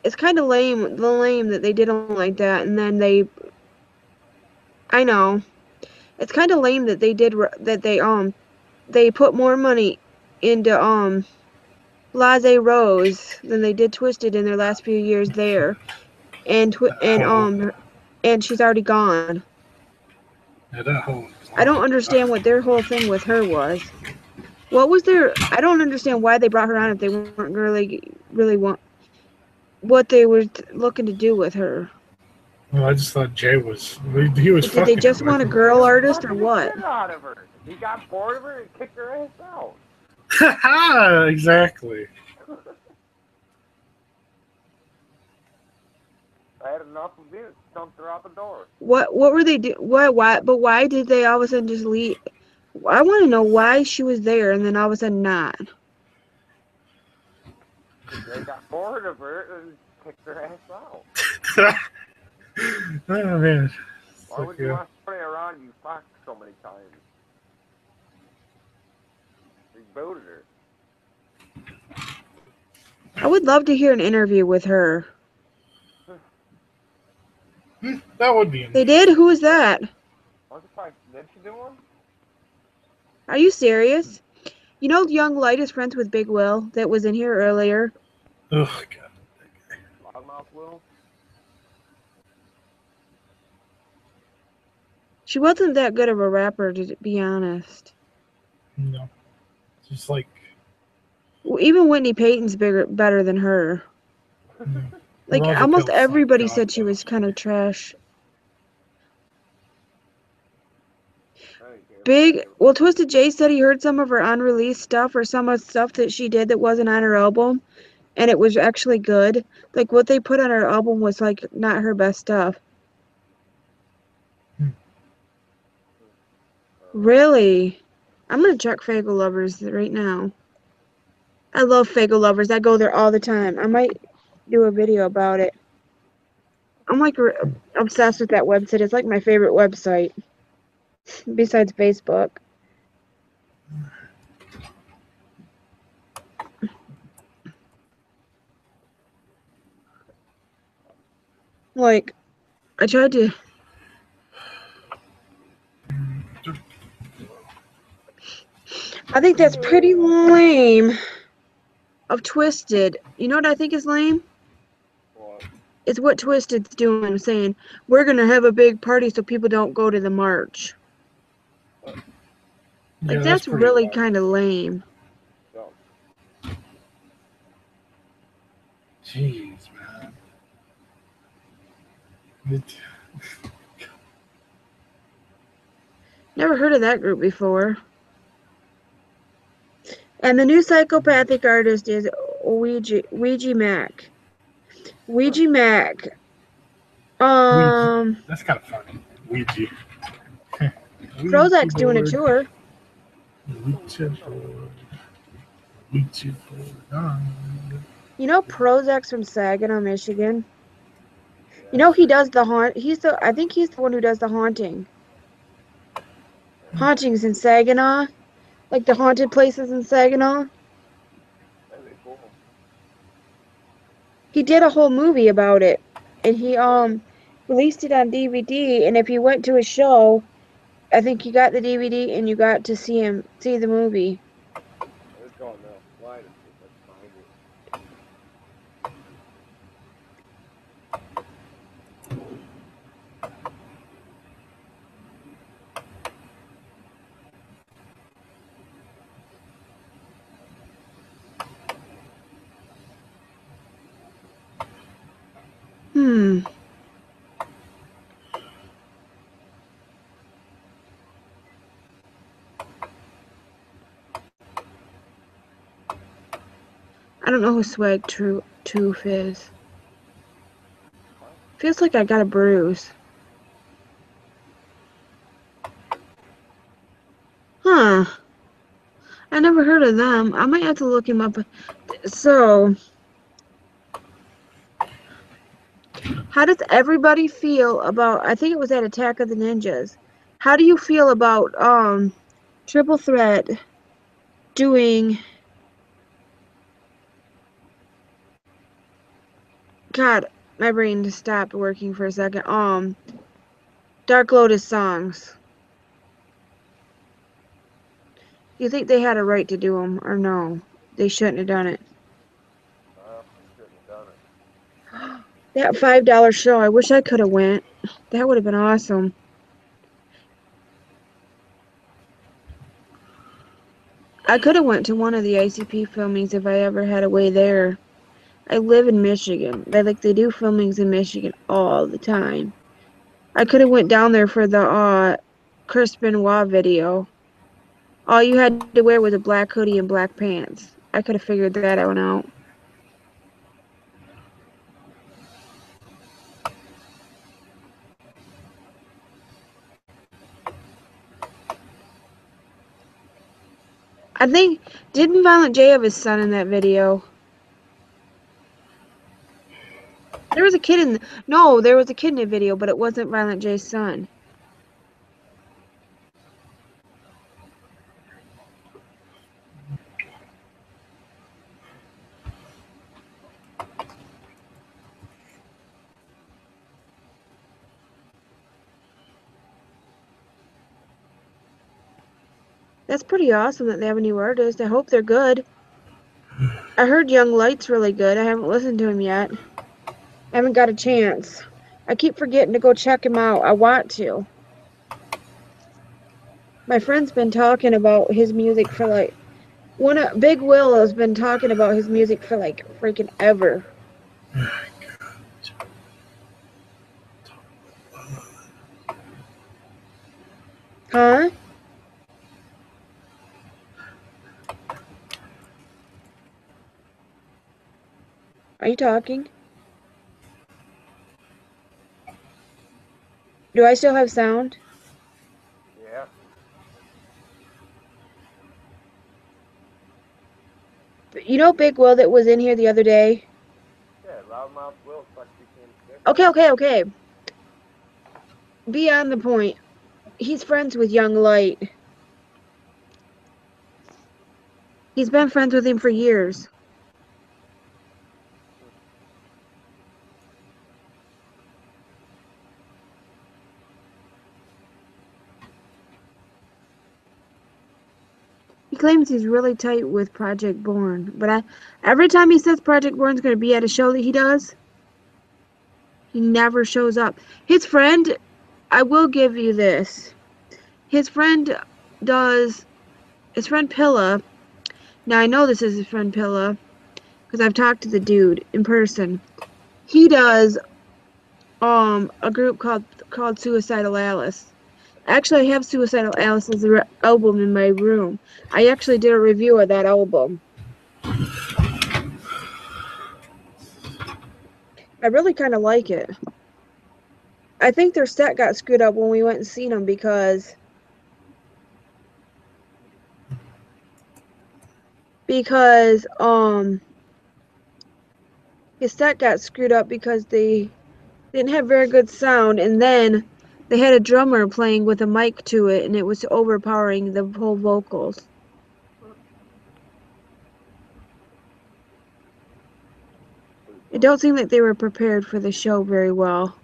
It's kind of lame that they did them like that, and then I know. It's kind of lame that they put more money into Blase Rose than they did Twystid in their last few years there, and she's already gone. Yeah, that whole. I don't understand what their whole thing with her was. What was I don't understand why they brought her on if they weren't really what they were looking to do with her. Well, I just thought Jay was. He was. Did they just want a girl artist or what? Out of her. He got bored of her and kicked her ass out. Exactly. I had enough of it. Dumped her out the door. What were they do? Why? But why did they all of a sudden just leave? I want to know why she was there and then all of a sudden not. They got bored of her and kicked her ass out. Oh man. Why would you want to play around you fucked so many times? We booted her. I would love to hear an interview with her. That would be. They did? Who was that? Did she do one? Are you serious? You know Young Light is friends with Big Will that was in here earlier? Oh god. Loudmouth Will? She wasn't that good of a rapper, to be honest. No. Just like... Even Whitney Payton's better than her. No. Like, almost everybody said she was kind of trash. Well, Twystid J said he heard some of her unreleased stuff or some of the stuff that she did that wasn't on her album, and it was actually good. Like, what they put on her album was, like, not her best stuff. Really? I'm gonna check Fago Lovers right now. I love Fago Lovers. I go there all the time. I might do a video about it. I'm like obsessed with that website. It's like my favorite website besides Facebook. Like, I tried to I think that's pretty lame of Twystid. You know what I think is lame? What? It's what Twystid's doing, saying, we're going to have a big party so people don't go to the march. Like, Yeah, that's really kind of lame. Yeah. Jeez, man. Never heard of that group before. And the new psychopathic artist is Ouija Mac. Ouija Mac. That's kind of funny. Ouija. Prozac's doing a tour. Ouija board. Ouija board. You know Prozac's from Saginaw, Michigan? You know he does the haunt. I think he's the one who does the haunting. Hauntings in Saginaw, like the haunted places in Saginaw. That'd be cool. He did a whole movie about it, and he released it on DVD. And if you went to a show, I think you got the DVD and you got to see the movie. It's going now. Why is it? Let's find I don't know who Swag Tooth is. Feels like I got a bruise. Huh. I never heard of them. I might have to look him up. So, how does everybody feel about, I think it was at Attack of the Ninjas. How do you feel about Triple Threat doing, God, my brain just stopped working for a second. Dark Lotus songs. Do you think they had a right to do them or no? They shouldn't have done it. shouldn't have done it. That $5 show, I wish I could have went. That would have been awesome. I could have went to one of the ICP filmings if I ever had a way there. I live in Michigan. They do filmings in Michigan all the time. I could have went down there for the Chris Benoit video. All you had to wear was a black hoodie and black pants. I could have figured that one out. I think, didn't Violent J have his son in that video? There was a kid in, no, there was a kid in the video, but it wasn't Violent J's son. That's pretty awesome that they have a new artist. I hope they're good. I heard Young Light's really good. I haven't listened to him yet. I haven't got a chance. I keep forgetting to go check him out. I want to. My friend's been talking about his music for like... Big Will has been talking about his music for like freaking ever. Huh? Are you talking? Do I still have sound? Yeah. You know Big Will that was in here the other day? Yeah, Loudmouth Will became sick. Okay. Beyond the point. He's friends with Young Light. He's been friends with him for years. claims he's really tight with Project Born, but every time he says Project Born's going to be at a show that he does, he never shows up. His friend, I will give you this. His friend Pilla. Now I know this is his friend Pilla because I've talked to the dude in person. He does a group called Suicidal Alice. Actually, I have Suicidal Alice's album in my room. I actually did a review of that album. I really kind of like it. I think their set got screwed up when we went and seen them because his set got screwed up because they didn't have very good sound, and then they had a drummer playing with a mic to it, and it was overpowering the whole vocals. It don't seem like they were prepared for the show very well.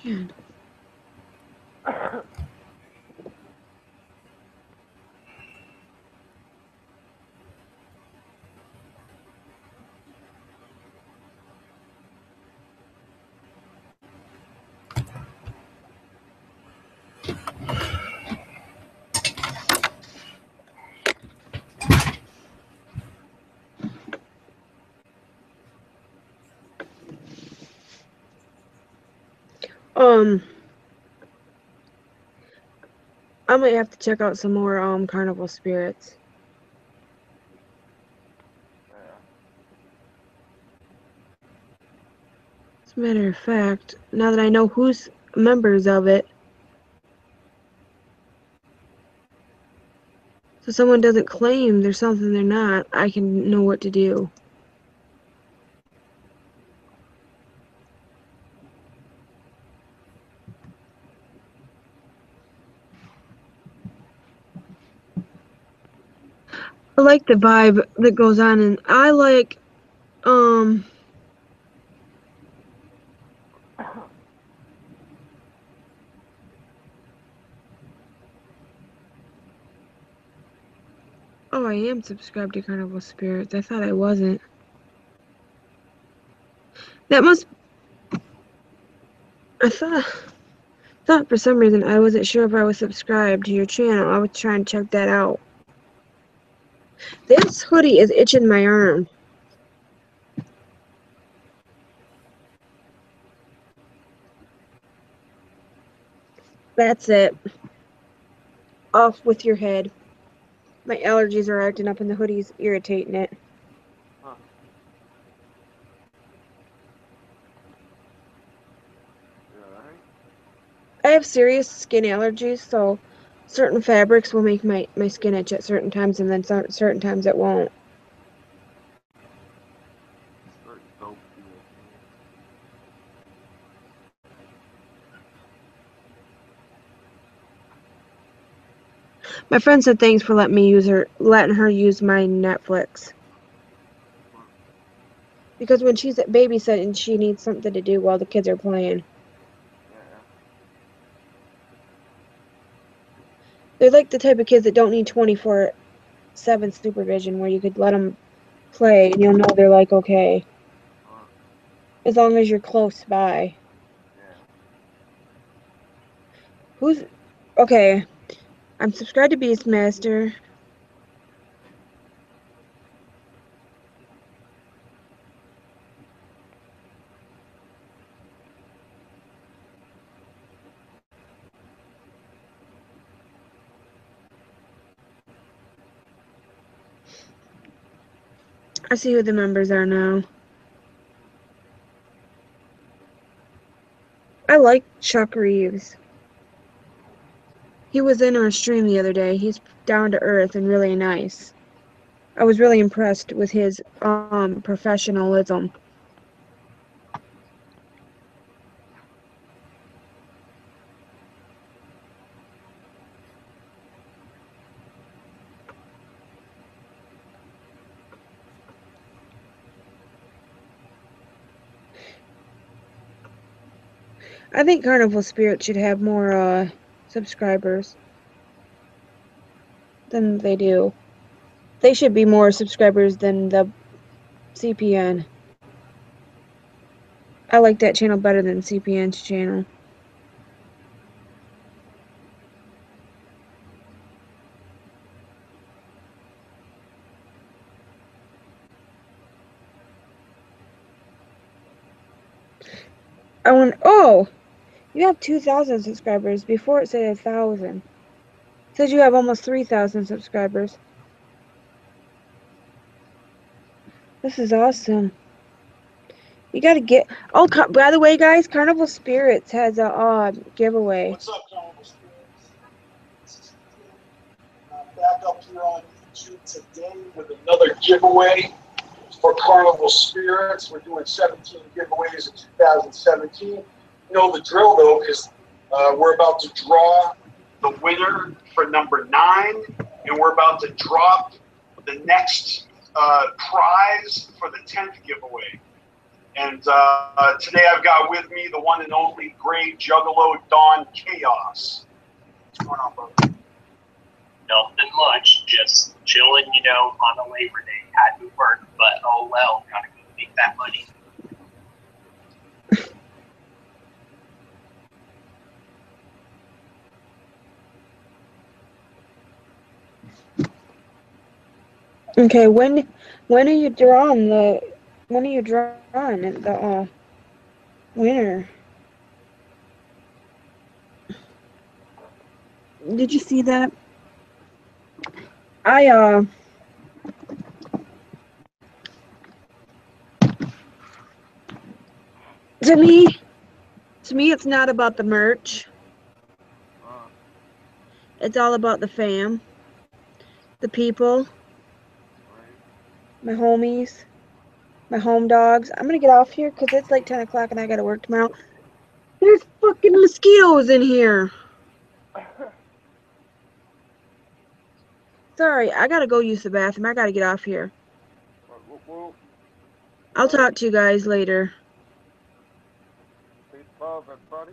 Man. I might have to check out some more Carnival Spirits. As a matter of fact, now that I know who's members of it, so someone doesn't claim there's something they're not, I can know what to do. I like the vibe that goes on, and I like, oh, I am subscribed to Carnival Spirits. I thought I wasn't. That must, I thought for some reason I wasn't sure if I was subscribed to your channel. I was trying to check that out. This hoodie is itching my arm. That's it. Off with your head. My allergies are acting up and the hoodie's irritating it. Huh. You alright? I have serious skin allergies, so certain fabrics will make my skin itch at certain times, and then certain times it won't. My friend said thanks for letting her use my Netflix. Because when she's at babysitting, she needs something to do while the kids are playing. They're like the type of kids that don't need 24/7 supervision, where you could let them play and you'll know they're like okay. As long as you're close by. Who's... Okay. I'm subscribed to Beastmaster. I see who the members are now. I like Chuck Reeves. He was in our stream the other day. He's down to earth and really nice. I was really impressed with his professionalism. I think Carnival Spirit should have more subscribers than they do. They should be more subscribers than the CPN. I like that channel better than CPN's channel. Oh, you have 2,000 subscribers. Before it said 1,000. It says you have almost 3,000 subscribers. This is awesome. You gotta get. Oh, by the way, guys, Carnival Spirits has a giveaway. What's up, Carnival Spirits? Back up here on YouTube today with another giveaway for Carnival Spirits. We're doing 17 giveaways in 2017. You know the drill, though, because we're about to draw the winner for number 9, and we're about to drop the next prize for the 10th giveaway. And today I've got with me the one and only great Juggalo Don Chaos. What's going on, brother? Nothing much, just chilling, you know, on a Labor Day. Had to work, but oh well, gotta go make that money. Okay, when are you drawing the winner? Did you see that? To me it's not about the merch. It's all about the fam, the people, my homies, my home dogs. I'm gonna get off here because it's like 10 o'clock and I gotta work tomorrow. There's fucking mosquitoes in here. Sorry, I gotta go use the bathroom. I gotta get off here. I'll talk to you guys later. Peace, love, everybody.